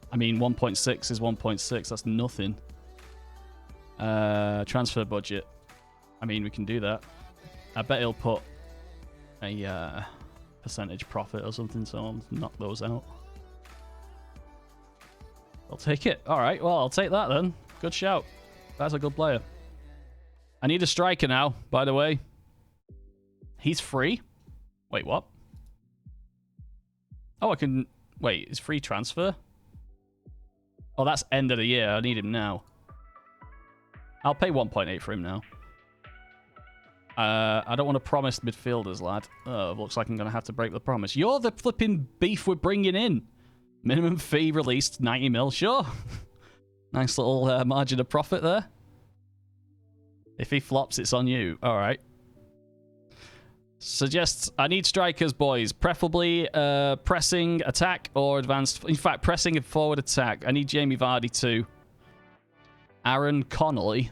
I mean, 1.6 is 1.6. That's nothing. Transfer budget. I mean, we can do that. I bet he'll put a percentage profit or something, so I'll knock those out. I'll take it. All right, well, I'll take that then. Good shout. That's a good player. I need a striker now, by the way. He's free? Wait, what? Oh, I can... Wait, is free transfer? Oh, that's end of the year. I need him now. I'll pay 1.8 for him now. I don't want to promise midfielders, lad. Oh, looks like I'm going to have to break the promise. You're the flipping beef we're bringing in. Minimum fee released, 90 mil. Sure. Nice little margin of profit there. If he flops, it's on you. All right. Suggests I need strikers, boys. Preferably pressing attack or advanced. In fact, pressing and forward attack. I need Jamie Vardy too. Aaron Connolly.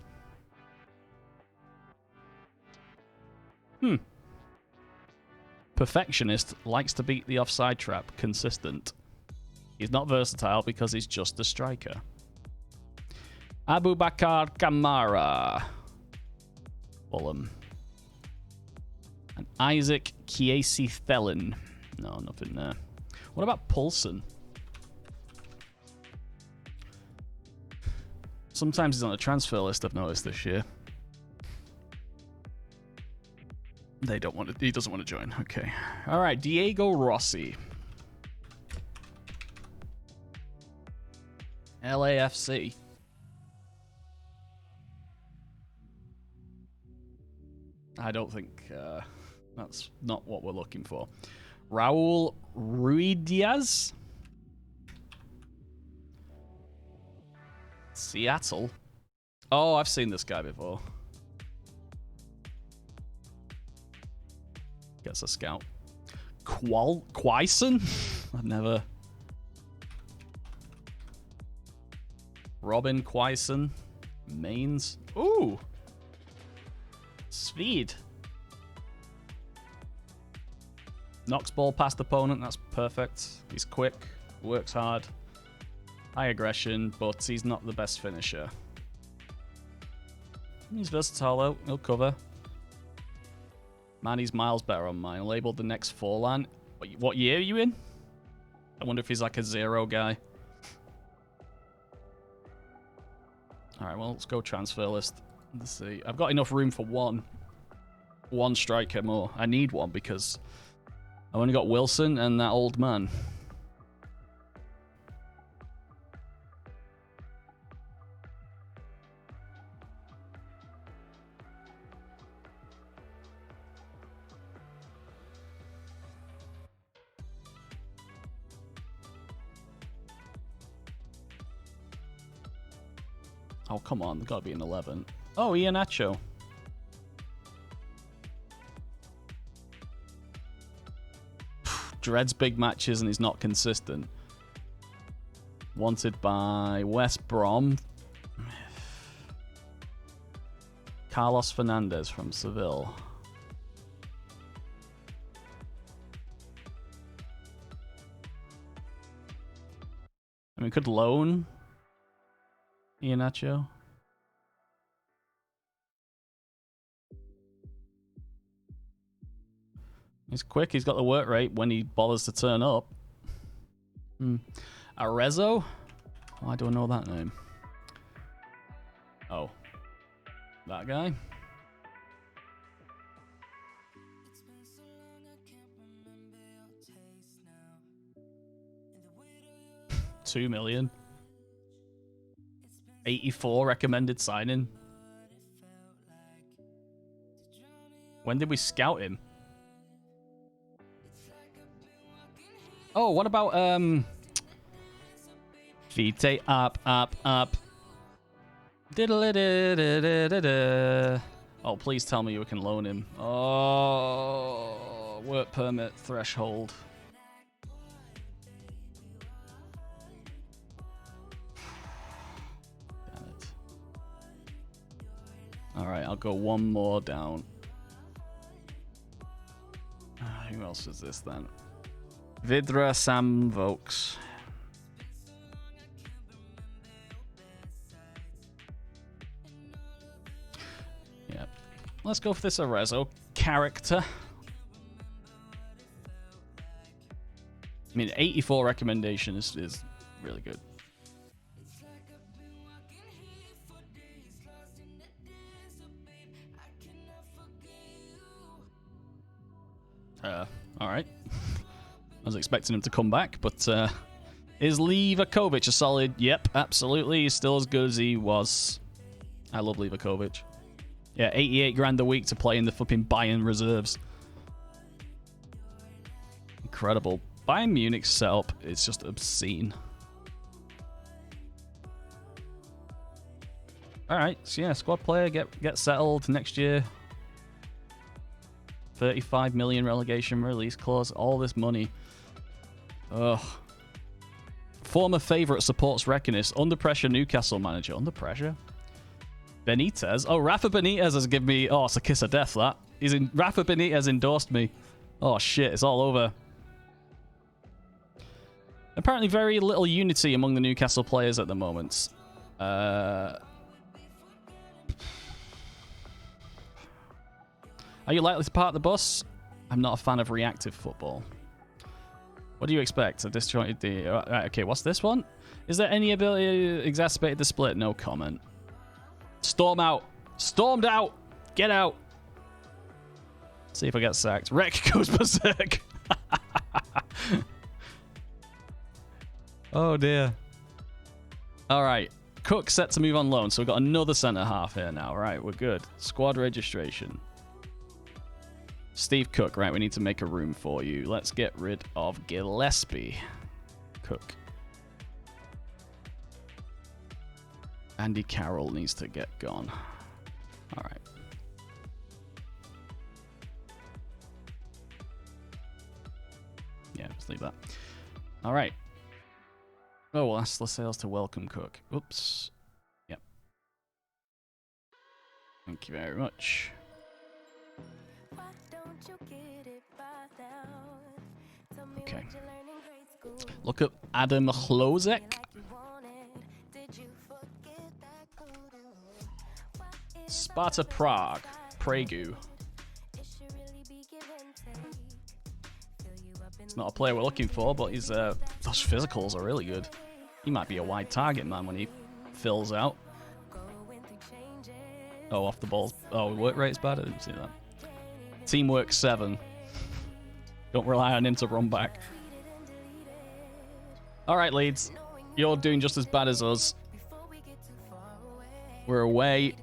Perfectionist, likes to beat the offside trap. Consistent. He's not versatile because he's just a striker. Abu Bakar Kamara. Fulham. And Isaac Kiesi-Thelen. No, nothing there. What about Poulsen? Sometimes he's on the transfer list, I've noticed this year. They don't want to. He doesn't want to join. Okay. All right. Diego Rossi. LAFC. I don't think that's not what we're looking for. Raul Ruidiaz. Seattle. Oh, I've seen this guy before. Gets a scout. Quaison? I've never... Robin Quaison. Mains. Ooh! Speed. Knocks ball past opponent. That's perfect. He's quick. Works hard. High aggression, but he's not the best finisher. He's versatile though. He'll cover. Man, he's miles better on mine. Labeled the next Forlan. What year are you in? I wonder if he's like a 0 guy. Alright, well, let's go transfer list. Let's see. I've got enough room for one striker more. I need one because I've only got Wilson and that old man. Oh, come on. There's got to be an 11. Oh, Catenaccio. Dreads big matches and he's not consistent. Wanted by West Brom. Carlos Fernandez from Seville. I mean, could loan Catenaccio. He's quick. He's got the work rate when he bothers to turn up. Arezzo? Why do I know that name? Oh. That guy? $2 million. 84 recommended signing. When did we scout him? Oh, what about Vite up. Diddle-a-da-da-da-da-da. Oh, please tell me you can loan him. Oh, work permit threshold. Damn it. Alright, I'll go one more down. Who else is this then? Vidra Sam Vokes. Yeah. Let's go for this Arezzo character. I mean, 84 recommendation is really good. Alright. I was expecting him to come back, but is Livakovic a solid? Yep, absolutely. He's still as good as he was. I love Livakovic. Yeah, 88 grand a week to play in the flipping Bayern reserves. Incredible. Bayern Munich's setup is just obscene. Alright, so yeah, squad player, get settled next year. 35 million relegation release clause, all this money. Ugh. Former favourite supports Reckonist. Under pressure Newcastle manager. Under pressure? Benitez. Oh, Rafa Benitez has given me... Oh, it's a kiss of death, that. Rafa Benitez endorsed me. Oh, shit. It's all over. Apparently very little unity among the Newcastle players at the moment. Are you likely to park the bus? I'm not a fan of reactive football. What do you expect? A disjointed the... okay, what's this one? Is there any ability to exacerbate the split? No comment. Storm out. Stormed out. Get out. See if I get sacked. Reck goes berserk. Oh, dear. All right. Cook set to move on loan. So we've got another centre half here now. Right, we're good. Squad registration. Steve Cook, right, we need to make a room for you. Let's get rid of Gillespie. Cook. Andy Carroll needs to get gone. All right. Yeah, just leave that. All right. Oh, we'll ask Lascelles to welcome Cook. Oops. Yep. Thank you very much. Okay. Look up Adam Chlozek. Sparta Prague. Pragu. It's not a player we're looking for, but he's those physicals are really good. He might be a wide target man when he fills out. Oh, off the ball. Oh, work rate's bad. I didn't see that. Teamwork 7. Don't rely on him to run back. All right, Leeds. You're doing just as bad as us. We're away.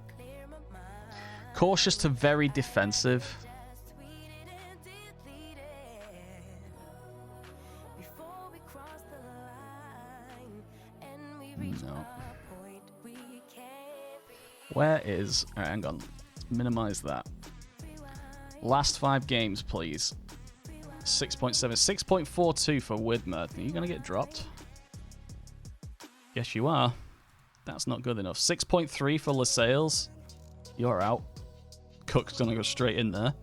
Cautious to very defensive. No. Where is... Alright, hang on. Minimize that. Last 5 games, please. 6.7. 6.42 for Widmer. Are you going to get dropped? Yes, you are. That's not good enough. 6.3 for Lascelles. You're out. Cook's going to go straight in there.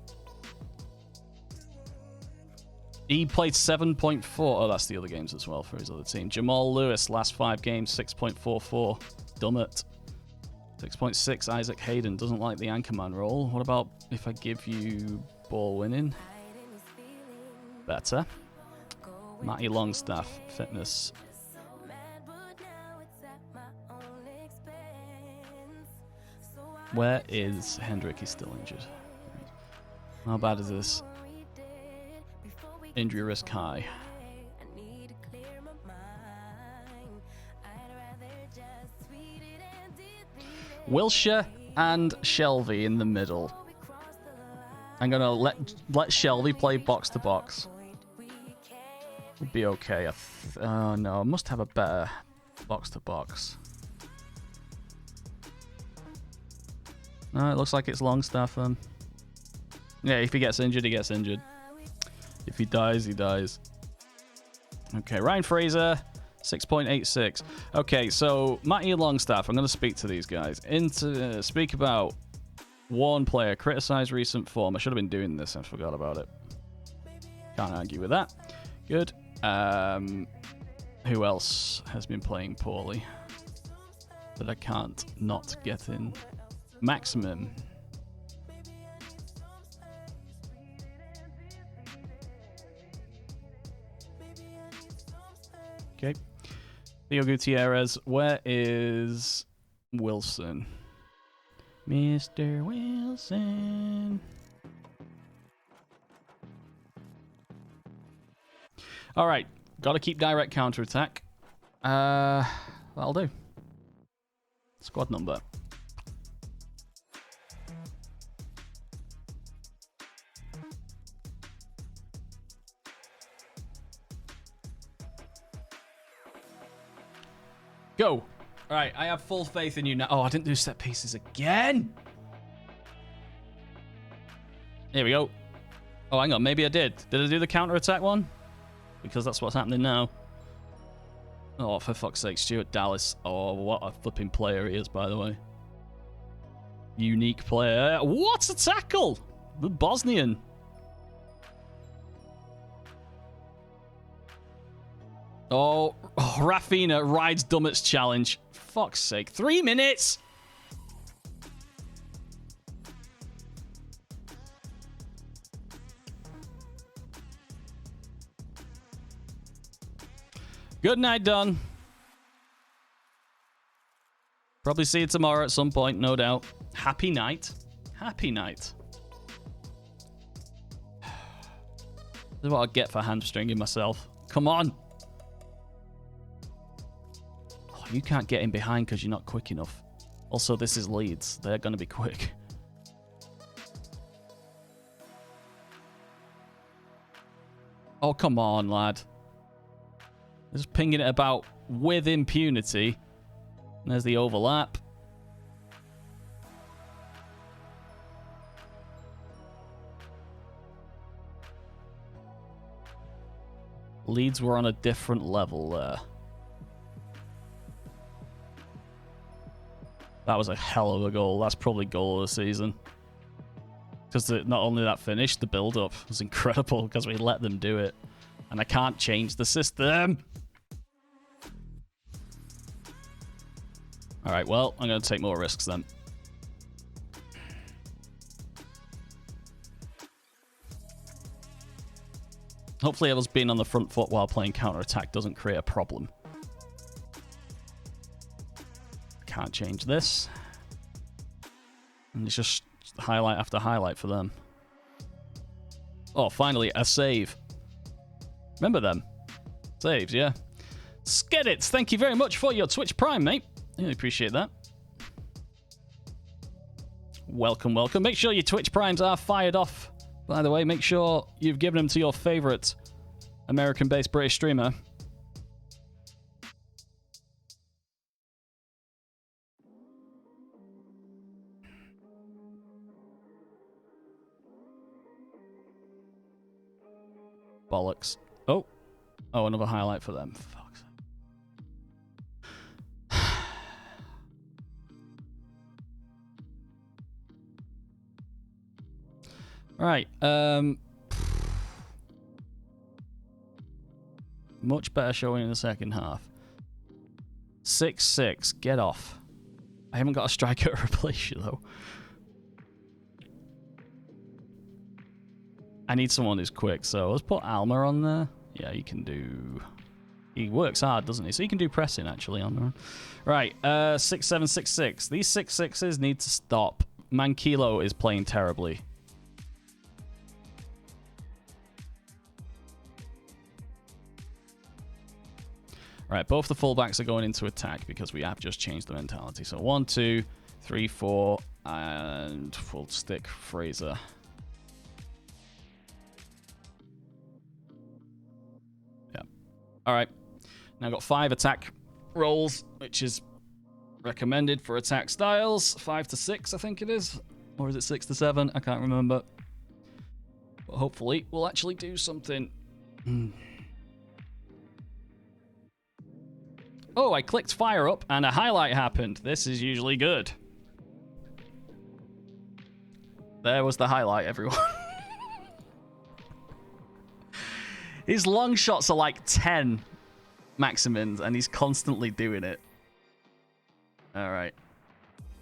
He played 7.4. Oh, that's the other games as well for his other team. Jamal Lewis, last 5 games, 6.44. Dummett. 6.6. Isaac Hayden doesn't like the anchorman role. What about if I give you ball winning? Better. Matty Longstaff, fitness. Where is Hendrick? He's still injured. How bad is this? Injury risk high. Wilshire and Shelby in the middle. I'm gonna let Shelby play box to box. Would be okay. Oh no, I must have a better box to box. No, it looks like it's Longstaff then. Yeah, if he gets injured, he gets injured. If he dies, he dies. Okay, Ryan Fraser, 6.86. Okay, so Matty Longstaff, I'm going to speak to these guys. Speak about one player, criticize recent form. I should have been doing this, I forgot about it. Can't argue with that. Good. Who else has been playing poorly that I can't not get in? Maximum. Okay. Theo Gutierrez. Where is Wilson? Mr. Wilson. All right. Got to keep direct counterattack. That'll do. Squad number. Go. All right, I have full faith in you now. Oh, I didn't do set pieces again. Here we go. Oh, hang on. Maybe I did. Did I do the counter-attack one? Because that's what's happening now. Oh, for fuck's sake, Stuart Dallas. Oh, what a flipping player he is, by the way. Unique player. What a tackle! The Bosnian. Oh, Rafina rides Dummett's challenge. Fuck's sake. 3 minutes! Good night, Don. Probably see you tomorrow at some point, no doubt. Happy night. Happy night. This is what I get for hamstringing myself. Come on. Oh, you can't get in behind because you're not quick enough. Also, this is Leeds. They're going to be quick. Oh, come on, lad. Just pinging it about with impunity. And there's the overlap. Leeds were on a different level there. That was a hell of a goal. That's probably goal of the season. Because not only that finish, the build-up was incredible because we let them do it. And I can't change the system. Alright, well, I'm going to take more risks then. Hopefully us being on the front foot while playing counter-attack doesn't create a problem. Can't change this. And it's just highlight after highlight for them. Oh, finally, a save. Remember them? Saves, yeah. Skedits, thank you very much for your Twitch Prime, mate. Really appreciate that. Welcome, welcome. Make sure your Twitch Primes are fired off. By the way, make sure you've given them to your favorite American-based British streamer. Bollocks. Oh. Oh, another highlight for them. Fuck's sake. Right. Much better showing in the second half. 6-6. Get off. I haven't got a striker to replace you, though. I need someone who's quick, so let's put Alma on there. Yeah, he can do... He works hard, doesn't he? So he can do pressing, actually, on there. Right, 6-7, 6-6. These 6-6s need to stop. Mankilo is playing terribly. Right, both the fullbacks are going into attack because we have just changed the mentality. So 1, 2, 3, 4, and we'll stick Fraser. Yeah. All right. Now I've got 5 attack rolls, which is recommended for attack styles. 5 to 6, I think it is. Or is it 6 to 7? I can't remember. But hopefully we'll actually do something. Oh, I clicked fire up and a highlight happened. This is usually good. There was the highlight, everyone. His long shots are like 10 Maximins, and he's constantly doing it. All right.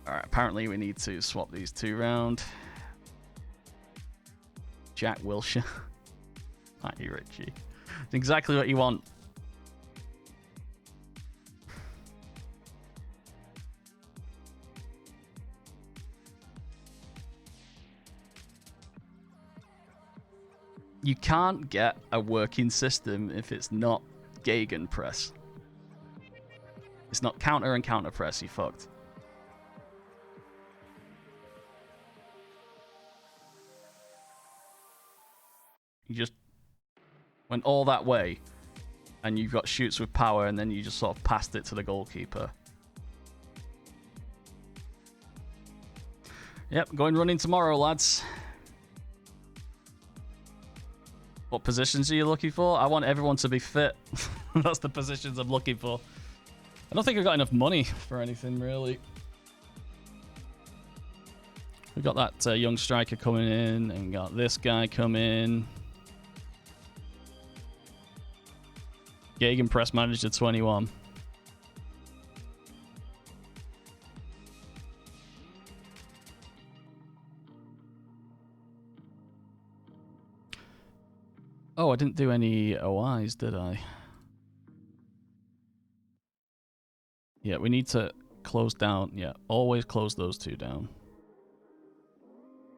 All right, apparently we need to swap these 2 round. Jack Wilshere. Matty Ritchie. It's exactly what you want. You can't get a working system if it's not Gegenpress. It's not counter and counter press, you fucked. You just went all that way and you've got shoots with power and then you just sort of passed it to the goalkeeper. Yep, going running tomorrow, lads. What positions are you looking for? I want everyone to be fit. That's the positions I'm looking for. I don't think I've got enough money for anything, really. We've got that young striker coming in, and got this guy come in. Gegenpress managed to 21. Oh, I didn't do any OIs, did I? Yeah, we need to close down. Yeah, always close those 2 down.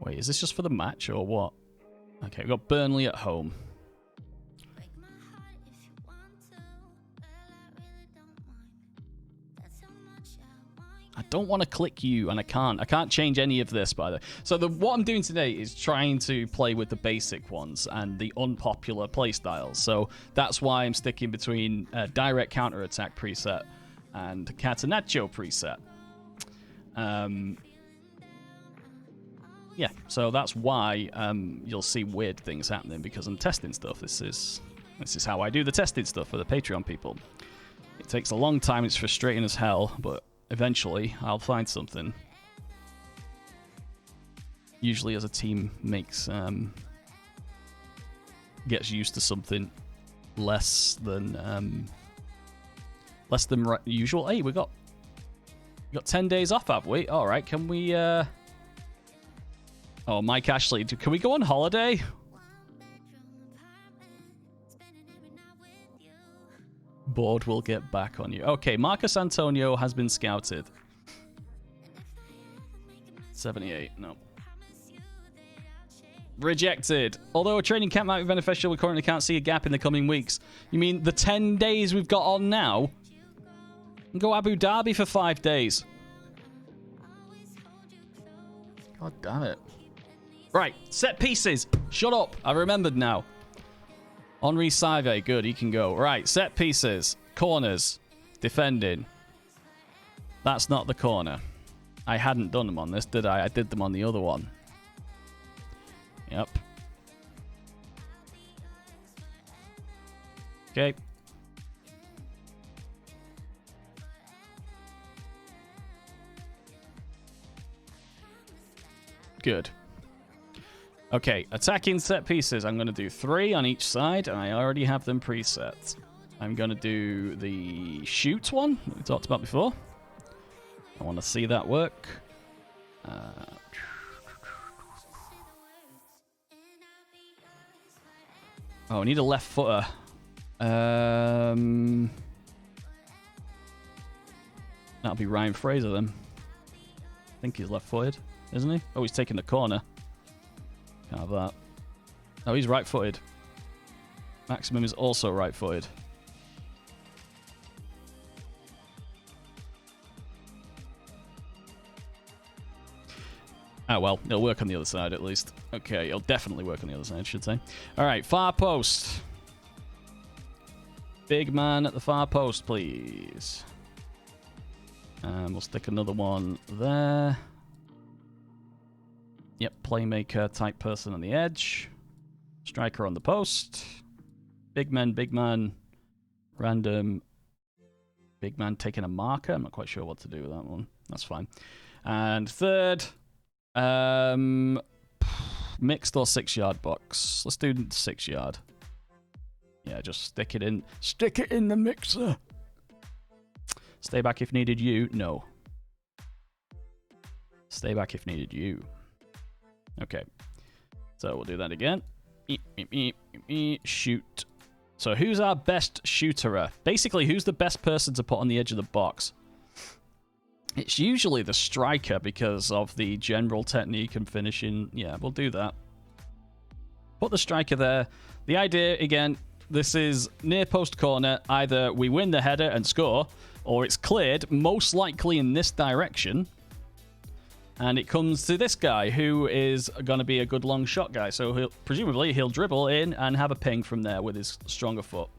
Wait, is this just for the match or what? Okay, we've got Burnley at home. I don't want to click you, and I can't. I can't change any of this, by the way. So what I'm doing today is trying to play with the basic ones and the unpopular playstyles. So that's why I'm sticking between direct counter-attack preset and Catenaccio preset. Yeah, so that's why you'll see weird things happening, because I'm testing stuff. This is This is how I do the testing stuff for the Patreon people. It takes a long time, it's frustrating as hell, but eventually I'll find something. Usually as a team gets used to something less than usual. Hey, we got 10 days off, have we? All right, can we oh, Mike Ashley, can we go on holiday? Board will get back on you. Okay, Marcus Antonio has been scouted. 78, no. Rejected. Although a training camp might be beneficial, we currently can't see a gap in the coming weeks. You mean the 10 days we've got on now? Go Abu Dhabi for 5 days. God damn it. Right, set pieces. Shut up. I remembered now. Henri Saive, good, he can go. Right, set pieces. Corners. Defending. That's not the corner. I hadn't done them on this, did I? I did them on the other one. Yep. Okay. Good. Okay, attacking set pieces. I'm going to do 3 on each side, and I already have them preset. I'm going to do the shoot one that we talked about before. I want to see that work. Oh, I need a left footer. That'll be Ryan Fraser then. I think he's left-footed, isn't he? Oh, he's taking the corner. Can't have that. Oh, he's right-footed. Maximum is also right-footed. Oh, well, it'll work on the other side at least. Okay, it'll definitely work on the other side, I should say. All right, far post. Big man at the far post, please. And we'll stick another one there. Yep, playmaker type person on the edge. Striker on the post. Big man. Random. Big man taking a marker. I'm not quite sure what to do with that one. That's fine. And third, mixed or 6-yard box. Let's do 6-yard. Yeah, just stick it in the mixer. Stay back if needed, you. No. Stay back if needed, you. Okay. So we'll do that again. Shoot. So who's our best shooterer? Basically, who's the best person to put on the edge of the box? It's usually the striker because of the general technique and finishing. Yeah, we'll do that. Put the striker there. The idea, again, this is near post corner. Either we win the header and score, or it's cleared, most likely in this direction. And it comes to this guy, who is going to be a good long shot guy. So presumably he'll dribble in and have a ping from there with his stronger foot.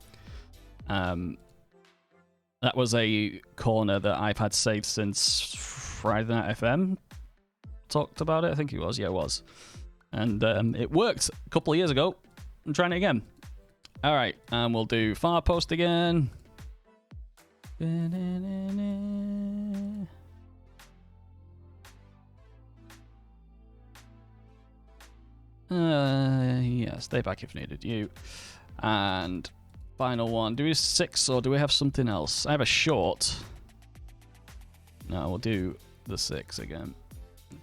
That was a corner that I've had saved since Friday Night FM talked about it. I think it was. Yeah, it was. And it worked a couple of years ago. I'm trying it again. All right, and we'll do far post again. Yeah, stay back if needed. You. And final one. Do we 6 or do we have something else? I have a short. No, we'll do the 6 again.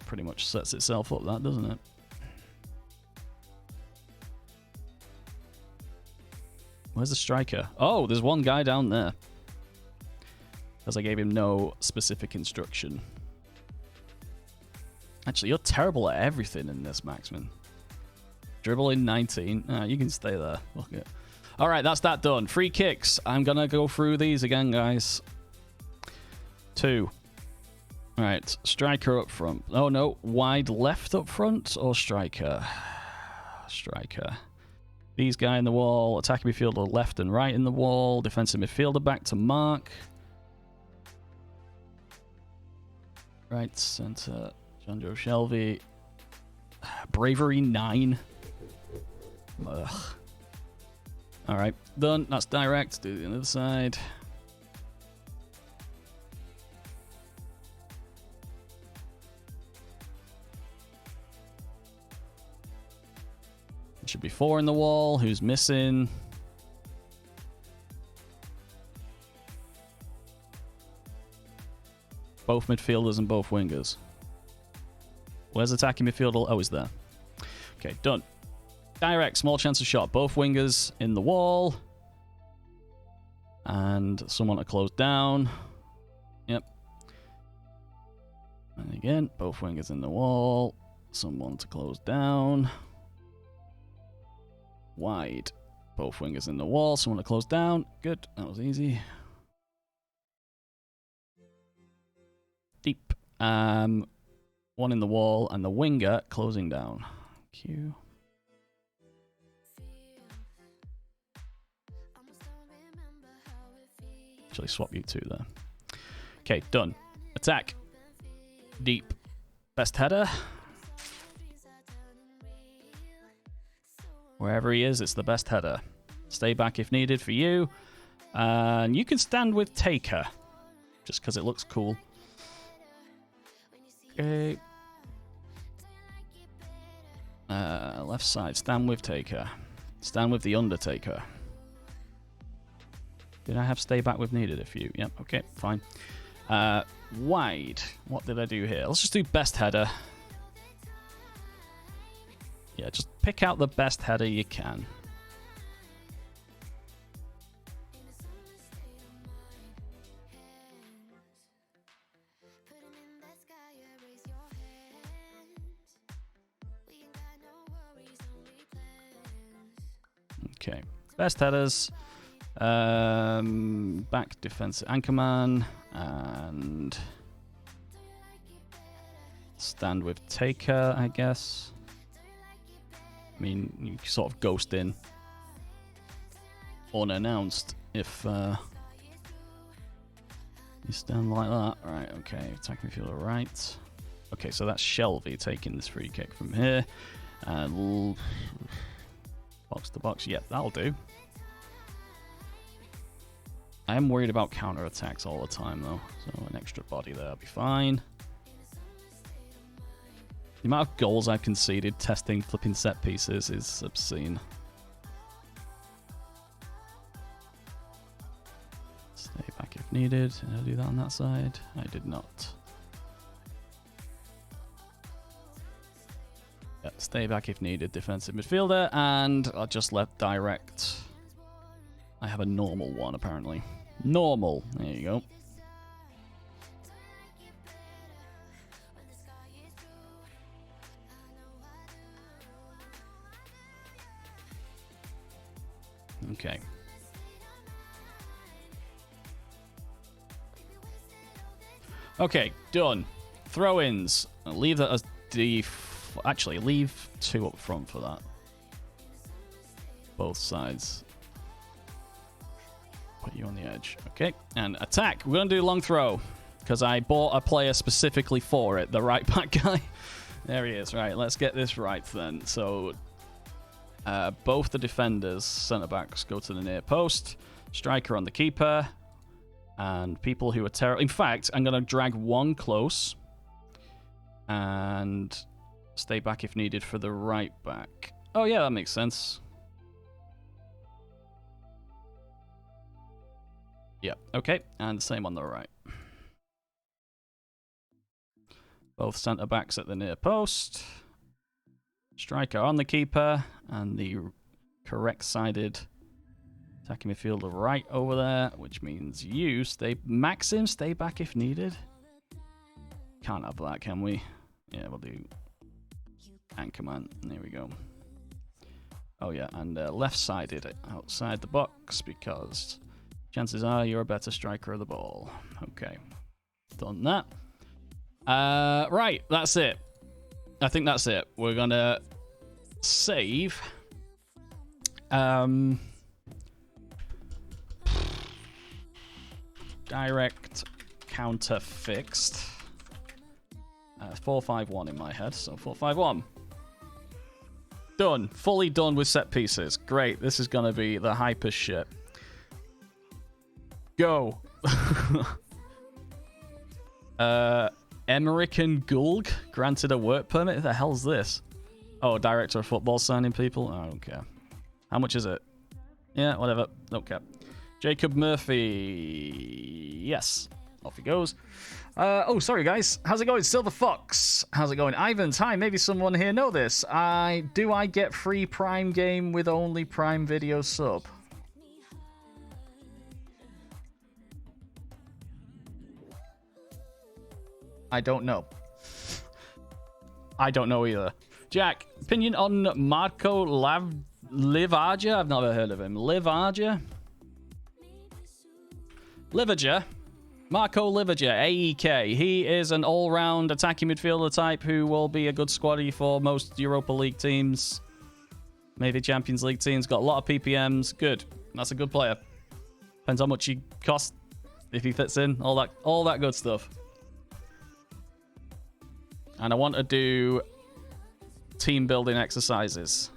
Pretty much sets itself up, that, doesn't it? Where's the striker? Oh, there's one guy down there. Because I gave him no specific instruction. Actually, you're terrible at everything in this, Maxman. Dribble in 19. You can stay there. Look at. All right, that's that done. Free kicks. I'm going to go through these again, guys. 2. All right, striker up front. Oh, no. Wide left up front or striker? Striker. These guy in the wall. Attacking midfielder left and right in the wall. Defensive midfielder back to mark. Right center. John Joe Shelby. Bravery 9. Ugh. All right, done. That's direct. Do the other side. Should be 4 in the wall. Who's missing? Both midfielders and both wingers. Where's attacking midfielder? Oh, he's there. Okay, done. Direct, small chance of shot. Both wingers in the wall. And someone to close down. Yep. And again, both wingers in the wall. Someone to close down. Wide. Both wingers in the wall. Someone to close down. Good. That was easy. Deep. One in the wall and the winger closing down. Q. Actually swap you two there. Okay, done. Attack. Deep. Best header. Wherever he is, it's the best header. Stay back if needed for you. And you can stand with Taker. Just because it looks cool. Okay. Left side, stand with Taker. Stand with the Undertaker. Did I have stay back with needed if you? Yep, okay, fine. Wide. What did I do here? Let's just do best header. Yeah, just pick out the best header you can. Okay, best headers. Back defensive anchorman and stand with Taker, I guess. I mean, you sort of ghost in unannounced if you stand like that. Right, okay. Attack midfielder right. Okay, so that's Shelby taking this free kick from here. And box to box. Yep, that'll do. I am worried about counter-attacks all the time, though. So an extra body there will be fine. The amount of goals I've conceded testing flipping set pieces is obscene. Stay back if needed. Did I do that on that side? I did not. Yeah, stay back if needed. Defensive midfielder. And I'll just let direct. I have a normal one, apparently. Normal. There you go. Okay. Okay, done. Throw-ins. I'll leave that as actually, leave 2 up front for that. Both sides. Put you on the edge. Okay, and attack. We're going to do long throw because I bought a player specifically for it, the right back guy. There he is. Right, let's get this right then. So both the defenders, centre-backs, go to the near post. Striker on the keeper. And people who are terrible. In fact, I'm going to drag one close. And stay back if needed for the right back. Oh, yeah, that makes sense. Yep, okay. And the same on the right. Both centre-backs at the near post. Striker on the keeper. And the correct-sided attacking midfielder right over there, which means you Maxim, stay back if needed. Can't have that, can we? Yeah, we'll do Anchorman. There we go. Oh, yeah, and left-sided outside the box because chances are you're a better striker of the ball. Okay, done that. Right, that's it. I think that's it. We're going to save. Direct counter fixed. 4-5-1 in my head, so 4-5-1. Done. Fully done with set pieces. Great. This is going to be the hyper shit. Go. Emerican Gulg granted a work permit. Who the hell's this? Oh, director of football signing people. I don't care. How much is it? Yeah, whatever. Don't care. Jacob Murphy. Yes. Off he goes. Oh, sorry, guys. How's it going? Silver Fox. How's it going? Ivans, hi. Maybe someone here know this. Do I get free Prime game with only Prime Video sub? I don't know. I don't know either. Jack, opinion on Marco Livaja? I've never heard of him. Livaja? Livaja? Marco Livaja, AEK. He is an all-round attacking midfielder type who will be a good squaddy for most Europa League teams. Maybe Champions League teams. Got a lot of PPMs. Good. That's a good player. Depends how much he costs, if he fits in. All that good stuff. And I want to do team building exercises.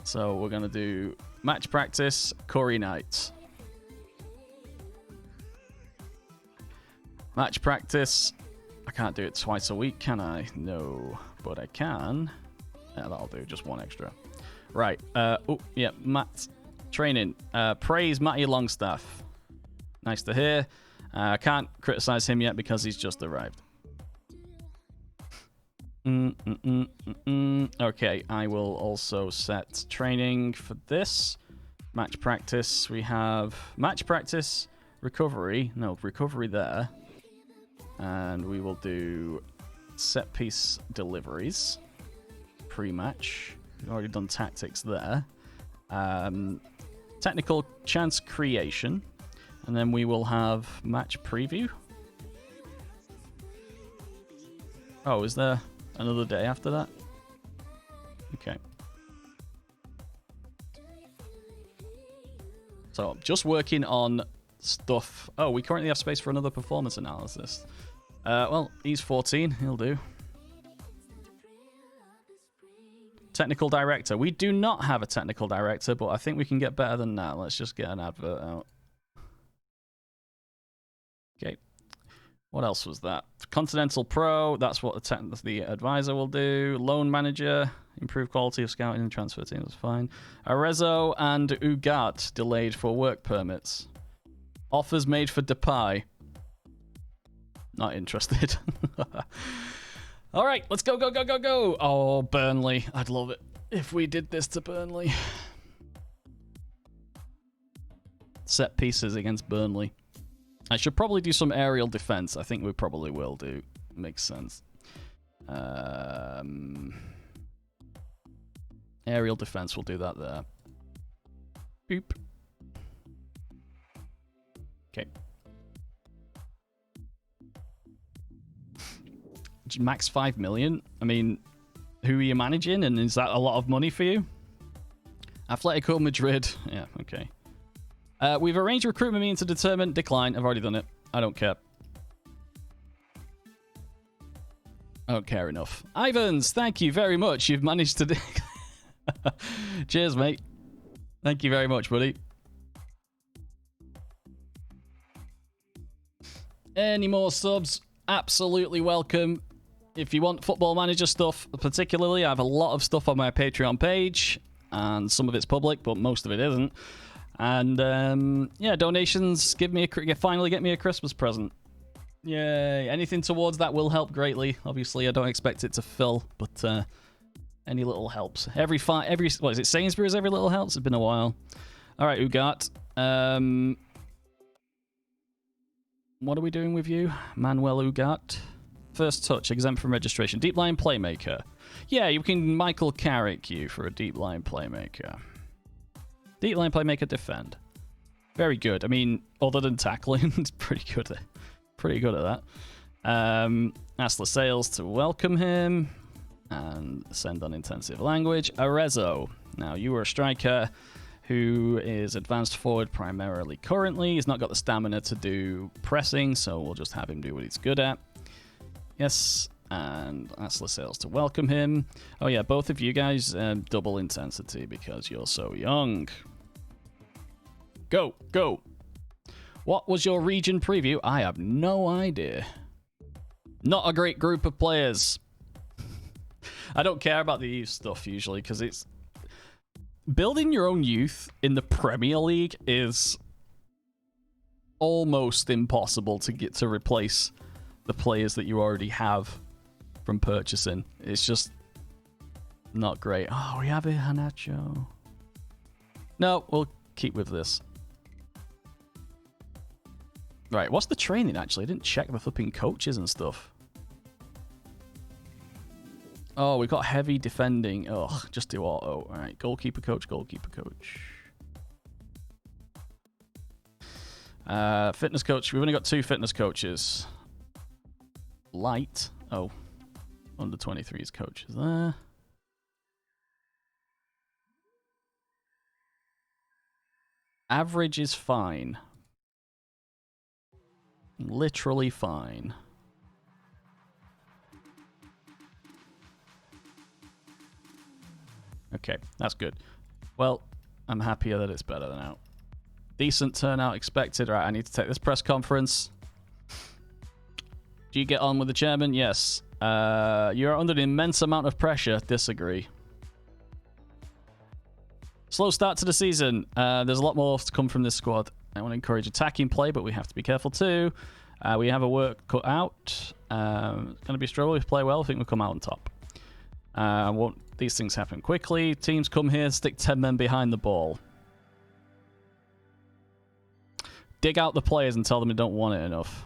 So we're going to do match practice, Curry night. Match practice. I can't do it twice a week, can I? No, but I can. Yeah, that'll do. Just one extra. Right. Oh, yeah. Matt training. Praise Matty Longstaff. Nice to hear. I can't criticize him yet because he's just arrived. Okay, I will also set training for this. Match practice. We have match practice, recovery. No, recovery there. And we will do set piece deliveries. Pre-match. We've already done tactics there. Technical chance creation. And then we will have match preview. Oh, is there another day after that? Okay. So I'm just working on stuff. Oh, we currently have space for another performance analysis. Well, he's 14. He'll do. Technical director. We do not have a technical director, but I think we can get better than that. Let's just get an advert out. Okay. What else was that? Continental Pro. That's what the advisor will do. Loan manager. Improve quality of scouting and transfer team. That's fine. Arezzo and Ugat delayed for work permits. Offers made for Depay. Not interested. All right, let's go, go, go, go, go. Oh, Burnley. I'd love it if we did this to Burnley. Set pieces against Burnley. I should probably do some aerial defense. I think we probably will do. Makes sense. Aerial defense, we'll do that there. Boop. Okay. Max 5 million? I mean, who are you managing? And is that a lot of money for you? Atletico Madrid. Yeah, okay. We've arranged recruitment meeting to determine decline. I've already done it. I don't care. I don't care enough. Ivans, thank you very much. You've managed to... Cheers, mate. Thank you very much, buddy. Any more subs? Absolutely welcome. If you want Football Manager stuff, particularly, I have a lot of stuff on my Patreon page, and some of it's public, but most of it isn't. And yeah, donations finally get me a Christmas present. Yay! Anything towards that will help greatly. Obviously, I don't expect it to fill, but any little helps. What is it? Sainsbury's every little helps. It's been a while. All right, Ugat. What are we doing with you, Manuel Ugat? First touch, exempt from registration. Deep line playmaker. Yeah, you can Michael Carrick you for a deep line playmaker. Deep line playmaker, defend. Very good. I mean, other than tackling, it's pretty good at that. Ask the sales to welcome him and send on intensive language. Arezzo. Now, you were a striker who is advanced forward primarily currently. He's not got the stamina to do pressing, so we'll just have him do what he's good at. Yes, And ask Lascelles to welcome him. Oh yeah, both of you guys, double intensity because you're so young. Go, go. What was your region preview? I have no idea. Not a great group of players. I don't care about the youth stuff usually because it's... Building your own youth in the Premier League is almost impossible to get to replace the players that you already have from purchasing. It's just not great. Oh, we have a Catenaccio. No, we'll keep with this. Right, what's the training actually? I didn't check the flipping coaches and stuff. Oh, we've got heavy defending. Oh, just do auto. All right, goalkeeper coach, goalkeeper coach. Fitness coach. We've only got 2 fitness coaches. Light. Oh, under 23's coaches there. Average is fine. Literally fine. Okay, that's good. Well, I'm happier that it's better now. Decent turnout expected. Right, I need to take this press conference. Do you get on with the chairman? Yes. You're under an immense amount of pressure. Disagree. Slow start to the season. There's a lot more to come from this squad. I want to encourage attacking play, but we have to be careful too. We have a work cut out. It's going to be a struggle. If we play well, I think we'll come out on top. These things happen quickly. Teams come here, stick 10 men behind the ball. Dig out the players and tell them they don't want it enough.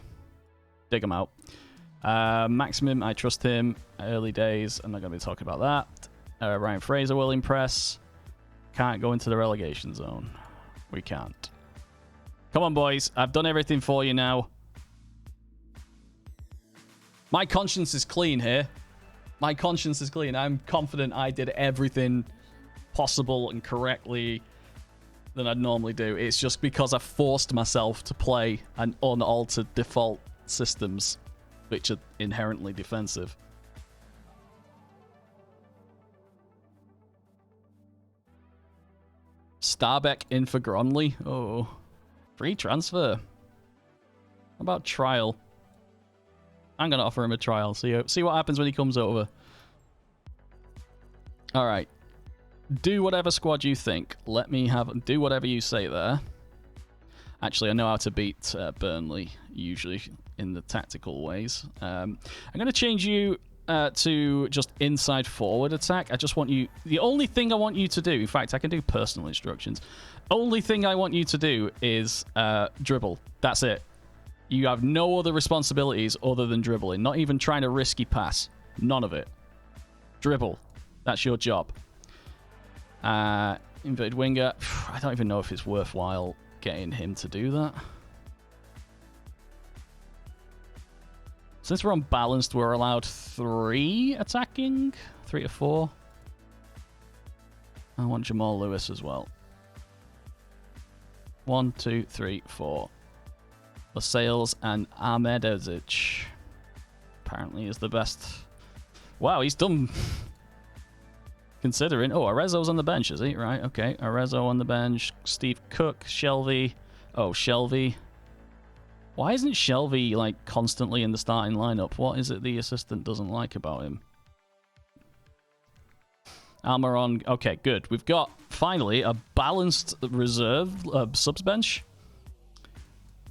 Dig them out. Maximum, I trust him. Early days, I'm not going to be talking about that. Ryan Fraser will impress. Can't go into the relegation zone. We can't. Come on, boys. I've done everything for you now. My conscience is clean here. My conscience is clean. I'm confident I did everything possible and correctly than I'd normally do. It's just because I forced myself to play an unaltered default systems, which are inherently defensive. Starbeck in for Gronley. Oh, free transfer. How about trial? I'm going to offer him a trial. See what happens when he comes over. All right. Do whatever squad you think. Let me do whatever you say there. Actually, I know how to beat Burnley, usually, in the tactical ways. I'm going to change you to just inside forward attack. I just want you... The only thing I want you to do... In fact, I can do personal instructions. Only thing I want you to do is dribble. That's it. You have no other responsibilities other than dribbling. Not even trying to risky pass. None of it. Dribble. That's your job. Inverted winger. I don't even know if it's worthwhile getting him to do that. Since we're unbalanced, we're allowed 3 attacking. 3 to 4. I want Jamal Lewis as well. 1, 2, 3, 4. Lascelles and Ahmed Ezic. Apparently is the best. Wow, he's done. Considering. Oh, Arezzo's on the bench, is he? Right, okay. Arezzo on the bench. Steve Cook, Shelvey. Oh, Shelvey. Why isn't Shelvey, like, constantly in the starting lineup? What is it the assistant doesn't like about him? Almiron. Okay, good. We've got, finally, a balanced reserve subs bench.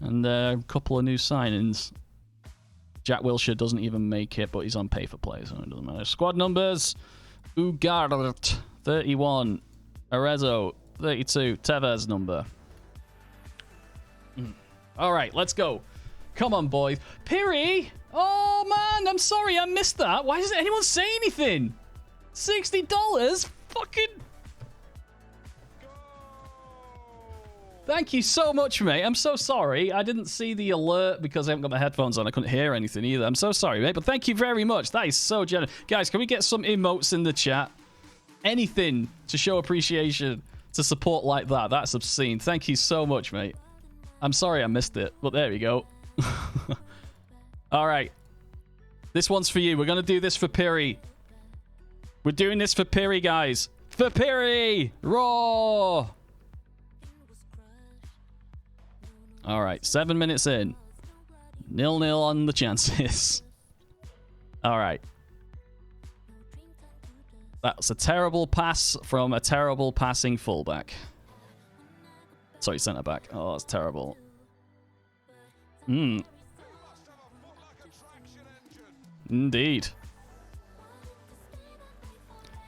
And a couple of new signings. Jack Wilshere doesn't even make it, but he's on pay for play, so it doesn't matter. Squad numbers. Ugart, 31. Arezzo, 32. Tevez number. All right, let's go. Come on, boys. Piri! Oh, man, I'm sorry I missed that. Why doesn't anyone say anything? $60? Fucking... Thank you so much, mate. I'm so sorry. I didn't see the alert because I haven't got my headphones on. I couldn't hear anything either. I'm so sorry, mate. But thank you very much. That is so generous. Guys, can we get some emotes in the chat? Anything to show appreciation, to support like that. That's obscene. Thank you so much, mate. I'm sorry I missed it, but there we go. All right. This one's for you. We're going to do this for Piri. We're doing this for Piri, guys. For Piri! Raw! All right, 7 minutes in. 0-0 on the chances. All right. That's a terrible pass from a terrible passing fullback. Sorry, centre back. Oh, that's terrible. Indeed.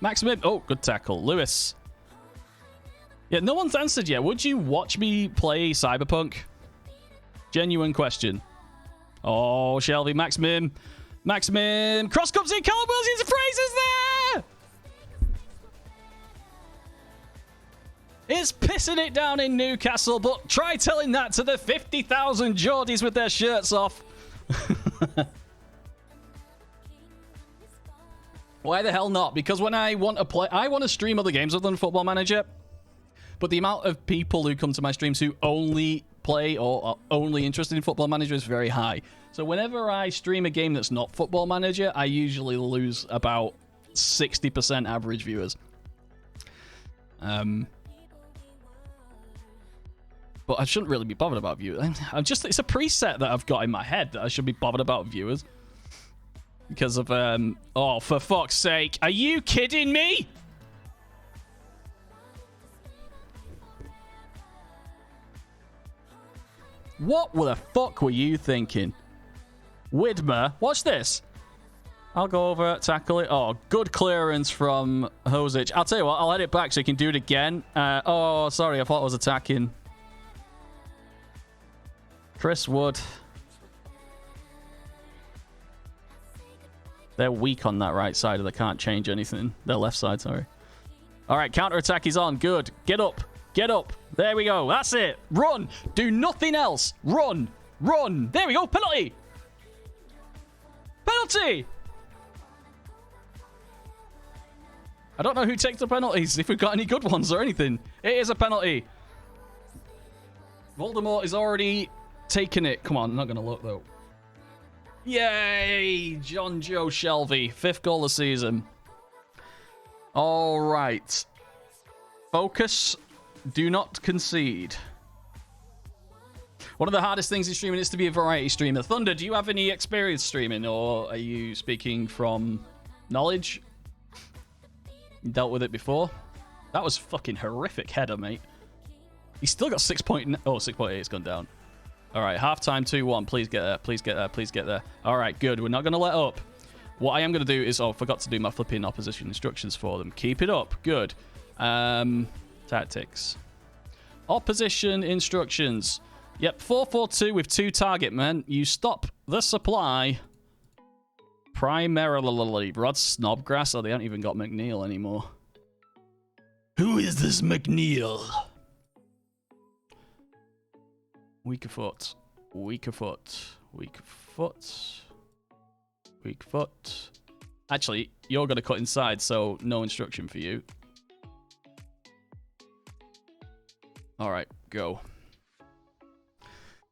Maximum. Oh, good tackle. Lewis. Yeah, no one's answered yet. Would you watch me play Cyberpunk? Genuine question. Oh, Shelby. Maximum. Maximum. Cross comes in. Callum Williams and Fraser's there! It's pissing it down in Newcastle, but try telling that to the 50,000 Geordies with their shirts off. Why the hell not? Because when I want to play, I want to stream other games other than Football Manager. But the amount of people who come to my streams who only play or are only interested in Football Manager is very high. So whenever I stream a game that's not Football Manager, I usually lose about 60% average viewers. But I shouldn't really be bothered about viewers. It's a preset that I've got in my head that I should be bothered about viewers. Because of, oh, for fuck's sake. Are you kidding me? What the fuck were you thinking? Widmer, watch this. I'll go over, tackle it. Oh, good clearance from Hosic. I'll tell you what, I'll head it back so you can do it again. Oh, sorry, I thought I was attacking. Chris Wood. They're weak on that right side. They can't change anything. Their left side, sorry. All right, counter-attack is on. Good. Get up. Get up. There we go. That's it. Run. Do nothing else. Run. Run. There we go. Penalty. Penalty. I don't know who takes the penalties, if we've got any good ones or anything. It is a penalty. Voldemort is already taken it. Come on, I'm not going to look, though. Yay! John Joe Shelby. 5th goal of the season. All right. Focus. Do not concede. One of the hardest things in streaming is to be a variety streamer. Thunder, do you have any experience streaming, or are you speaking from knowledge? You dealt with it before? That was fucking horrific header, mate. He's still got 6.8. Oh, 6.8. It's gone down. All right, halftime 2-1. Please get there. Please get there. Please get there. All right, good. We're not going to let up. What I am going to do is... Oh, I forgot to do my flipping opposition instructions for them. Keep it up. Good. Tactics. Opposition instructions. Yep, 4-4-2 with 2 target men. You stop the supply. Primarily. Rod Snodgrass. Oh, they haven't even got McNeil anymore. Who is this McNeil? Weaker foot. Weaker foot. Weaker foot. Weak foot. Actually, you're going to cut inside, so no instruction for you. All right, go.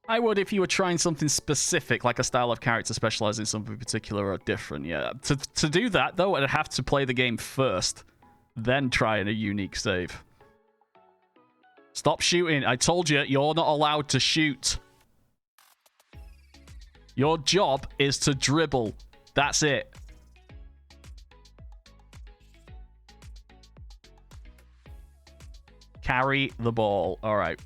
I would if you were trying something specific, like a style of character specializing in something particular or different, yeah. To do that, though, I'd have to play the game first, then try a unique save. Stop shooting. I told you, you're not allowed to shoot. Your job is to dribble. That's it. Carry the ball. All right.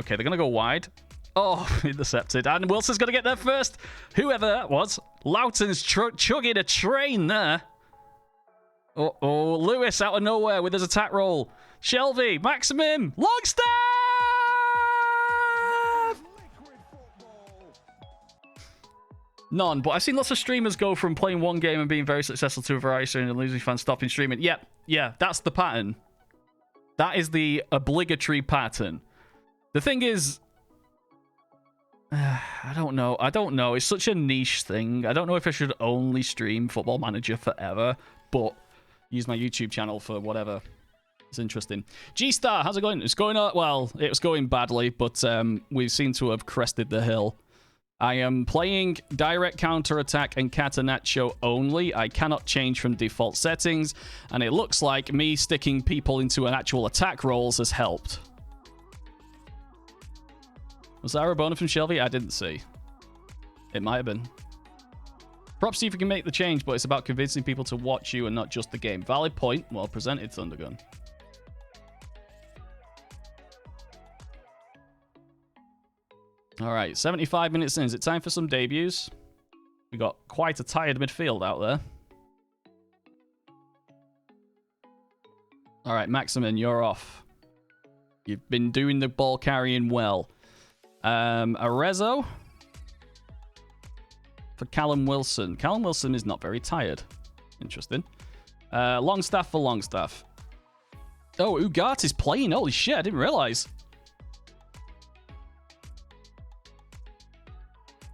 Okay, they're going to go wide. Oh, intercepted. And Wilson's going to get there first. Whoever that was. Loughton's chugging a train there. Uh-oh. Lewis out of nowhere with his attack roll. Shelby. Maximum. Longstaff! None, but I've seen lots of streamers go from playing one game and being very successful to a variety stream and losing fans stopping streaming. Yep, yeah, that's the pattern. That is the obligatory pattern. The thing is, I don't know. It's such a niche thing. I don't know if I should only stream Football Manager forever, but use my YouTube channel for whatever. It's interesting. G-Star, how's it going? It's going, well, it was going badly, but we seem to have crested the hill. I am playing direct counterattack and Catenaccio only. I cannot change from default settings, and it looks like me sticking people into an actual attack roles has helped. Was that a bonus from Shelby? I didn't see. It might have been. Props see if you can make the change, but it's about convincing people to watch you and not just the game. Valid point. Well presented, Thundergun. All right, 75 minutes in. Is it time for some debuts? We got quite a tired midfield out there. All right, Maximin, you're off. You've been doing the ball carrying well. Arezzo for Callum Wilson. Callum Wilson is not very tired. Interesting. Longstaff for Longstaff. Oh, Ugart is playing. Holy shit, I didn't realize.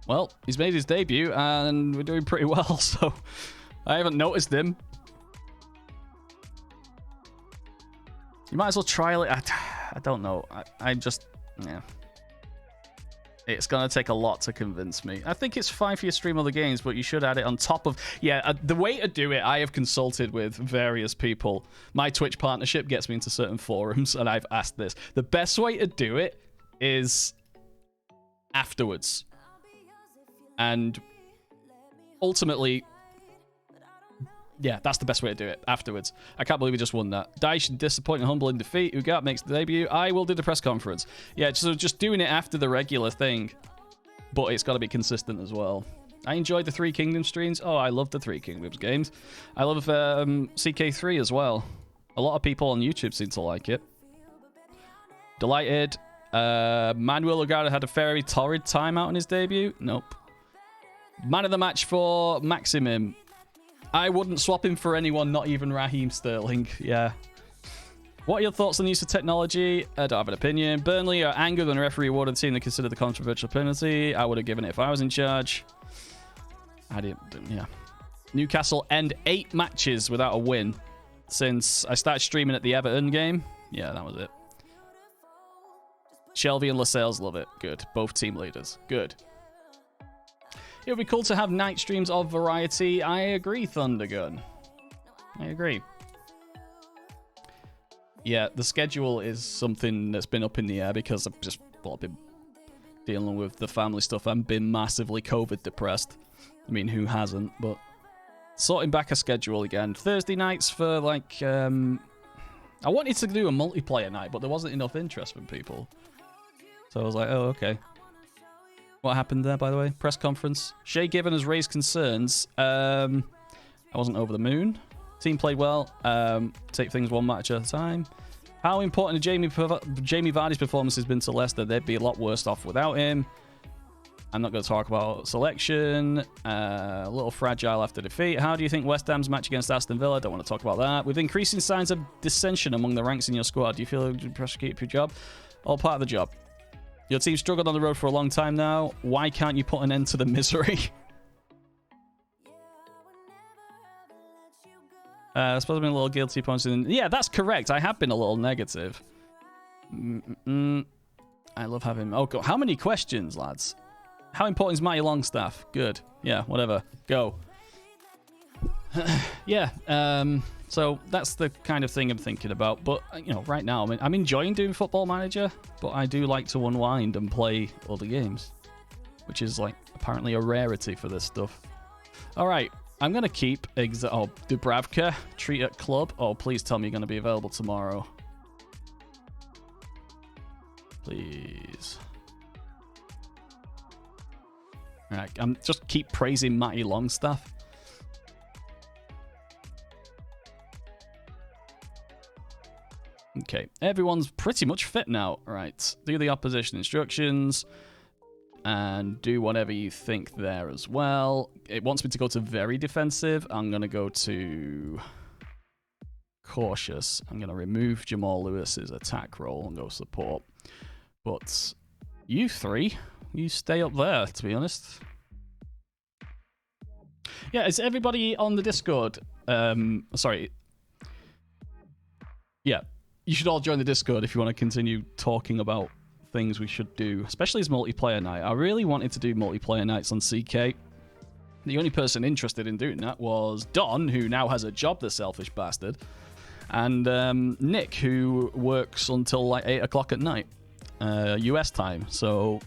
Well, he's made his debut, and we're doing pretty well, so I haven't noticed him. You might as well trial it. I don't know. I just... Yeah. It's going to take a lot to convince me. I think it's fine for your stream other games, but you should add it on top of... Yeah, the way to do it, I have consulted with various people. My Twitch partnership gets me into certain forums, and I've asked this. The best way to do it is afterwards. And ultimately, yeah, that's the best way to do it, afterwards. I can't believe we just won that. Daesh, disappointing, humble in defeat. Ugat makes the debut. I will do the press conference. Yeah, so just doing it after the regular thing. But it's got to be consistent as well. I enjoyed the Three Kingdoms streams. Oh, I love the Three Kingdoms games. I love CK3 as well. A lot of people on YouTube seem to like it. Delighted. Manuel Ugarte had a very torrid time out in his debut. Nope. Man of the match for Maximum. I wouldn't swap him for anyone, not even Raheem Sterling. Yeah. What are your thoughts on the use of technology? I don't have an opinion. Burnley are angered when the referee awarded the team that considered the controversial penalty. I would have given it if I was in charge. I didn't, yeah. Newcastle end 8 matches without a win since I started streaming at the Everton game. Yeah, that was it. Shelby and Lascelles love it. Good. Both team leaders. Good. It would be cool to have night streams of variety. I agree, Thundergun. I agree. Yeah, the schedule is something that's been up in the air because I've just been dealing with the family stuff and been massively COVID depressed. I mean, who hasn't? But sorting back a schedule again. Thursday nights for, like... I wanted to do a multiplayer night, but there wasn't enough interest from people. So I was like, oh, okay. What happened there, by the way? Press conference. Shay Given has raised concerns. I wasn't over the moon. Team played well. Take things one match at a time. How important Jamie Vardy's performance has been to Leicester? They'd be a lot worse off without him. I'm not going to talk about selection. A little fragile after defeat. How do you think West Ham's match against Aston Villa? Don't want to talk about that. With increasing signs of dissension among the ranks in your squad, do you feel you press to keep your job? All part of the job. Your team struggled on the road for a long time now. Why can't you put an end to the misery? I suppose I've been a little guilty points. Yeah, that's correct. I have been a little negative. I love having... Oh, God. How many questions, lads? How important is Matty Longstaff? Good. Yeah, whatever. Go. Yeah, so that's the kind of thing I'm thinking about. But, you know, right now, I'm enjoying doing Football Manager, but I do like to unwind and play other games, which is, like, apparently a rarity for this stuff. All right, I'm going to keep... Dubravka, treat at club. Oh, please tell me you're going to be available tomorrow. Please. All right, I'm just keep praising Matty Longstaff. Okay, everyone's pretty much fit now. Right, do the opposition instructions and do whatever you think there as well. It wants me to go to very defensive. I'm going to go to cautious. I'm going to remove Jamal Lewis's attack role and go support. But you three, you stay up there, to be honest. Yeah, is everybody on the Discord? Sorry. Yeah. You should all join the Discord if you want to continue talking about things we should do, especially as multiplayer night. I really wanted to do multiplayer nights on CK. The only person interested in doing that was Don, who now has a job, the selfish bastard, and Nick, who works until like 8 o'clock at night, US time, so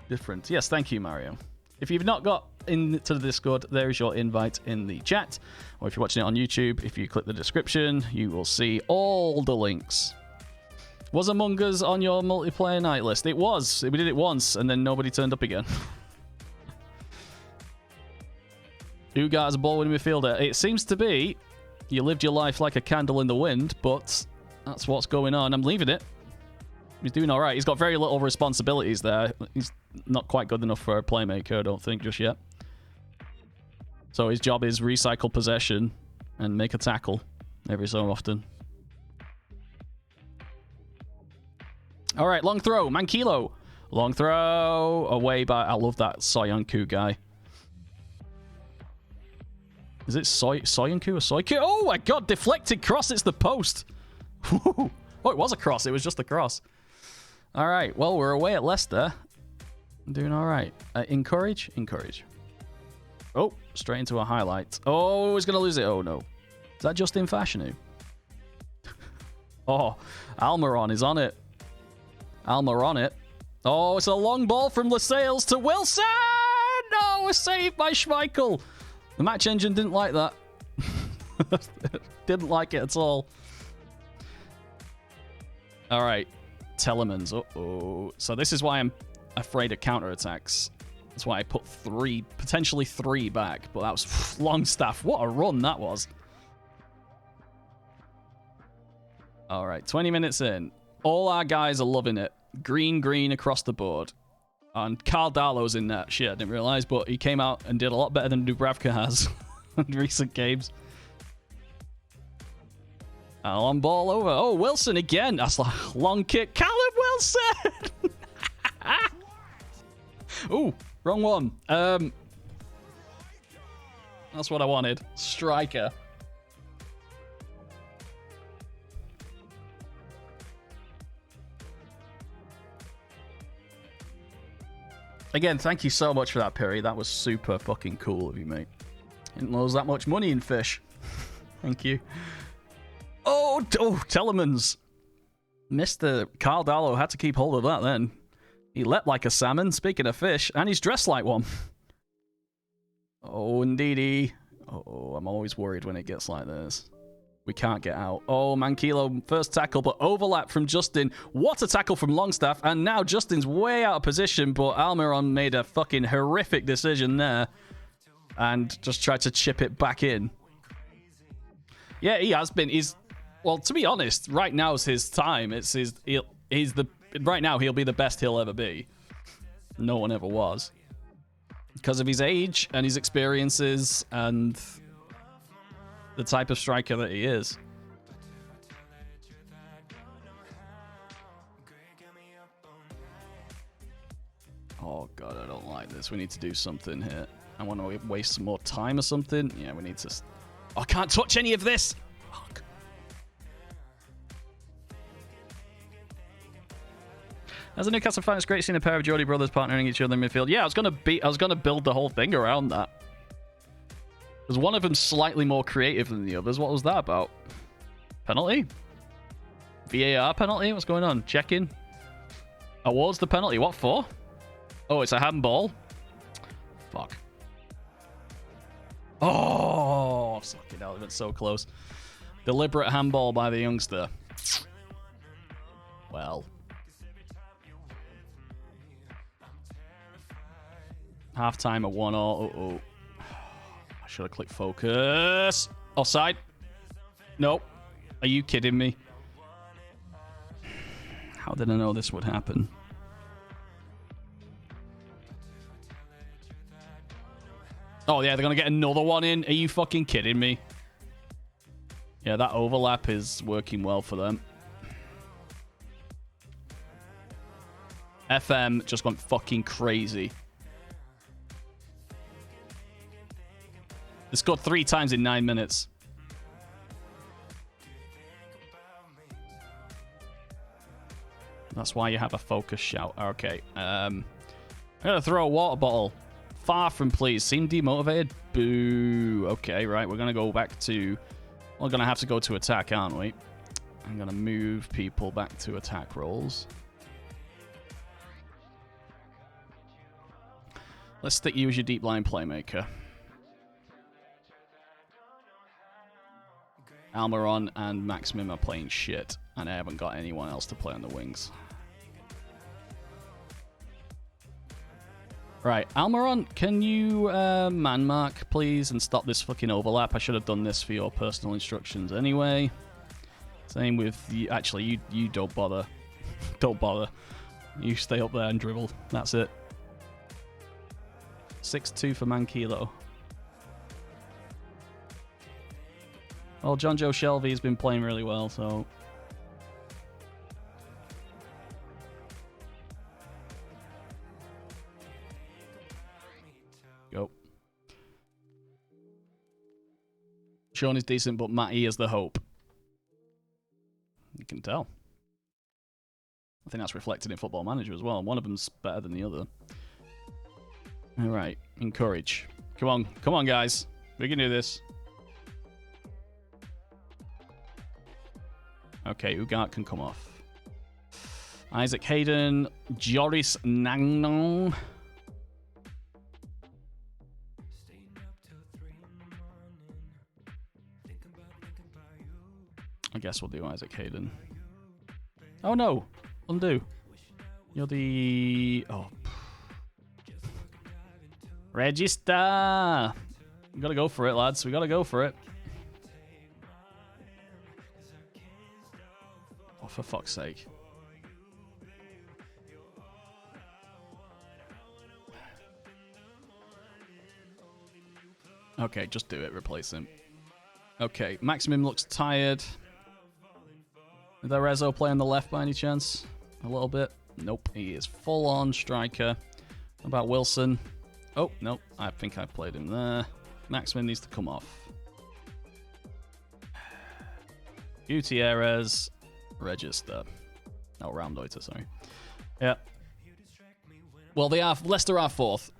different. Yes, thank you, Mario. If you've not got into the Discord, there is your invite in the chat, or if you're watching it on YouTube, if you click the description, you will see all the links. Was Among Us on your multiplayer night list? It was. We did it once, and then nobody turned up again. Who got as a ball winning midfielder? It seems to be you lived your life like a candle in the wind, but that's what's going on. I'm leaving it. He's doing all right. He's got very little responsibilities there. He's not quite good enough for a playmaker, I don't think, just yet. So his job is recycle possession and make a tackle every so often. All right, long throw. Mankilo. Long throw. Away by... I love that Soyuncu guy. Is it Soyuncu or Soyuncu? Oh my god, deflected cross. It's the post. Oh, it was a cross. It was just a cross. All right, well, we're away at Leicester. I'm doing all right. Encourage. Oh, straight into a highlight. Oh, he's going to lose it. Oh, no. Is that Justin Fashanu? Oh, Almiron is on it. Oh, it's a long ball from Lascelles to Wilson. No, a save by Schmeichel. The match engine didn't like that. Didn't like it at all. All right. Telemans. Uh-oh. So this is why I'm afraid of counterattacks. That's why I put potentially three back. But that was Longstaff. What a run that was. All right. 20 minutes in. All our guys are loving it. Green across the board. And Carl Darlow's in that. Shit, I didn't realize, but he came out and did a lot better than Dubravka has in recent games. On ball over. Oh, Wilson again. That's a long kick. Callum Wilson! Ooh, wrong one. That's what I wanted. Striker. Again, thank you so much for that, Perry. That was super fucking cool of you, mate. Didn't lose that much money in fish. Thank you. Oh, Telemans. Mr. Carl Darlow had to keep hold of that then. He leapt like a salmon, speaking of fish, and he's dressed like one. Oh, indeedy. Oh, I'm always worried when it gets like this. We can't get out. Oh, Mankilo, first tackle, but overlap from Justin. What a tackle from Longstaff. And now Justin's way out of position, but Almiron made a fucking horrific decision there. And just tried to chip it back in. Yeah, he has been. Well, to be honest, right now is his time. Right now he'll be the best he'll ever be. No one ever was. Because of his age and his experiences and the type of striker that he is. Oh god, I don't like this. We need to do something here. I want to waste some more time or something. Yeah, we need to... Oh, I can't touch any of this! Fuck. As a Newcastle fan, it's great seeing a pair of Geordie brothers partnering each other in midfield. Yeah, I was gonna build the whole thing around that. Was one of them slightly more creative than the others? What was that about? Penalty? VAR penalty? What's going on? Check-in? Awards the penalty. What for? Oh, it's a handball. Fuck. Oh, fucking hell, it's so close. Deliberate handball by the youngster. Well. Half-time at 1-1. Uh-oh. I should have clicked focus. Offside. Nope. Are you kidding me? How did I know this would happen? Oh, yeah, they're going to get another one in. Are you fucking kidding me? Yeah, that overlap is working well for them. FM just went fucking crazy. They scored 3 times in 9 minutes. That's why you have a focus shout. Okay. I'm gonna throw a water bottle. Far from pleased. Seem demotivated. Boo. Okay, right. We're gonna go back to... We're gonna have to go to attack, aren't we? I'm gonna move people back to attack roles. Let's stick you as your deep line playmaker. Almiron and Maximum are playing shit, and I haven't got anyone else to play on the wings. Right, Almiron, can you man mark, please, and stop this fucking overlap? I should have done this for your personal instructions anyway. Same with you. Actually, you don't bother. Don't bother. You stay up there and dribble. That's it. 6-2 for Mankilo. Well, John Joe Shelby has been playing really well, so... Go. Sean is decent, but Matty is the hope. You can tell. I think that's reflected in Football Manager as well. One of them's better than the other. All right, encourage. Come on, guys. We can do this. Okay, Ugart can come off. Isaac Hayden, Joris Nagnon. I guess we'll do Isaac Hayden. Oh no, undo. You're the... Oh. Register! We gotta go for it, lads. We gotta go for it. Oh, for fuck's sake. Okay, just do it. Replace him. Okay, Maximum looks tired. Is there Rezo play on the left by any chance? A little bit? Nope, he is full-on striker. How about Wilson? Oh, nope, I think I played him there. Maximum needs to come off. Gutierrez, register. Oh, Raumdeuter, sorry. Yeah. Well, they are... Leicester are fourth.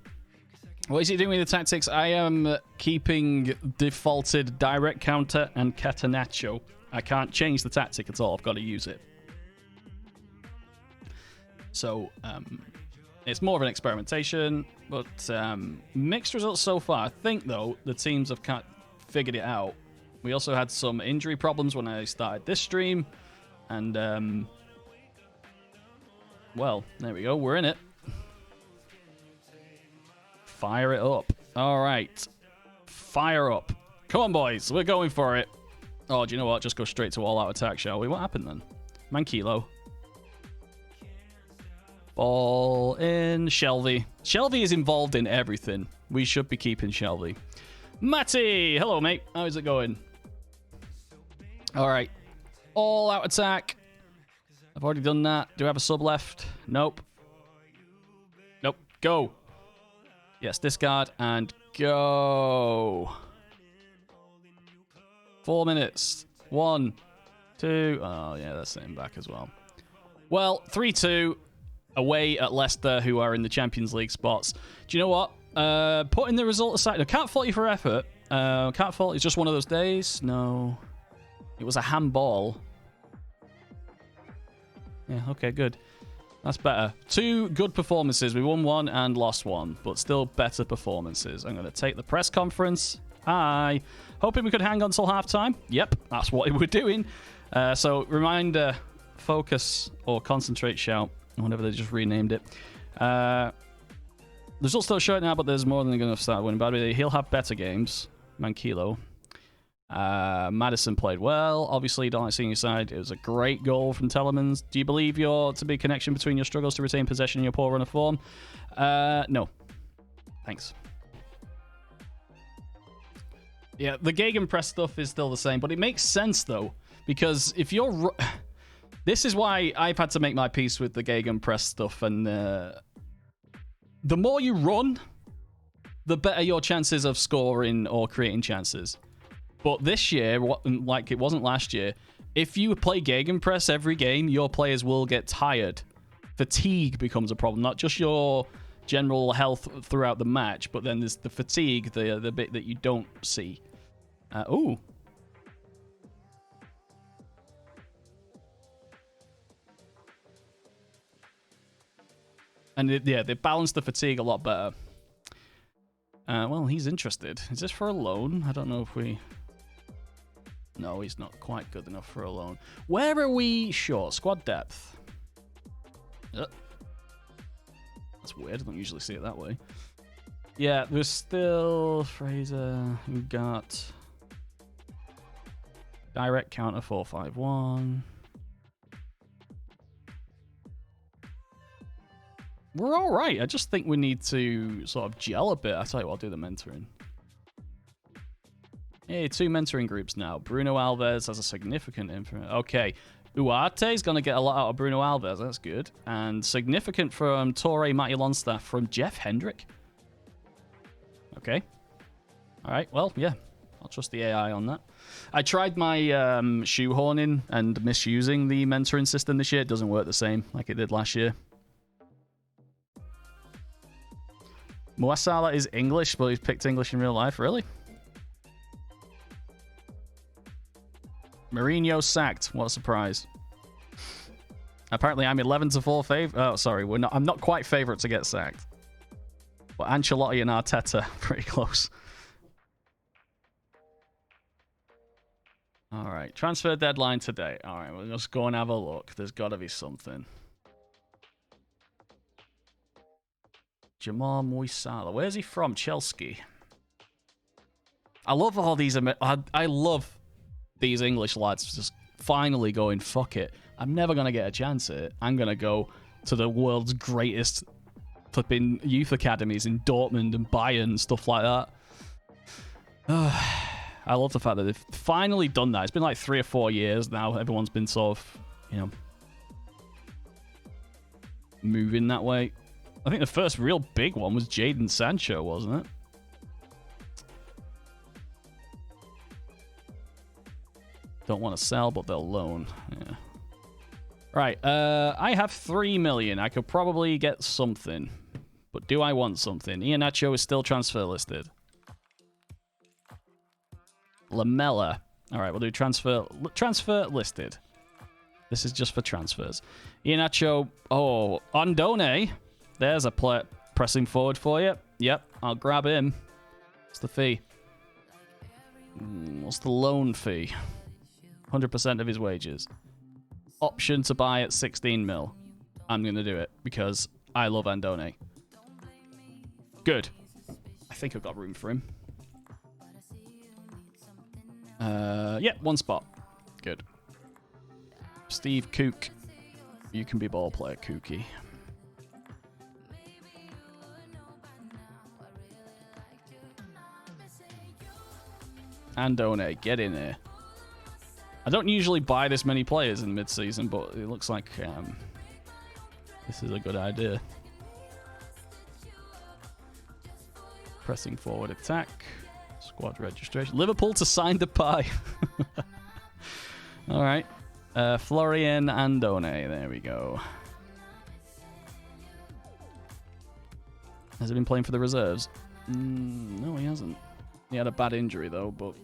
What is he doing with the tactics? I am keeping defaulted direct counter and Catenaccio. I can't change the tactic at all. I've got to use it. So, it's more of an experimentation, but mixed results so far. I think, though, the teams have kind of figured it out. We also had some injury problems when I started this stream, and, well, there we go. We're in it. Fire it up. All right. Fire up. Come on, boys. We're going for it. Oh, do you know what? Just go straight to all-out attack, shall we? What happened then? Mankilo. Ball in. Shelby. Shelby is involved in everything. We should be keeping Shelby. Matty! Hello, mate. How is it going? All right. All-out attack. I've already done that. Do I have a sub left? Nope. Nope. Go. Yes, discard and go. 4 minutes. 1, 2. Oh, yeah, that's sitting back as well. Well, 3-2 away at Leicester, who are in the Champions League spots. Do you know what? Putting the result aside, I can't fault you for effort. Can't fault. It's just one of those days. No. It was a handball. Yeah, okay, good. That's better. 2 good performances. We won 1 and lost 1, but still better performances. I'm going to take the press conference. Hi. Hoping we could hang on till halftime. Yep, that's what we're doing. So, reminder, focus or concentrate shout, whatever they just renamed it. The results don't show it now, but there's more than going to start winning. By the way, he'll have better games. Mankilo. Madison played well. Obviously, you don't like seeing your side. It was a great goal from Telemans. Do you believe your to be connection between your struggles to retain possession and your poor run of form? No. Thanks. Yeah, the Gegenpress stuff is still the same, but it makes sense, though, because if you're... This is why I've had to make my peace with the Gegenpress stuff, and the more you run, the better your chances of scoring or creating chances. But this year, like it wasn't last year, if you play Gegenpress every game, your players will get tired fatigue becomes a problem. Not just your general health throughout the match, but then there's the fatigue, the bit that you don't see. Ooh. And they balance the fatigue a lot better. Well, he's interested. Is this for a loan? I don't know if we... No, he's not quite good enough for a loan. Where are we short? Squad depth. That's weird. I don't usually see it that way. Yeah, there's still Fraser. We got direct counter 451. We're all right. I just think we need to sort of gel a bit. I tell you what, I'll do the mentoring. Hey, 2 mentoring groups now. Bruno Alves has a significant influence. Okay. Uarte is going to get a lot out of Bruno Alves. That's good. And significant from Torre Matty Longstaff from Jeff Hendrick. Okay. All right. Well, yeah. I'll trust the AI on that. I tried my shoehorning and misusing the mentoring system this year. It doesn't work the same like it did last year. Muasala is English, but he's picked English in real life. Really? Mourinho sacked. What a surprise. Apparently, I'm 11-4 favorite. Oh, sorry. I'm not quite favorite to get sacked. But Ancelotti and Arteta, pretty close. All right. Transfer deadline today. All right. We'll just go and have a look. There's got to be something. Jamal Muisala. Where's he from? Chelsea. I love all these. I love these English lads just finally going, fuck it. I'm never going to get a chance at it. I'm going to go to the world's greatest flipping youth academies in Dortmund and Bayern and stuff like that. I love the fact that they've finally done that. It's been like 3 or 4 years now. Everyone's been sort of, moving that way. I think the first real big one was Jadon Sancho, wasn't it? Don't want to sell, but they'll loan. Yeah. Right. I have 3 million. I could probably get something. But do I want something? Catenaccio is still transfer listed. Lamella. All right, we'll do transfer listed. This is just for transfers. Catenaccio. Oh, Andone. There's a player pressing forward for you. Yep, I'll grab him. What's the fee? What's the loan fee? 100% of his wages. Option to buy at 16 mil. I'm going to do it because I love Andone. Good. I think I've got room for him. Yeah, 1 spot. Good. Steve Cook. You can be ball player, Kooky. Andone, get in there. I don't usually buy this many players in mid-season, but it looks like this is a good idea. Pressing forward attack. Squad registration. Liverpool to sign the pie. All right. Florian Andone. There we go. Has he been playing for the reserves? No, he hasn't. He had a bad injury, though, but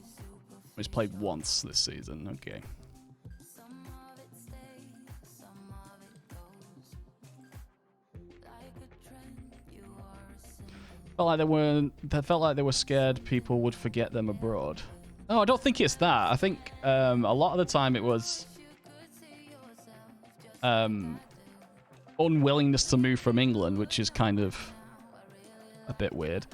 he's played once this season. Okay. Felt like they were scared people would forget them abroad. Oh, I don't think it's that. I think a lot of the time it was unwillingness to move from England, which is kind of a bit weird.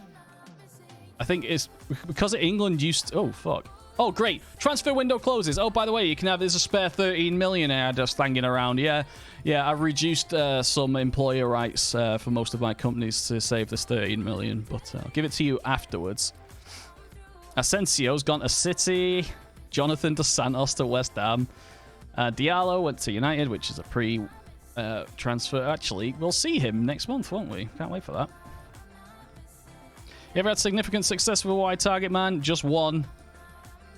I think it's because England used to... Oh, fuck. Oh, great. Transfer window closes. Oh, by the way, you can have... There's a spare 13 million just hanging around. Yeah, I've reduced some employer rights for most of my companies to save this 13 million, but I'll give it to you afterwards. Asensio's gone to City. Jonathan Dos Santos to West Ham. Diallo went to United, which is a pre-transfer. Actually, we'll see him next month, won't we? Can't wait for that. You ever had significant success with a wide target man? Just one.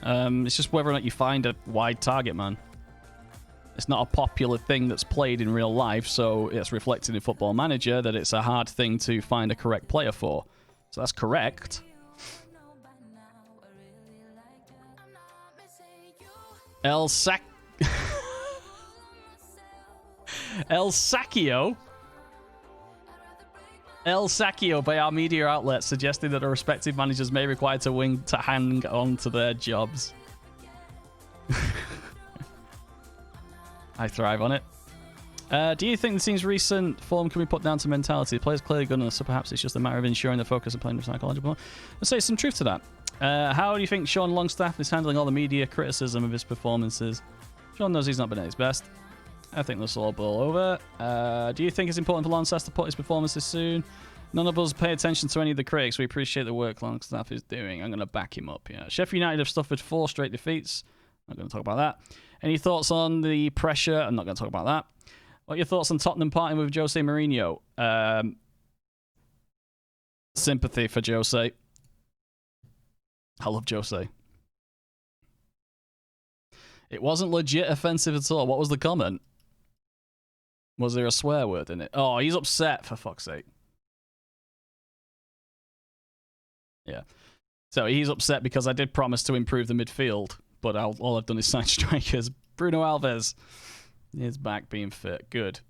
It's just whether or not you find a wide target man. It's not a popular thing that's played in real life, so it's reflected in Football Manager that it's a hard thing to find a correct player for. So that's correct. El Sacchio by our media outlet suggesting that our respective managers may require to hang on to their jobs. I thrive on it. Do you think the team's recent form can be put down to mentality? The player's clearly good enough, so perhaps it's just a matter of ensuring the focus and playing the psychological. Let's say some truth to that. How do you think Sean Longstaff is handling all the media criticism of his performances? Sean knows he's not been at his best. I think this will all blow over. Do you think it's important for Longstaff to put his performances soon? None of us pay attention to any of the critics. We appreciate the work Longstaff is doing. I'm going to back him up, yeah. Sheffield United have suffered 4 straight defeats. I'm not going to talk about that. Any thoughts on the pressure? I'm not going to talk about that. What are your thoughts on Tottenham parting with Jose Mourinho? Sympathy for Jose. I love Jose. It wasn't legit offensive at all. What was the comment? Was there a swear word in it? Oh, he's upset, for fuck's sake. Yeah. So he's upset because I did promise to improve the midfield, but all I've done is sign strikers. Bruno Alves is back being fit. Good.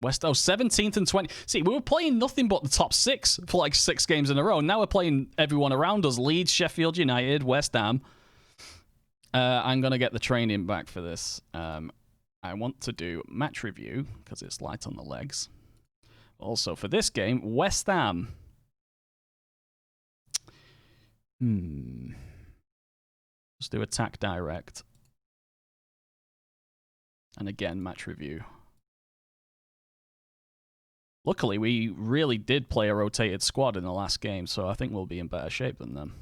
West 17th and 20. See, we were playing nothing but the top 6 for like 6 games in a row. Now we're playing everyone around us. Leeds, Sheffield United, West Ham. I'm going to get the training back for this. I want to do match review because it's light on the legs. Also, for this game, West Ham. Let's do attack direct. And again, match review. Luckily, we really did play a rotated squad in the last game, so I think we'll be in better shape than them.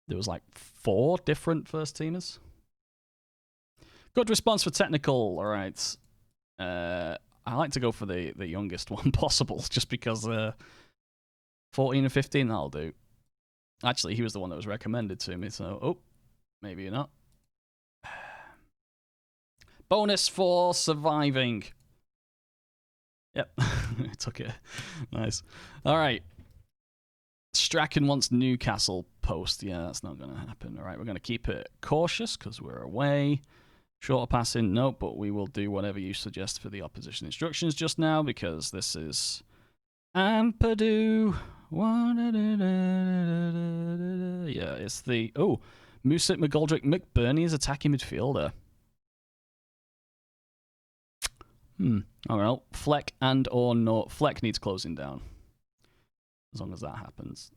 There was like 4 different first teamers. Good response for technical. All right. I like to go for the youngest one possible, just because 14 and 15, that'll do. Actually, he was the one that was recommended to me, so maybe you're not. Bonus for surviving. Yep, took it. Nice. All right. Strachan wants Newcastle post. Yeah, that's not going to happen. All right, we're going to keep it cautious because we're away. Shorter passing, nope, but we will do whatever you suggest for the opposition instructions just now because this is Ampadu. Yeah, it's the... Oh, Musit McGoldrick McBurney is attacking midfielder. All right, Fleck and or no. Fleck needs closing down. As long as that happens.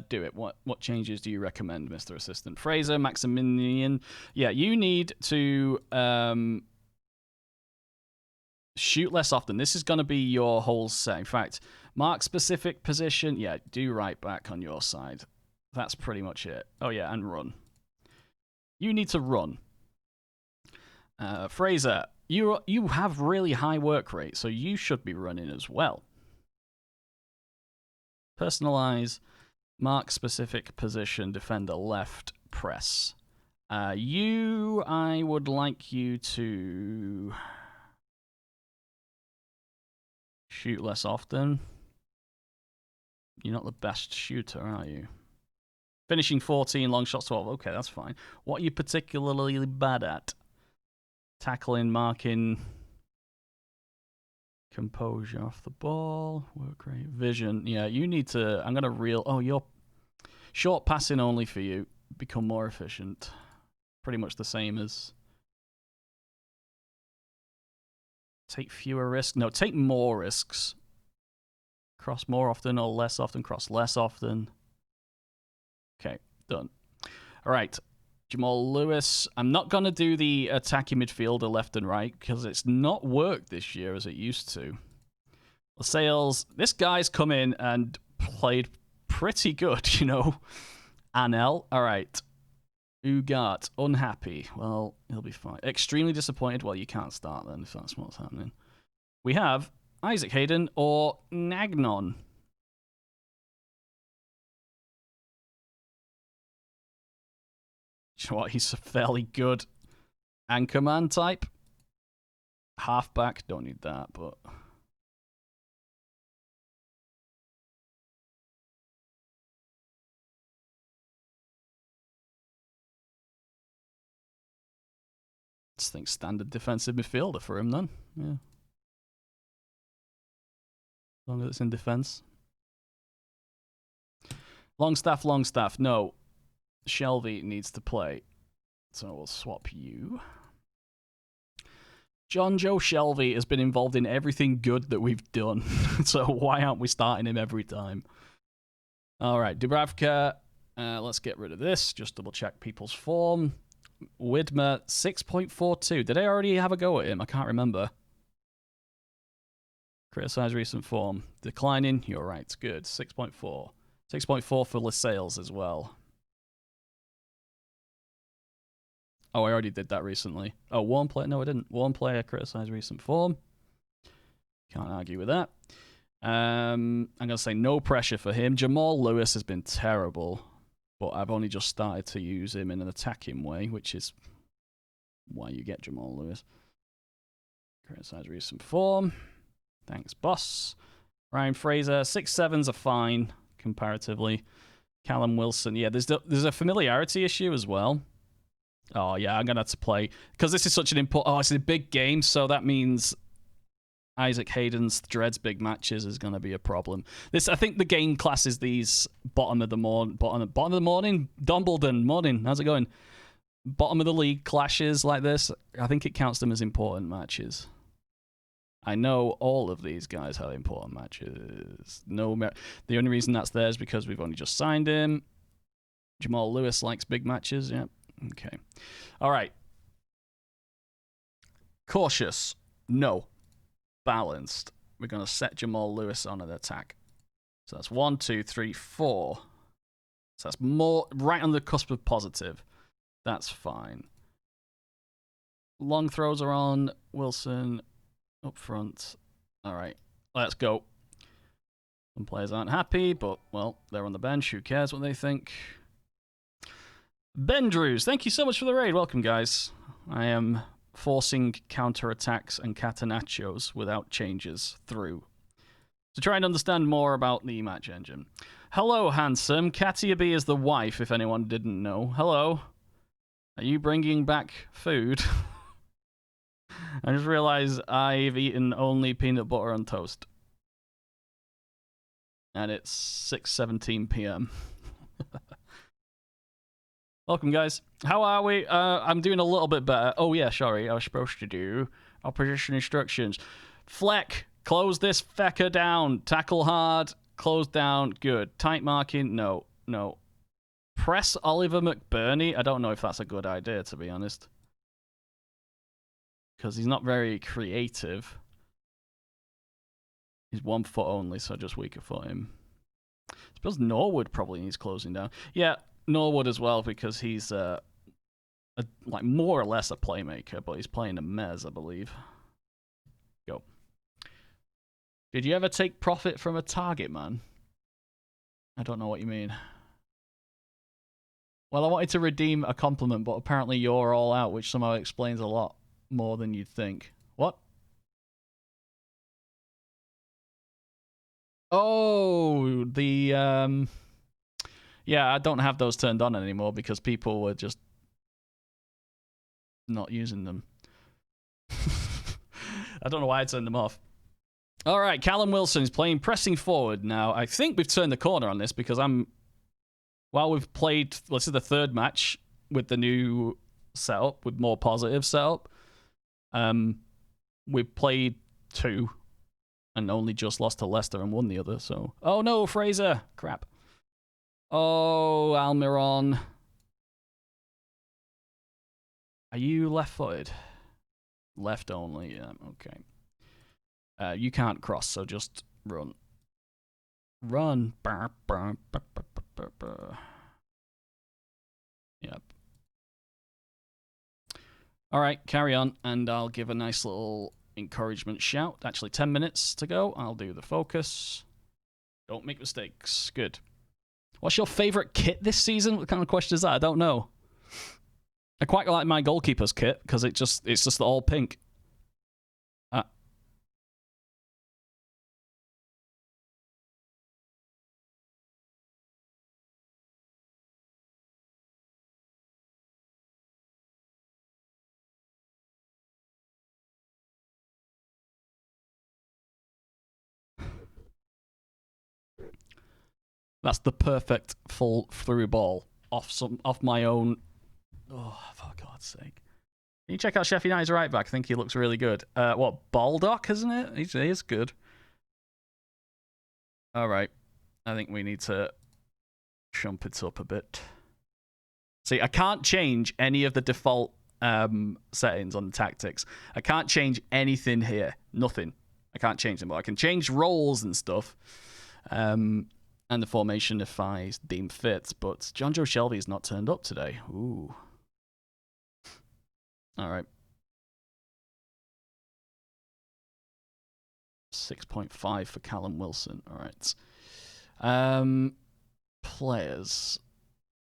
Do it. What changes do you recommend, Mr. Assistant? Fraser, Maximilian. Yeah, you need to shoot less often. This is going to be your whole set. In fact, mark specific position. Yeah, do right back on your side. That's pretty much it. Oh, yeah, and run. You need to run. Fraser, you have really high work rate, so you should be running as well. Personalize, mark specific position, defender left, press. I would like you to shoot less often. You're not the best shooter, are you? Finishing 14, long shots 12. Okay, that's fine. What are you particularly bad at? Tackling, marking, composure off the ball, work rate, vision. Yeah, you need to... I'm going to reel... Oh, you're short passing only for you. Become more efficient. Pretty much the same as... Take fewer risks. No, take more risks. Cross more often or less often. Cross less often. Okay, done. All right. Jamal Lewis. I'm not going to do the attacking midfielder left and right because it's not worked this year as it used to. Lascelles, this guy's come in and played pretty good, you know. Anel, all right. Ugart, unhappy. Well, he'll be fine. Extremely disappointed. Well, you can't start then if that's what's happening. We have Isaac Hayden or Nagnon. you know what? He's a fairly good anchorman type. Halfback, don't need that, but... Just think standard defensive midfielder for him then. Yeah. As long as it's in defense. Longstaff. No. Shelvey needs to play. So we'll swap you. John Joe Shelvey has been involved in everything good that we've done. So why aren't we starting him every time? All right, Dubravka. Let's get rid of this. Just double check people's form. Widmer, 6.42. Did I already have a go at him? I can't remember. Criticize recent form. Declining. You're right. It's good. 6.4. 6.4 for Lascelles as well. Oh, I already did that recently. Oh, warm player? No, I didn't. Warm player, criticize recent form. Can't argue with that. I'm going to say no pressure for him. Jamal Lewis has been terrible, but I've only just started to use him in an attacking way, which is why you get Jamal Lewis. Criticize recent form. Thanks, boss. Ryan Fraser, 6.7s are fine, comparatively. Callum Wilson, yeah, there's a familiarity issue as well. Oh, yeah, I'm going to have to play. Because this is such an important... Oh, it's a big game, so that means Isaac Hayden's dreads big matches is going to be a problem. I think the game classes these bottom of the morning... Dumbledon, morning. How's it going? Bottom of the league clashes like this, I think it counts them as important matches. I know all of these guys have important matches. The only reason that's there is because we've only just signed him. Jamal Lewis likes big matches, yeah. Okay. All right. Cautious. No. Balanced. We're going to set Jamal Lewis on an attack. So that's 1, 2, 3, 4. So that's more right on the cusp of positive. That's fine. Long throws are on. Wilson up front. All right. Let's go. Some players aren't happy, but, well, they're on the bench. Who cares what they think? Ben Drews, thank you so much for the raid. Welcome, guys. I am forcing counterattacks and Catenaccios without changes through. To try and understand more about the match engine. Hello, handsome. Katia B is the wife, if anyone didn't know. Hello. Are you bringing back food? I just realized I've eaten only peanut butter and toast. And it's 6:17 p.m. Welcome, guys. How are we? I'm doing a little bit better. Oh, yeah, sorry. I was supposed to do opposition instructions. Fleck, close this fecker down. Tackle hard. Close down. Good. Tight marking. No. Press Oliver McBurney. I don't know if that's a good idea, to be honest. Because he's not very creative. He's 1 foot only, so just weaker foot him. I suppose Norwood probably needs closing down. Yeah. Norwood as well, because he's like more or less a playmaker, but he's playing a mez, I believe. Go. Did you ever take profit from a target, man? I don't know what you mean. Well, I wanted to redeem a compliment, but apparently you're all out, which somehow explains a lot more than you'd think. What? Oh, the yeah, I don't have those turned on anymore because people were just not using them. I don't know why I turned them off. All right, Callum Wilson is playing pressing forward now. I think we've turned the corner on this because while we've played, this is the third match with the new setup, with more positive setup. We've played 2 and only just lost to Leicester and won the other. So, oh no, Fraser, crap. Oh, Almiron. Are you left-footed? Left only, yeah, okay. You can't cross, so just run. Run. Yep. Alright, carry on, and I'll give a nice little encouragement shout. Actually, 10 minutes to go. I'll do the focus. Don't make mistakes. Good. What's your favorite kit this season? What kind of question is that? I don't know. I quite like my goalkeeper's kit because it's just all pink. That's the perfect full through ball off my own. Oh, for God's sake! Can you check out Sheffield United's right back? I think he looks really good. What Baldock, isn't it? He is good. All right, I think we need to jump it up a bit. See, I can't change any of the default settings on the tactics. I can't change anything here. Nothing. I can't change them, but I can change roles and stuff. And the formation if I deem fit, but John Joe Shelby's not turned up today. Ooh. All right. 6.5 for Callum Wilson. All right. Players.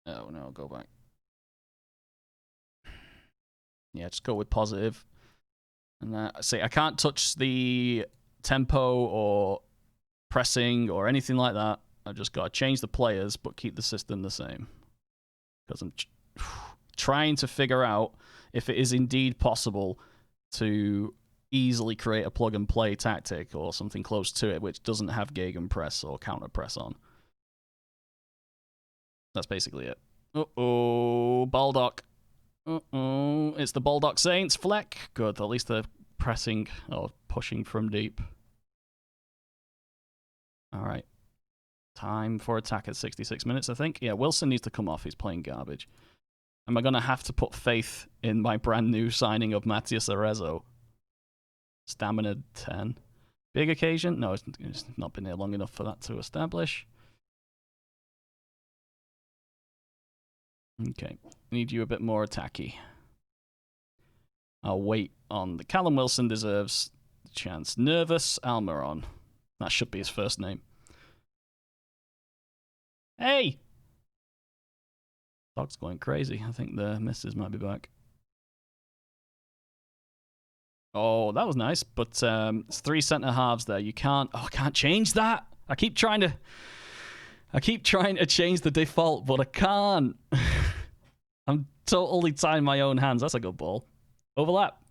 Oh no, go back. Yeah, just go with positive. And see, I can't touch the tempo or pressing or anything like that. I've just got to change the players, but keep the system the same. Because I'm trying to figure out if it is indeed possible to easily create a plug-and-play tactic or something close to it which doesn't have gegenpress or counter-press on. That's basically it. Uh-oh, Baldock. Uh-oh, it's the Baldock Saints. Fleck. Good, at least they're pressing or pushing from deep. All right. Time for attack at 66 minutes, I think. Yeah, Wilson needs to come off. He's playing garbage. Am I going to have to put faith in my brand new signing of Matias Arezzo? Stamina 10. Big occasion? No, it's not been here long enough for that to establish. Okay. Need you a bit more attacky. I'll wait on the Callum Wilson deserves the chance. Nervous Almiron. That should be his first name. Hey! Dog's going crazy. I think the missus might be back. Oh, that was nice, but it's 3 centre halves there. You can't. Oh, I can't change that. I keep trying to change the default, but I can't. I'm totally tying my own hands. That's a good ball. Overlap.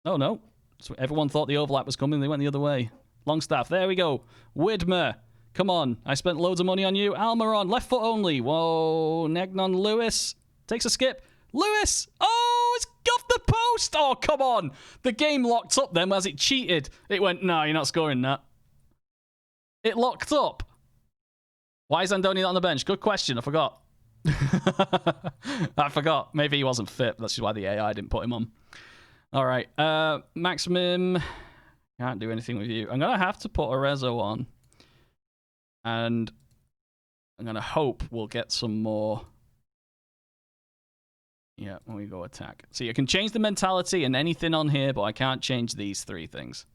Oh no. So everyone thought the overlap was coming. They went the other way. Longstaff. There we go. Widmer. Come on. I spent loads of money on you. Almiron. Left foot only. Whoa. Negnon Lewis. Takes a skip. Lewis. Oh, it's off the post. Oh, come on. The game locked up then as it cheated. It went, no, you're not scoring that. It locked up. Why is Andoni not on the bench? Good question. I forgot. I forgot. Maybe he wasn't fit. That's just why the AI didn't put him on. All right. Maximum. Can't do anything with you. I'm going to have to put Arezzo on. And I'm going to hope we'll get some more. Yeah, when we go attack. See, I can change the mentality and anything on here, but I can't change these 3 things.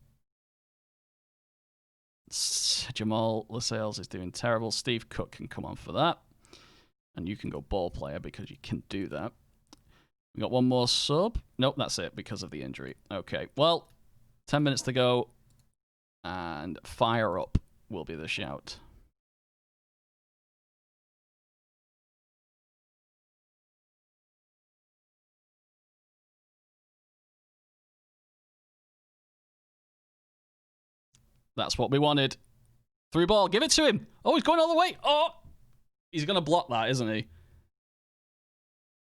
Jamal Lascelles is doing terrible. Steve Cook can come on for that. And you can go ball player because you can do that. We got one more sub. Nope, that's it because of the injury. Okay, well, 10 minutes to go. And fire up will be the shout. That's what we wanted. Through ball. Give it to him. Oh, he's going all the way. Oh, he's going to block that, isn't he?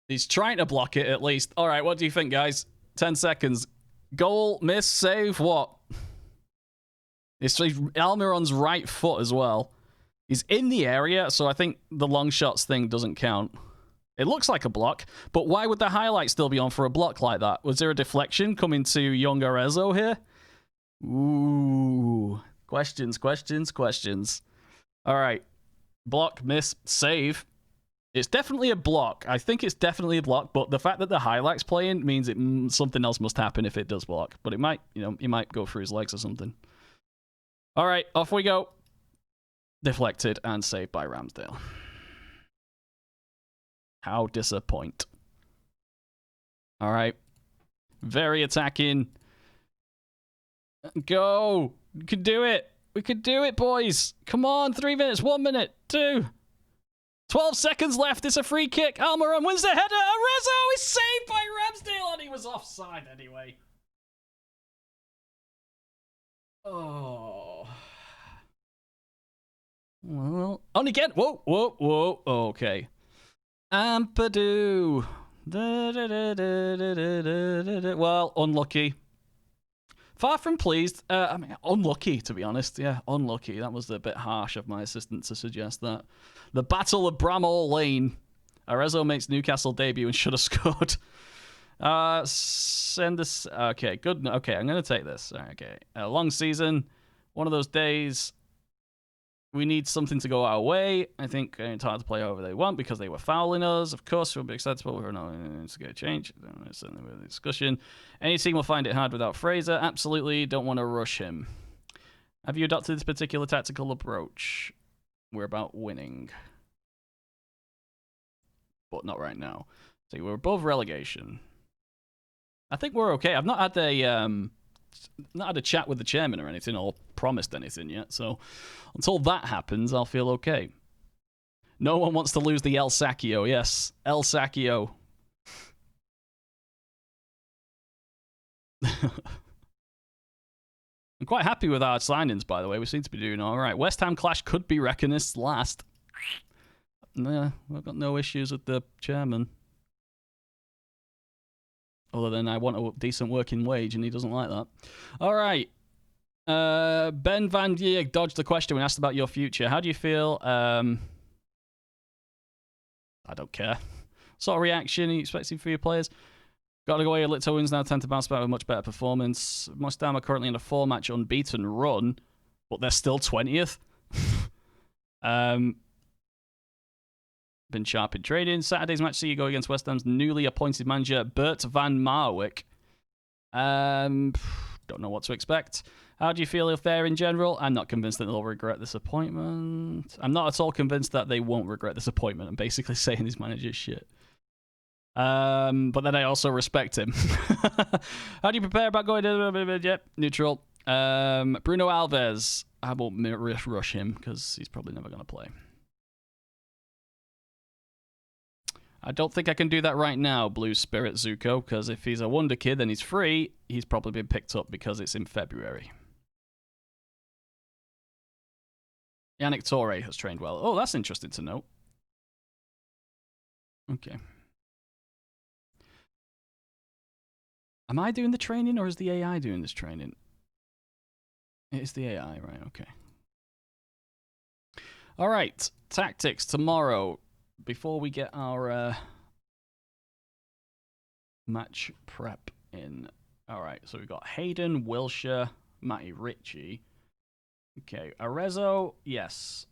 He's trying to block it at least. All right, what do you think, guys? 10 seconds. Goal, miss, save, what? It's Almiron's right foot as well. He's in the area, so I think the long shots thing doesn't count. It looks like a block, but why would the highlight still be on for a block like that? Was there a deflection coming to young Arezzo here? Ooh. Questions. All right. Block, miss, save. It's definitely a block. I think it's definitely a block, but the fact that the highlight's playing means something else must happen if it does block. But it might, he might go through his legs or something. All right, off we go. Deflected and saved by Ramsdale. How disappoint. All right. Very attacking. Go. We can do it. We can do it, boys. Come on. 3 minutes. 1 minute. 2. 12 seconds left. It's a free kick. Almiron wins the header. Arezzo is saved by Ramsdale, and he was offside anyway. Oh. Well, on again. Whoa, whoa, whoa. Okay. Ampadu. Well, unlucky. Far from pleased. I mean, unlucky, to be honest. Yeah, unlucky. That was a bit harsh of my assistant to suggest that. The Battle of Bramall Lane. Arezzo makes Newcastle debut and should have scored. Send this. Okay, good. Okay, I'm going to take this. Okay. Long season. One of those days. We need something to go our way. I think it's hard to play however they want because they were fouling us. Of course, we'll be acceptable. We're not going to get a change. Certainly with the discussion. Any team will find it hard without Fraser. Absolutely don't want to rush him. Have you adopted this particular tactical approach? We're about winning. But not right now. So we're above relegation. I think we're okay. I've not had a chat with the chairman or anything or promised anything yet, so until that happens, I'll feel okay. No one wants to lose the El Sacchio. Yes, El Sacchio. I'm quite happy with our signings, by the way. We seem to be doing all right. West Ham clash could be Reckonists last. Nah, I've got no issues with the chairman. Other than I want a decent working wage, and he doesn't like that. All right. Ben Van Dijk dodged the question when asked about your future. How do you feel? I don't care. Sort of reaction are you expecting for your players? Got to go away. Little wins now tend to bounce back with much better performance. West Ham are currently in a 4-match unbeaten run, but they're still 20th. Been sharp in training. Saturday's match see you go against West Ham's newly appointed manager, Bert van Marwijk. Don't know what to expect. How do you feel if they're in general? I'm not convinced that they'll regret this appointment. I'm not at all convinced that they won't regret this appointment. I'm basically saying his manager's shit. But then I also respect him. How do you prepare about going to... Yep, neutral. Bruno Alves. I won't rush him because he's probably never going to play. I don't think I can do that right now, Blue Spirit Zuko, because if he's a wonder kid and he's free, he's probably been picked up because it's in February. Yannick Toure has trained well. Oh, that's interesting to know. Okay. Am I doing the training or is the AI doing this training? It's the AI, right, okay. All right, tactics tomorrow. Before we get our match prep in. All right, so we've got Hayden, Wilshire, Matty Ritchie. Okay, Arezzo, yes.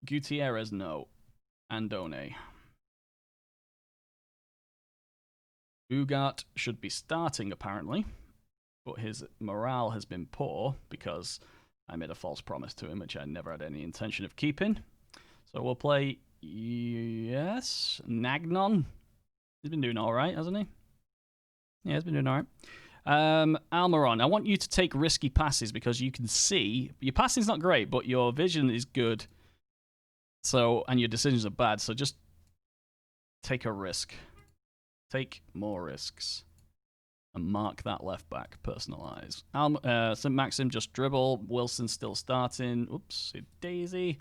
Gutierrez, no. Andone. Ugart should be starting, apparently, but his morale has been poor because I made a false promise to him, which I never had any intention of keeping. So we'll play, yes, Nagnon. He's been doing all right, hasn't he? Yeah, he's been doing all right. Almiron, I want you to take risky passes because you can see your passing's not great, but your vision is good. So, and your decisions are bad. So just take a risk. Take more risks. And mark that left back. Personalize. St. Maxim just dribble. Wilson still starting. Oops, Daisy.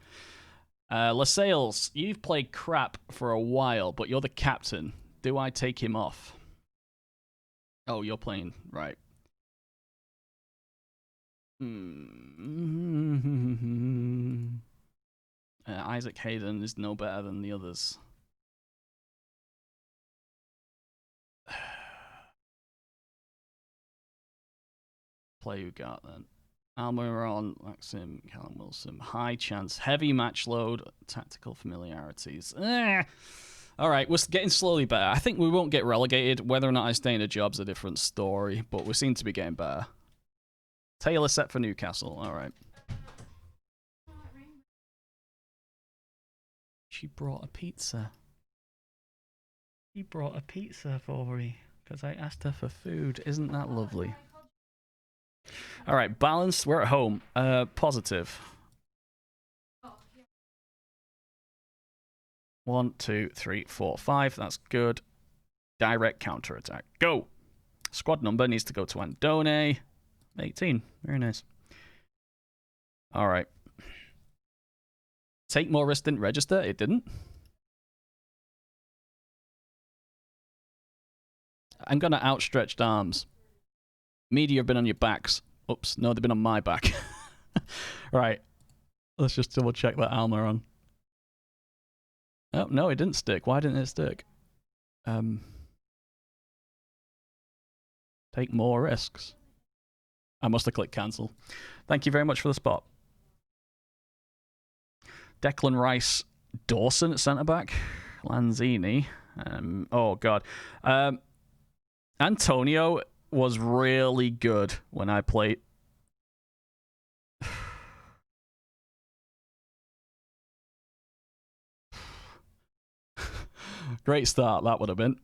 Lascelles, you've played crap for a while, but you're the captain. Do I take him off? Oh, you're playing, right. Isaac Hayden is no better than the others. Play Ugart then. Almiron, Maxim, Callum Wilson. High chance. Heavy match load. Tactical familiarities. All right, we're getting slowly better. I think we won't get relegated. Whether or not I stay in a job's a different story, but we seem to be getting better. Taylor set for Newcastle. All right. She brought a pizza. He brought a pizza for me because I asked her for food. Isn't that lovely? All right, balanced. We're at home. Positive. 1, 2, 3, 4, 5. That's good. Direct counterattack. Go. Squad number needs to go to Andone. 18. Very nice. All right. Take more risk didn't register. It didn't. I'm going to outstretched arms. Media have been on your backs. Oops. No, they've been on my back. Right. Let's just double check that Alma on. Oh, no, it didn't stick. Why didn't it stick? Take more risks. I must have clicked cancel. Thank you very much for the spot. Declan Rice, Dawson at centre-back. Lanzini. Oh, God. Antonio was really good when I played. Great start, that would have been.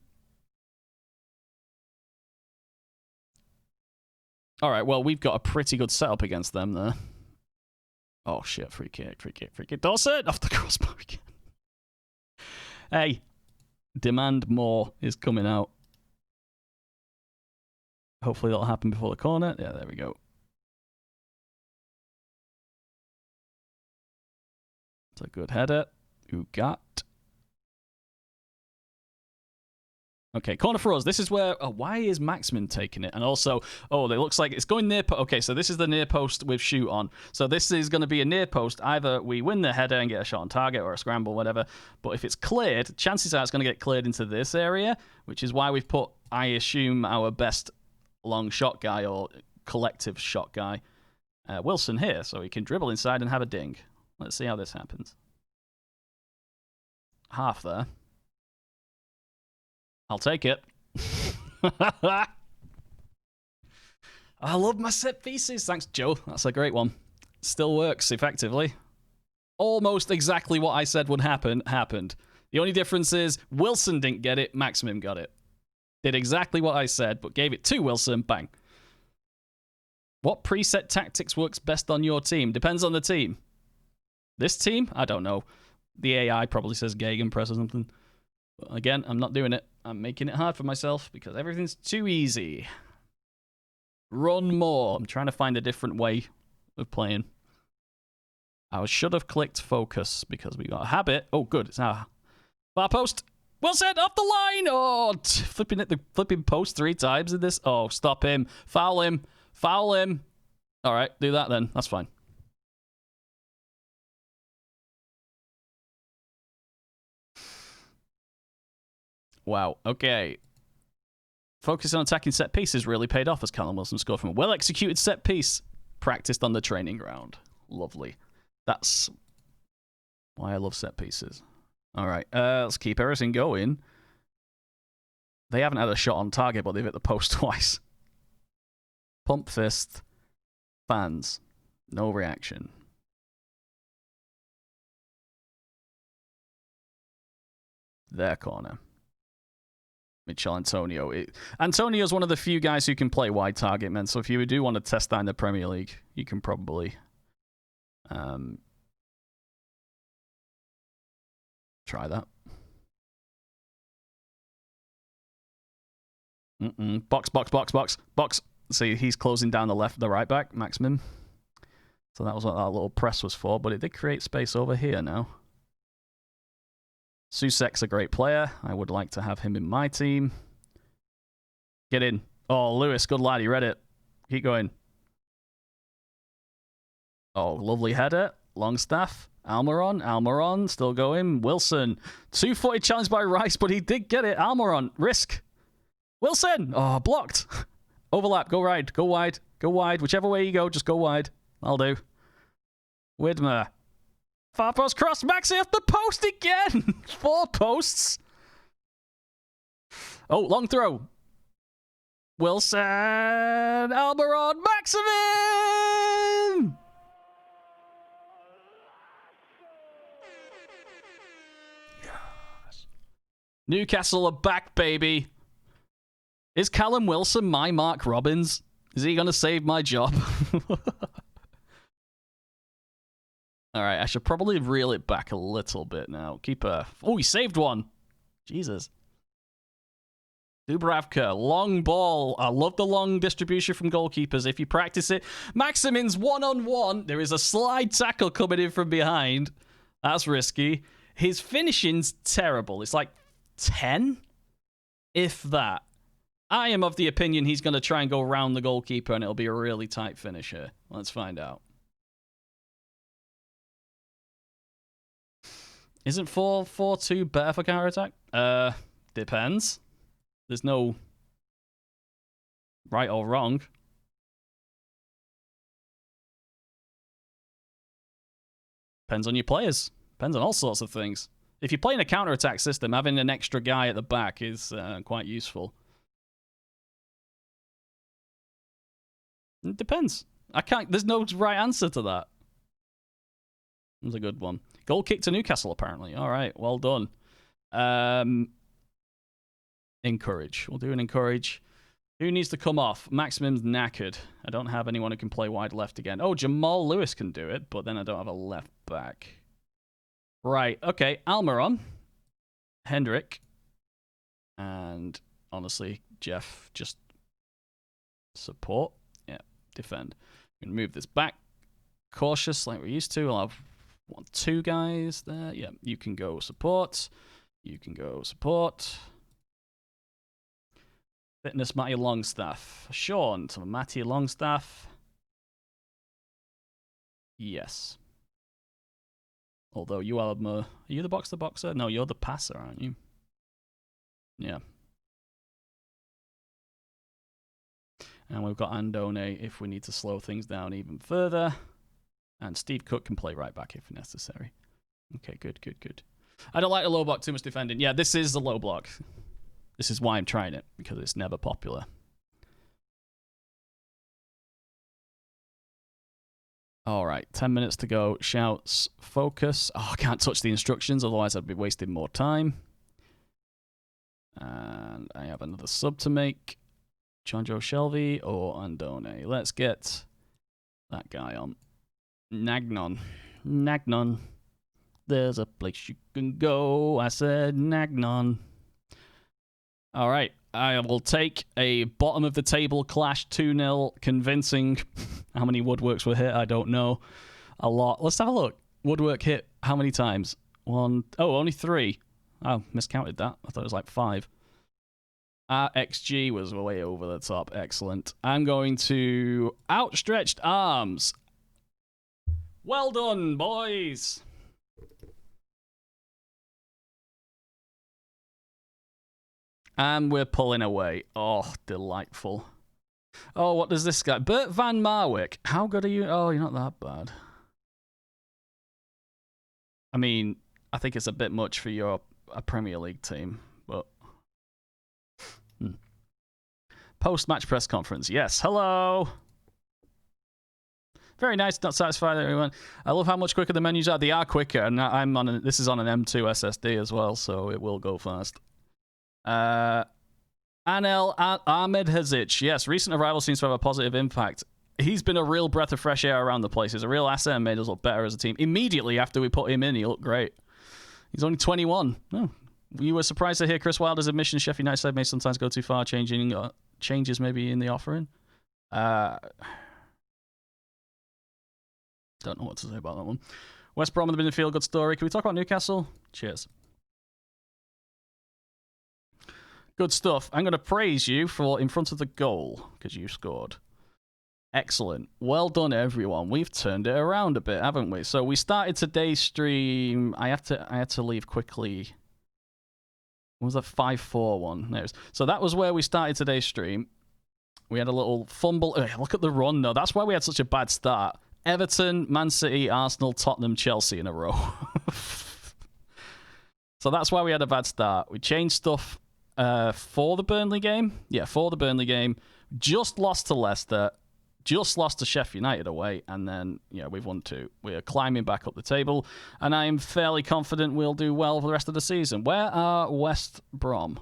All right, well, we've got a pretty good setup against them there. Oh, shit, free kick. Dawson, off the crossbar again. Hey, demand more is coming out. Hopefully that'll happen before the corner. Yeah, there we go. It's a good header. Ugat. Okay, corner for us. This is where... Oh, why is Maximin taking it? And also, oh, it looks like it's going near... Okay, so this is the near post with shoot on. So this is going to be a near post. Either we win the header and get a shot on target or a scramble, whatever. But if it's cleared, chances are it's going to get cleared into this area, which is why we've put, I assume, our best long shot guy or collective shot guy, Wilson, here. So he can dribble inside and have a ding. Let's see how this happens. Half there. I'll take it. I love my set pieces. Thanks, Joe. That's a great one. Still works effectively. Almost exactly what I said would happen, happened. The only difference is Wilson didn't get it, Maximum got it. Did exactly what I said, but gave it to Wilson, bang. What preset tactics works best on your team? Depends on the team. This team? I don't know. The AI probably says Gegenpress or something. But again, I'm not doing it. I'm making it hard for myself because everything's too easy. Run more. I'm trying to find a different way of playing. I should have clicked focus because we got a habit. Oh, good. It's our far post. Wilson off the line. Oh, flipping at the flipping post 3 times in this. Oh, stop him. Foul him. Foul him. All right, do that then. That's fine. Wow. Okay. Focusing on attacking set pieces really paid off as Callum Wilson scored from a well-executed set piece practiced on the training ground. Lovely. That's why I love set pieces. All right. Let's keep everything going. They haven't had a shot on target, but they've hit the post twice. Pump fist. Fans. No reaction. Their corner. Michel Antonio. Antonio's one of the few guys who can play wide target men, so if you do want to test that in the Premier League, you can probably try that. Box. See, he's closing down the right back, Maximum. So that was what that little press was for, but it did create space over here now. Susek's a great player. I would like to have him in my team. Get in. Oh, Lewis, good lad. He read it. Keep going. Oh, lovely header. Longstaff. Almiron. Still going. Wilson. 2-footed challenge by Rice, but he did get it. Almiron. Risk. Wilson. Oh, blocked. Overlap. Go wide. Go wide. Go wide. Whichever way you go, just go wide. I'll do. Widmer. Far post cross. Maxi off the post again. 4 posts. Oh, long throw. Wilson. Almiron. Maximum. Newcastle are back, baby. Is Callum Wilson my Mark Robbins? Is he going to save my job? All right, I should probably reel it back a little bit now. Keeper. Oh, he saved one. Jesus. Dubravka, long ball. I love the long distribution from goalkeepers. If you practice it, Maximin's one-on-one. There is a slide tackle coming in from behind. That's risky. His finishing's terrible. It's like 10, if that. I am of the opinion he's going to try and go round the goalkeeper and it'll be a really tight finish here. Let's find out. Isn't 4-4-2 better for counter-attack? Depends. There's no right or wrong. Depends on your players. Depends on all sorts of things. If you're playing a counter-attack system, having an extra guy at the back is quite useful. It depends. There's no right answer to that. That was a good one. Goal kick to Newcastle, apparently. All right, well done. Encourage. We'll do an encourage. Who needs to come off? Maximum's knackered. I don't have anyone who can play wide left again. Oh, Jamal Lewis can do it, but then I don't have a left back. Right, okay. Almiron. Hendrick. And, honestly, Jeff, just support. Yeah, defend. I'm going to move this back. Cautious, like we're used to. I'll have 2 guys there. Yeah, you can go support. You can go support. Fitness, Matty Longstaff. Sean to Matty Longstaff. Yes. Although you are you the boxer? No, you're the passer, aren't you? Yeah. And we've got Andone if we need to slow things down even further. And Steve Cook can play right back if necessary. Okay, good. I don't like the low block, too much defending. Yeah, this is the low block. This is why I'm trying it, because it's never popular. All right, 10 minutes to go. Shouts, focus. Oh, I can't touch the instructions, otherwise I'd be wasting more time. And I have another sub to make. Jonjo Shelby or Andone. Let's get that guy on. Nagnon. There's a place you can go. I said Nagnon. All right. I will take a bottom of the table clash 2-0 convincing. How many woodworks were hit? I don't know. A lot. Let's have a look. Woodwork hit how many times? 1. Oh, only 3. Oh, miscounted that. I thought it was like 5. XG was way over the top. Excellent. I'm going to outstretched arms. Well done, boys. And we're pulling away. Oh, delightful. Oh, what does this guy? Bert Van Marwick. How good are you? Oh, you're not that bad. I mean, I think it's a bit much for a Premier League team, but... Post-match press conference. Yes, hello. Very nice, not satisfied, everyone. I love how much quicker the menus are. They are quicker, and this is on an M2 SSD as well, so it will go fast. Anel Ahmed Hazic. Yes, recent arrival seems to have a positive impact. He's been a real breath of fresh air around the place. He's a real asset and made us look better as a team. Immediately after we put him in, he looked great. He's only 21. Oh. You were surprised to hear Chris Wilder's admission Sheffield United side may sometimes go too far, changes maybe in the offering. Don't know what to say about that one. West Brom have been a feel-good story. Can we talk about Newcastle? Cheers. Good stuff. I'm going to praise you for in front of the goal because you scored. Excellent. Well done, everyone. We've turned it around a bit, haven't we? So we started today's stream. I had to leave quickly. What was that 5-4 one? There it is. So that was where we started today's stream. We had a little fumble. Look at the run, though. That's why we had such a bad start. Everton, Man City, Arsenal, Tottenham, Chelsea in a row. So that's why we had a bad start. We changed stuff for the Burnley game. Yeah, for the Burnley game. Just lost to Leicester. just lost to Sheffield United away, and then, yeah, we've won 2. We are climbing back up the table, and I am fairly confident we'll do well for the rest of the season. Where are West Brom?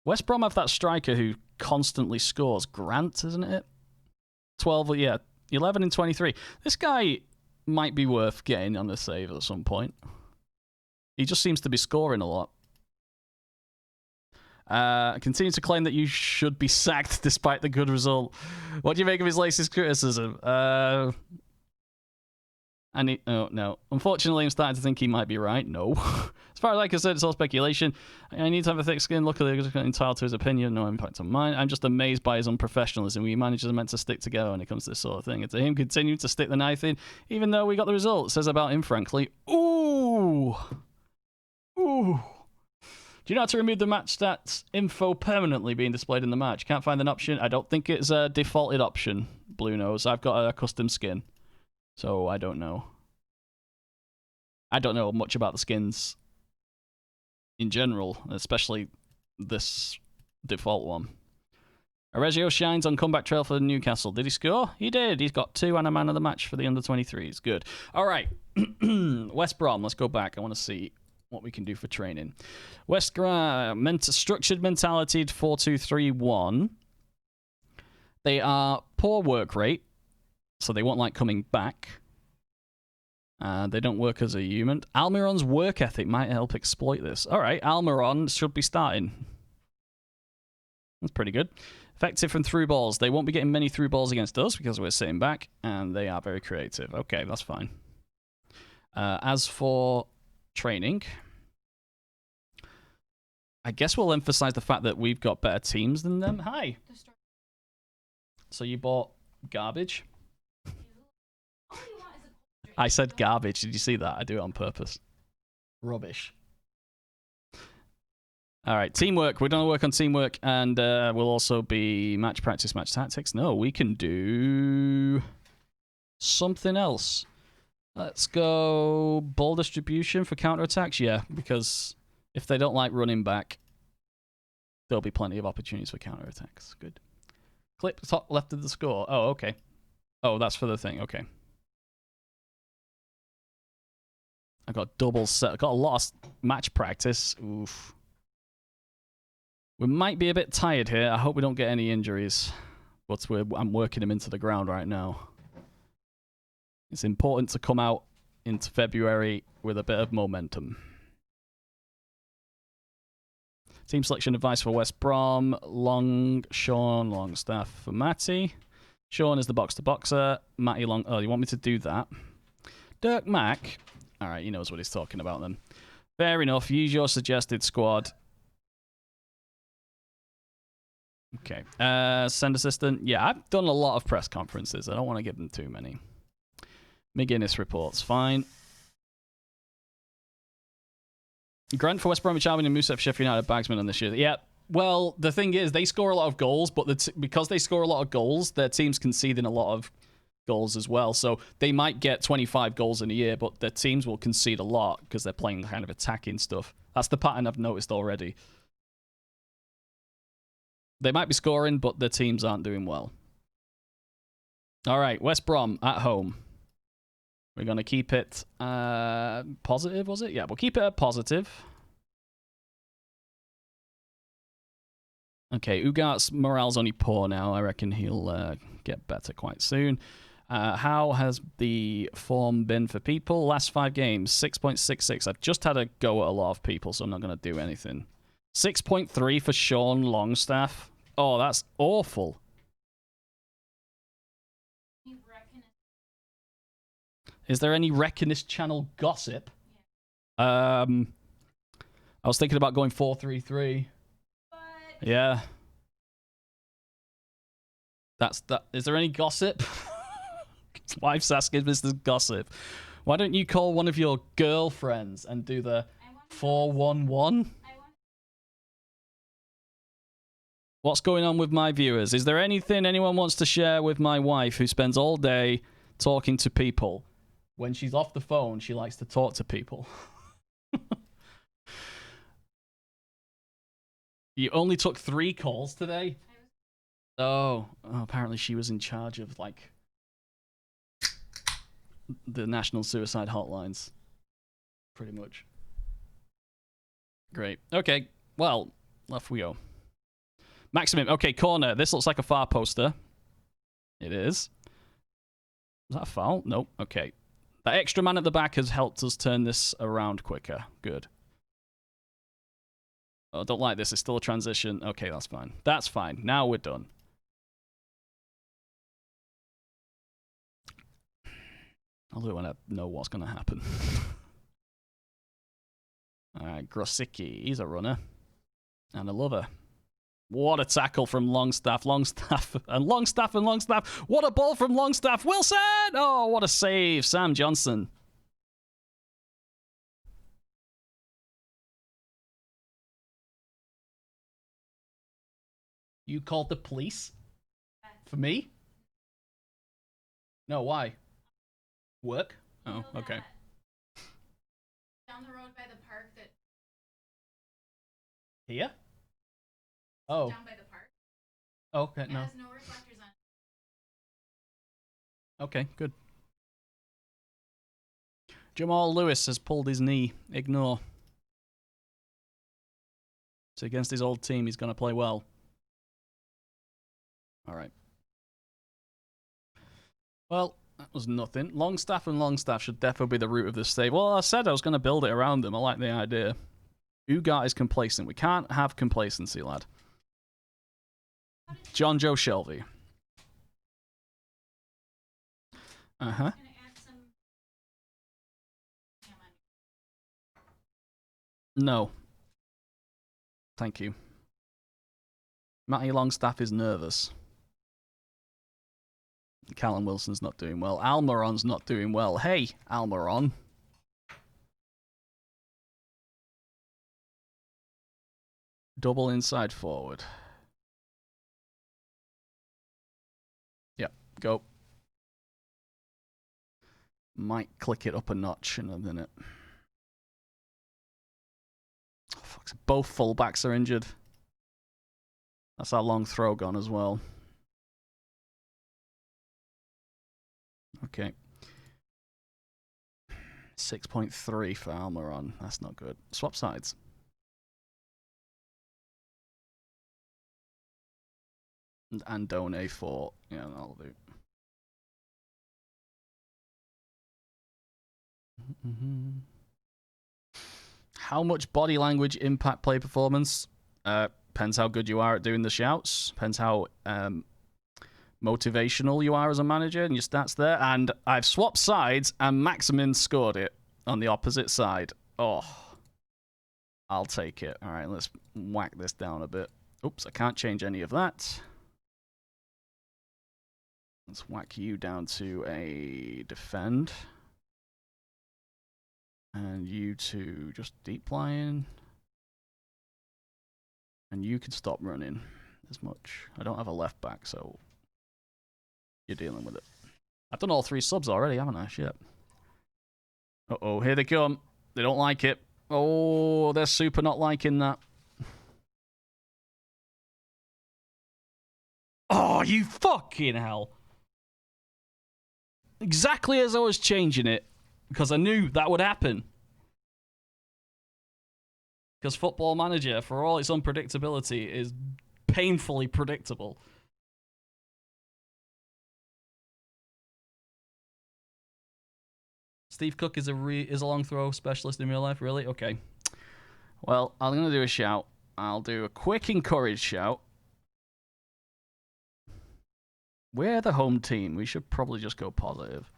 West Brom have that striker who constantly scores. Grant, isn't it? 12, yeah, 11 and 23. This guy might be worth getting on the save at some point. He just seems to be scoring a lot. Continue to claim that you should be sacked despite the good result. What do you make of his latest criticism? Oh, no. Unfortunately, I'm starting to think he might be right. No. As far as I can say, it's all speculation. I need to have a thick skin. Luckily, he's entitled to his opinion. No impact on mine. I'm just amazed by his unprofessionalism. We managers are meant to stick together when it comes to this sort of thing. And to him, continue to stick the knife in, even though we got the result. Says about him, frankly. Ooh. Ooh. Do you know how to remove the match stats info permanently being displayed in the match? Can't find an option. I don't think it's a defaulted option, Blue Nose. I've got a custom skin, so I don't know. I don't know much about the skins in general, especially this default one. Arezio shines on comeback trail for Newcastle. Did he score? He did. He's got 2 and a man of the match for the under-23s. Good. All right. West Brom. Let's go back. I want to see what we can do for training. West Brom, structured mentality 4-2-3-1. They are poor work rate, so they won't like coming back. They don't work as a human. Almiron's work ethic might help exploit this. All right, Almiron should be starting. That's pretty good. Effective from through balls. They won't be getting many through balls against us because we're sitting back, and they are very creative. Okay, that's fine. As for training, I guess we'll emphasize the fact that we've got better teams than them. Hi. So you bought garbage? I said garbage. Did you see that? I do it on purpose. Rubbish. All right, teamwork. We're going to work on teamwork, and we'll also be match practice, match tactics. No, we can do something else. Let's go ball distribution for counterattacks. Yeah, because if they don't like running back, there'll be plenty of opportunities for counterattacks. Good. Clip top left of the score. Oh, okay. Oh, that's for the thing. Okay. I got double set. I got a lot of match practice. Oof. We might be a bit tired here. I hope we don't get any injuries. But I'm working them into the ground right now. It's important to come out into February with a bit of momentum. Team selection advice for West Brom. Sean Longstaff for Matty. Sean is the box-to-boxer. Matty Long... Oh, you want me to do that? Dirk Mack. All right, he knows what he's talking about then. Fair enough. Use your suggested squad. Okay. Send assistant. Yeah, I've done a lot of press conferences. I don't want to give them too many. McGuinness reports. Fine. Grant for West Bromwich Albion and Musa for Sheffield United bagsman on this year. Yeah. Well, the thing is, they score a lot of goals, but because they score a lot of goals, their team's conceding a lot of goals as well. So they might get 25 goals in a year, but their teams will concede a lot because they're playing kind of attacking stuff. That's the pattern I've noticed already. They might be scoring, but their teams aren't doing well. All right, West Brom at home. We're going to keep it positive, was it? Yeah, we'll keep it at positive. Okay, Ugart's morale's only poor now. I reckon he'll get better quite soon. How has the form been for people? Last 5 games, 6.66. I've just had a go at a lot of people, so I'm not going to do anything. 6.3 for Sean Longstaff. Oh, that's awful. Is there any Reck in this channel gossip? Yeah. I was thinking about going 4-3-3. Yeah. That's that. Is there any gossip? His wife's asking if this is gossip. Why don't you call one of your girlfriends and do the 4-1-1? What's going on with my viewers? Is there anything anyone wants to share with my wife who spends all day talking to people? When she's off the phone, she likes to talk to people. You only took 3 calls today? Oh, apparently she was in charge of, like, the national suicide hotlines. Pretty much. Great. Okay, well, off we go. Maximum. Okay, corner. This looks like a far poster. It is. Was that a foul? Nope. Okay. That extra man at the back has helped us turn this around quicker. Good. Oh, I don't like this. It's still a transition. Okay, that's fine. That's fine. Now we're done. I'll do it when I know what's going to happen. All right, Grosicki. He's a runner. And a lover. What a tackle from Longstaff. Longstaff and Longstaff and Longstaff. What a ball from Longstaff. Wilson! Oh, what a save. Sam Johnson. You called the police? For me? No, why? Work? Oh, okay. Down the road by the park that. Here? Oh. Down by the park. Okay, no. It has no reflectors on. Okay, good. Jamal Lewis has pulled his knee. Ignore. So against his old team, he's going to play well. All right. Well, that was nothing. Longstaff and Longstaff should definitely be the root of this save. Well, I said I was going to build it around them. I like the idea. Ugart is complacent. We can't have complacency, lad. John Joe Shelby. Uh-huh. No. Thank you. Matty Longstaff is nervous. Callum Wilson's not doing well. Almiron's not doing well. Hey, Almiron. Double inside forward. Yep, go. Might click it up a notch in a minute. Oh, fuck. Both fullbacks are injured. That's our long throw gone as well. Okay. 6.3 for Almiron. That's not good. Swap sides. And Done for... Yeah, that'll do. How much body language impact play performance? Depends how good you are at doing the shouts. Depends how motivational you are as a manager and your stats there. And I've swapped sides and Maximin scored it on the opposite side. Oh, I'll take it. All right, let's whack this down a bit. Oops, I can't change any of that. Let's whack you down to a defend. And you two just deep lying. And you can stop running as much. I don't have a left back, so you're dealing with it. I've done all 3 subs already, haven't I? Shit. Uh-oh, here they come. They don't like it. Oh, they're super not liking that. Oh, you fucking hell. Exactly as I was changing it. Because I knew that would happen. Because Football Manager, for all its unpredictability, is painfully predictable. Steve Cook is a long throw specialist in real life, really? Okay. Well, I'm going to do a shout. I'll do a quick encourage shout. We're the home team. We should probably just go positive.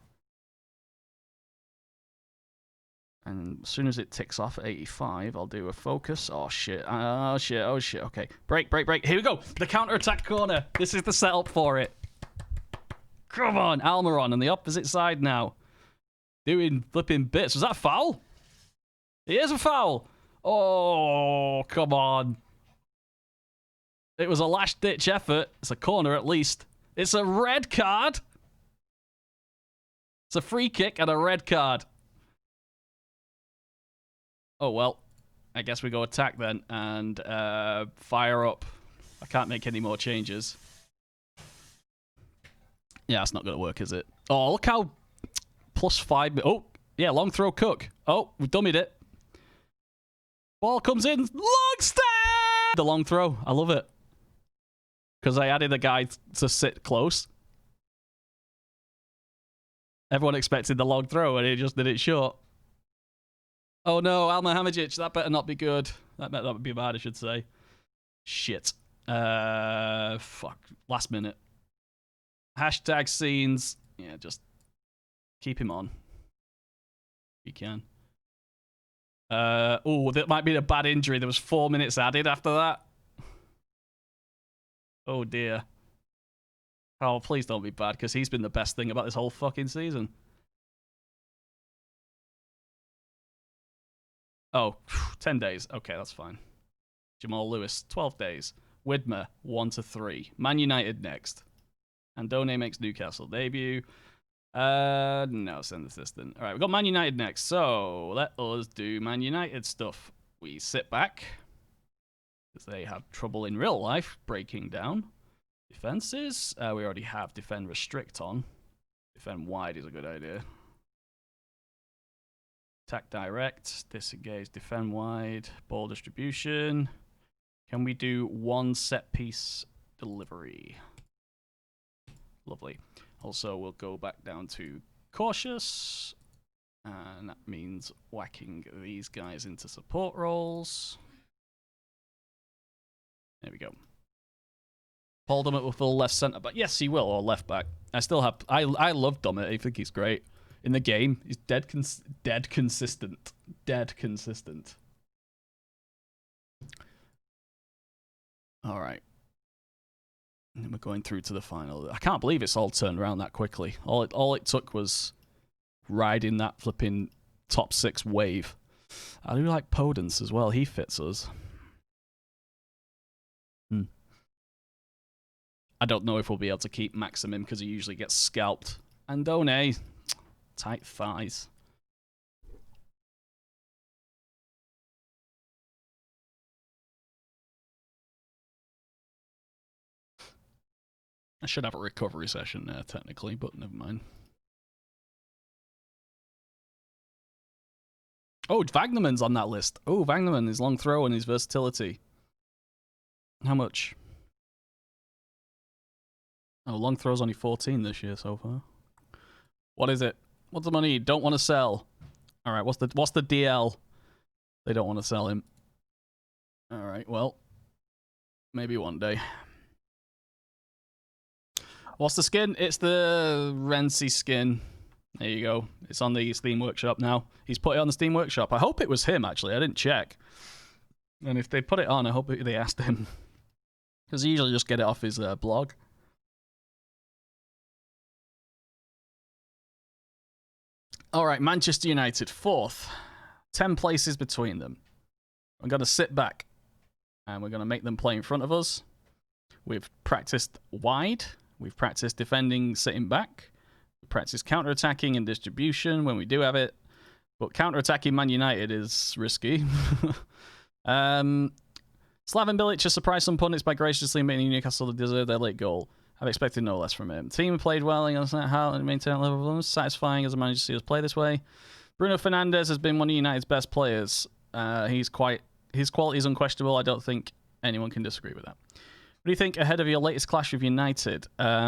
And as soon as it ticks off at 85, I'll do a focus. Oh, shit. Oh, shit. Oh, shit. Okay. Break, break, break. Here we go. The counter-attack corner. This is the setup for it. Come on. Almiron on the opposite side now. Doing flipping bits. Was that a foul? It is a foul. Oh, come on. It was a last-ditch effort. It's a corner at least. It's a red card. It's a free kick and a red card. Oh, well, I guess we go attack then and fire up. I can't make any more changes. Yeah, that's not going to work, is it? Oh, look how +5. Oh, yeah, long throw Cook. Oh, we've dummied it. Ball comes in. Long stab! The long throw. I love it. Because I added a guy to sit close. Everyone expected the long throw, and he just did it short. Oh no, Almohamidzic. That better not be good. That would be bad, I should say. Shit. Fuck. Last minute. Hashtag scenes. Yeah, just keep him on. You can. Oh, that might be a bad injury. There was 4 minutes added after that. Oh dear. Oh, please don't be bad, because he's been the best thing about this whole fucking season. Oh, 10 days. Okay, that's fine. Jamal Lewis, 12 days. Widmer, 1 to 3. Man United next. Andone makes Newcastle debut. No, send assistant. All right, we've got Man United next. So let us do Man United stuff. We sit back because they have trouble in real life breaking down defenses. We already have defend restrict on. Defend wide is a good idea. Attack direct, disengage, defend wide, ball distribution. Can we do 1 set piece delivery? Lovely. Also, we'll go back down to cautious. And that means whacking these guys into support roles. There we go. Paul Dummett will fill left centre back. Yes, he will, or left back. I love Dummett. I think he's great. In the game, he's dead consistent. Dead consistent. All right. And we're going through to the final. I can't believe it's all turned around that quickly. All it took was riding that flipping top 6 wave. I do like Podence as well. He fits us. I don't know if we'll be able to keep Maximum because he usually gets scalped. Andone, tight thighs. I should have a recovery session there, technically, but never mind. Oh, Wagnerman's on that list. Oh, Wagnerman, his long throw and his versatility. How much? Oh, long throw's only 14 this year so far. What is it? What's the money? Don't want to sell. All right, what's the DL? They don't want to sell him. All right, well, maybe one day. What's the skin? It's the Renzi skin. There you go. It's on the Steam Workshop now. He's put it on the Steam Workshop. I hope it was him, actually. I didn't check. And if they put it on, I hope they asked him. Because he usually just get it off his blog. All right, Manchester United, 4th. 10 places between them. I'm going to sit back. And we're going to make them play in front of us. We've practiced wide. We've practiced defending, sitting back. We practice counter-attacking and distribution when we do have it. But counter-attacking Man United is risky. Slaven Bilic has surprised some pundits by graciously making Newcastle deserve their late goal. I've expected no less from him. Team played well against how and maintained level of satisfying as a manager to see us play this way. Bruno Fernandes has been one of United's best players. His quality is unquestionable. I don't think anyone can disagree with that. What do you think ahead of your latest clash with United? I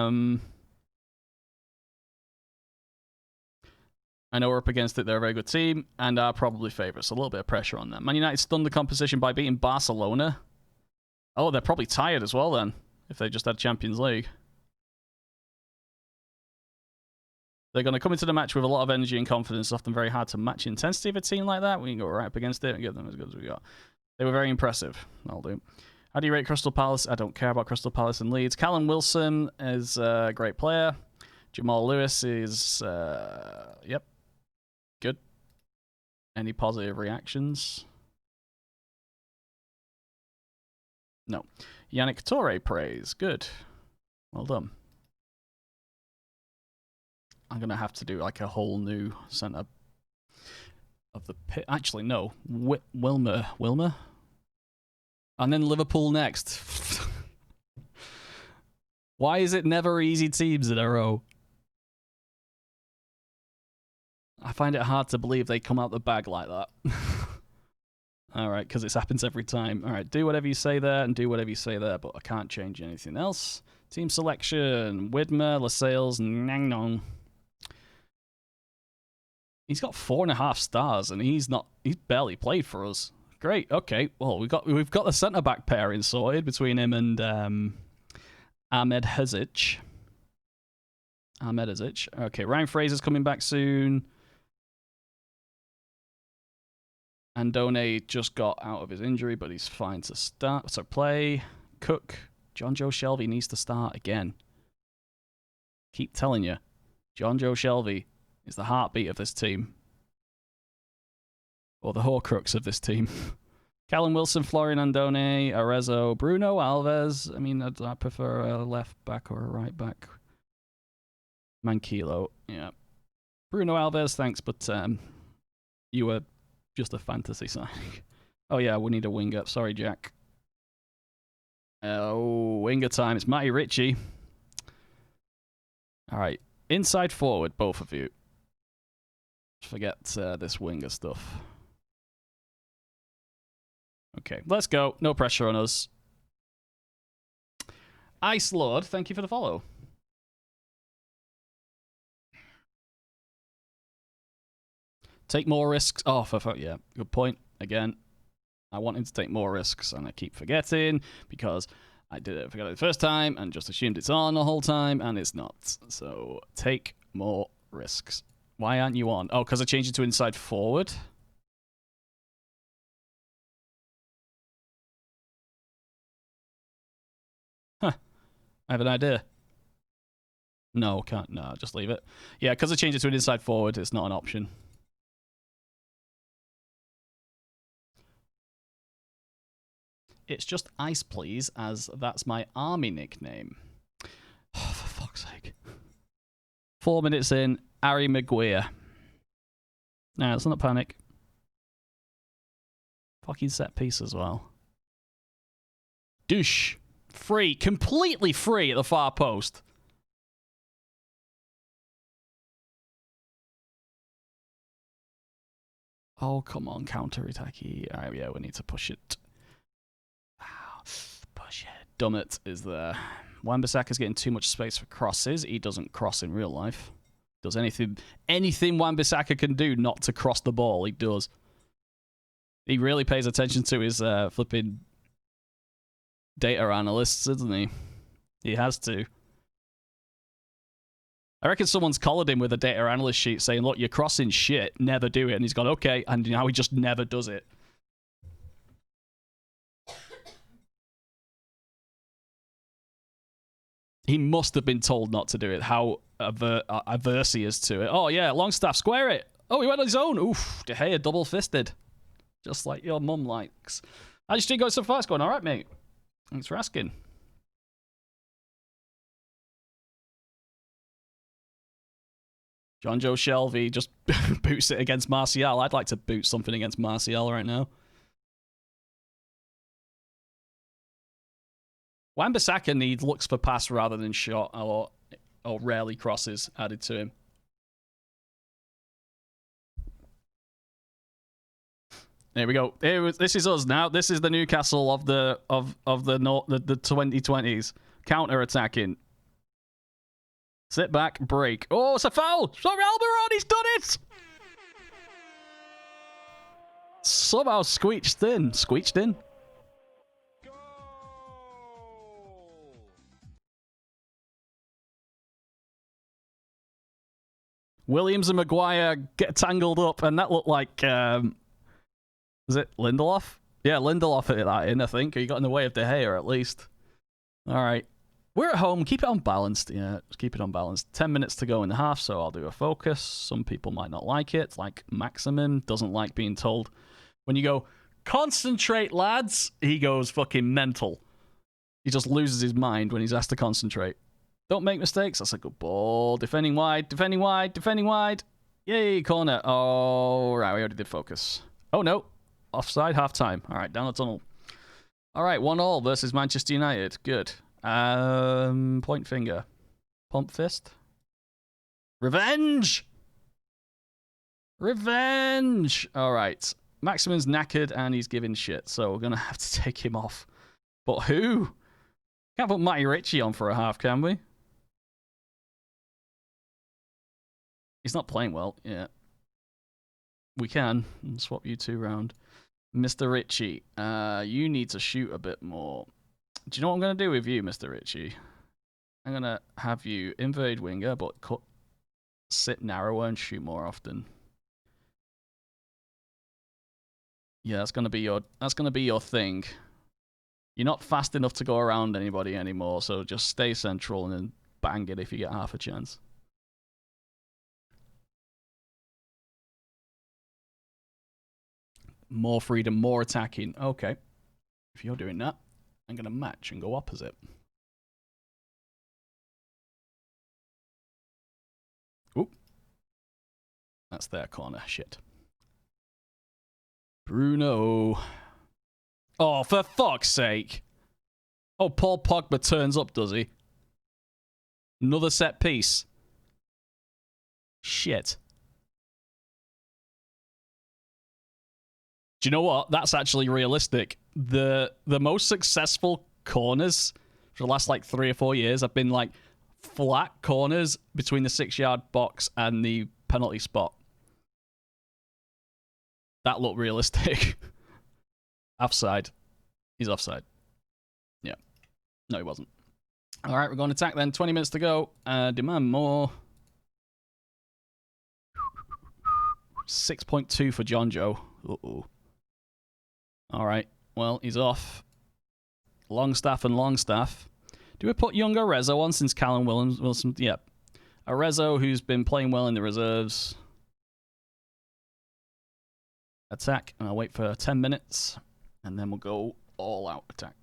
know we're up against it. They're a very good team and are probably favourites. A little bit of pressure on them. Man United stunned the competition by beating Barcelona. Oh, they're probably tired as well then, if they just had Champions League. They're going to come into the match with a lot of energy and confidence. It's often very hard to match intensity of a team like that. We can go right up against it and get them as good as we got. They were very impressive. That'll do. How do you rate Crystal Palace? I don't care about Crystal Palace and Leeds. Callum Wilson is a great player. Jamal Lewis is, yep, good. Any positive reactions? No. Yannick Toure praise. Good. Well done. I'm going to have to do like a whole new centre of the pit. Actually, no. Wilmer? And then Liverpool next. Why is it never easy teams in a row? I find it hard to believe they come out the bag like that. All right, because it happens every time. All right, do whatever you say there and do whatever you say there, but I can't change anything else. Team selection, Widmer, LaSales, Nang Nong. He's got 4.5 stars, and he's barely played for us. Great, okay. Well, we've got the centre-back pairing sorted between him and Ahmed Hazic. Okay, Ryan Fraser's coming back soon. Andone just got out of his injury, but he's fine to start. So play. Cook. John Joe Shelby needs to start again. Keep telling you. John Joe Shelby is the heartbeat of this team. Or the Horcrux of this team. Callum Wilson, Florian Andone, Arezzo, Bruno Alves. I mean, I prefer a left back or a right back. Manquillo, yeah. Bruno Alves, thanks, but you were just a fantasy signing. Oh yeah, we need a winger. Sorry, Jack. Oh, winger time. It's Matty Ritchie. All right, inside forward, both of you. Forget this winger stuff. Okay, let's go. No pressure on us. Ice Lord, thank you for the follow. Take more risks. Oh, yeah, good point. Again, I want him to take more risks, and I keep forgetting because I forgot it the first time and just assumed it's on the whole time, and it's not. So take more risks. Why aren't you on? Oh, because I changed it to inside forward. Huh. I have an idea. No, can't. No, just leave it. Yeah, because I changed it to an inside forward, it's not an option. It's just Ice, please, as that's my army nickname. Oh, for fuck's sake. 4 minutes in, Harry Maguire. Nah, let's not panic. Fucking set piece as well. Douche. Free. Completely free at the far post. Oh, come on, counter-attacky. Alright, yeah, we need to push it. Push it. Dummett is there. Wan-Bissaka's getting too much space for crosses. He doesn't cross in real life. Does anything Wan-Bissaka can do not to cross the ball, he does. He really pays attention to his flipping data analysts, doesn't he? He has to. I reckon someone's collared him with a data analyst sheet saying, look, you're crossing shit, never do it. And he's gone, okay, and now he just never does it. He must have been told not to do it, how averse he is to it. Oh, yeah, Longstaff, square it. Oh, he went on his own. Oof, De Gea double-fisted. Just like your mum likes. I just didn't go so far. It's going all right, mate. Thanks for asking. John Joe Shelby just boots it against Martial. I'd like to boot something against Martial right now. Wan-Bissaka looks for pass rather than shot, or rarely crosses added to him. There we go. This is us now. This is the Newcastle of the 2020s. Counter-attacking. Sit back, break. Oh, it's a foul! Sorry, Almiron, he's done it! Somehow squeaked in. Williams and Maguire get tangled up, and that looked like, was it Lindelof? Yeah, Lindelof hit that in, I think. He got in the way of De Gea, at least. All right. We're at home. Keep it unbalanced. Yeah, just keep it unbalanced. 10 minutes to go in the half, so I'll do a focus. Some people might not like it, like Maximum doesn't like being told. When you go, concentrate, lads, he goes fucking mental. He just loses his mind when he's asked to concentrate. Don't make mistakes. That's a good ball. Defending wide. Yay, corner. Oh, right, we already did focus. Oh, no. Offside, half-time. All right, down the tunnel. All right, 1-1 versus Manchester United. Good. Point finger. Pump fist. Revenge! Revenge! Alright. Maximin's knackered and he's giving shit, so we're going to have to take him off. But who? Can't put Matty Ritchie on for a half, can we? He's not playing well yet. We can. I'll swap you two round. Mr. Ritchie, you need to shoot a bit more. Do you know what I'm going to do with you, Mr. Ritchie? I'm going to have you invade winger, but sit narrower and shoot more often. Yeah, that's going to be your thing. You're not fast enough to go around anybody anymore, so just stay central and then bang it if you get half a chance. More freedom, more attacking. Okay. If you're doing that, I'm going to match and go opposite. Oop. That's their corner. Shit. Bruno. Oh, for fuck's sake. Oh, Paul Pogba turns up, does he? Another set piece. Shit. Do you know what? That's actually realistic. The most successful corners for the last like 3 or 4 years have been like flat corners between the 6-yard box and the penalty spot. That looked realistic. Offside. He's offside. Yeah. No, he wasn't. All right, we're going to attack then. 20 minutes to go. Demand more. 6.2 for John Joe. Uh-oh. All right. Well, he's off. Longstaff and Longstaff. Do we put younger Arezzo on since Callum Wilson? Yep. Arezzo, who's been playing well in the reserves. Attack. And I'll wait for 10 minutes. And then we'll go all out attack.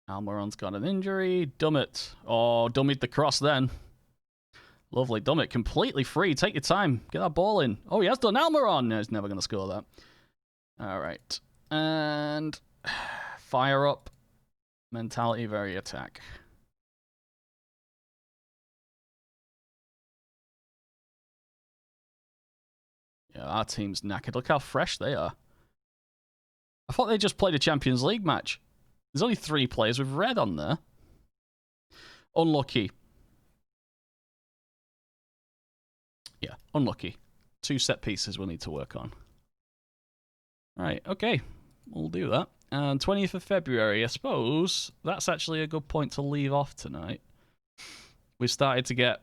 Almiron's got an injury. Dummett. Oh, Dummett the cross then. Lovely. Dummett completely free. Take your time. Get that ball in. Oh, he has done Almiron. No, he's never going to score that. All right. And fire up. Mentality, very attack. Yeah, our team's knackered. Look how fresh they are. I thought they just played a Champions League match. There's only 3 players with red on there. Unlucky. Yeah, unlucky. 2 set pieces we'll need to work on. Right, okay. We'll do that. And 20th of February, I suppose that's actually a good point to leave off tonight. We've started to get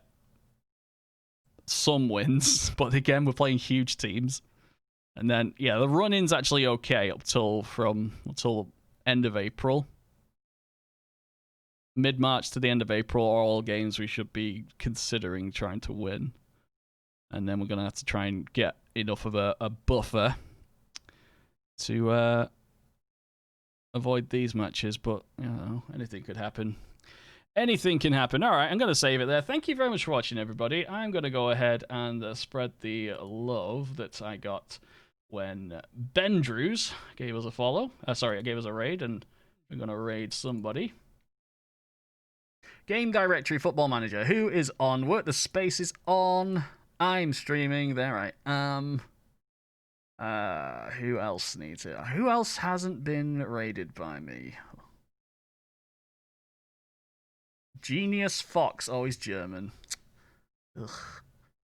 some wins, but again, we're playing huge teams. And then, yeah, the run-in's actually okay up till end of April. Mid-March to the end of April are all games we should be considering trying to win. And then we're going to have to try and get enough of a buffer to avoid these matches. But, you know, anything could happen. Anything can happen. All right, I'm going to save it there. Thank you very much for watching, everybody. I'm going to go ahead and spread the love that I got when Ben Drews gave us a follow. Gave us a raid, and we're going to raid somebody. Game Directory Football Manager. Who is on? Work the space is on. I'm streaming. There I am. Who else needs it? Who else hasn't been raided by me? Genius Fox. Oh, he's German. Ugh.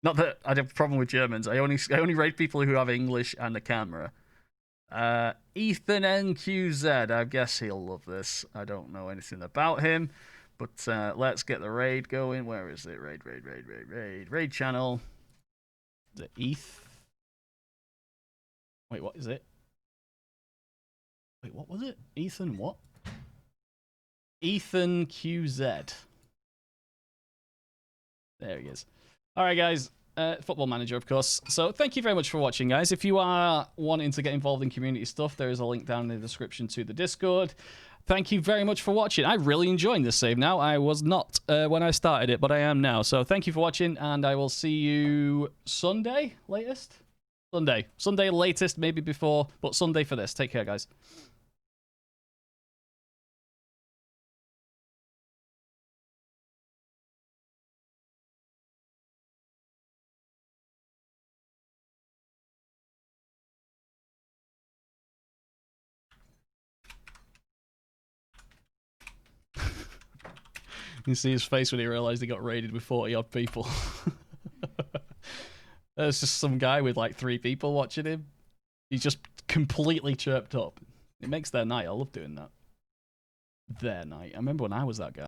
Not that I have a problem with Germans. I only raid people who have English and a camera. Ethan NQZ. I guess he'll love this. I don't know anything about him. But let's get the raid going. Where is it? Raid channel. The ETH. Wait, what is it? Wait, what was it? Ethan what? Ethan QZ. There he is. All right, guys. Football Manager, of course. So thank you very much for watching, guys. If you are wanting to get involved in community stuff, there is a link down in the description to the Discord. Thank you very much for watching. I'm really enjoying this save now. I was not when I started it, but I am now. So thank you for watching, and I will see you Sunday, latest? Sunday, latest, maybe before, but Sunday for this. Take care, guys. You see his face when he realised he got raided with 40 odd people. There's just some guy with like 3 people watching him. He's just completely chirped up. It makes their night. I love doing that. Their night. I remember when I was that guy.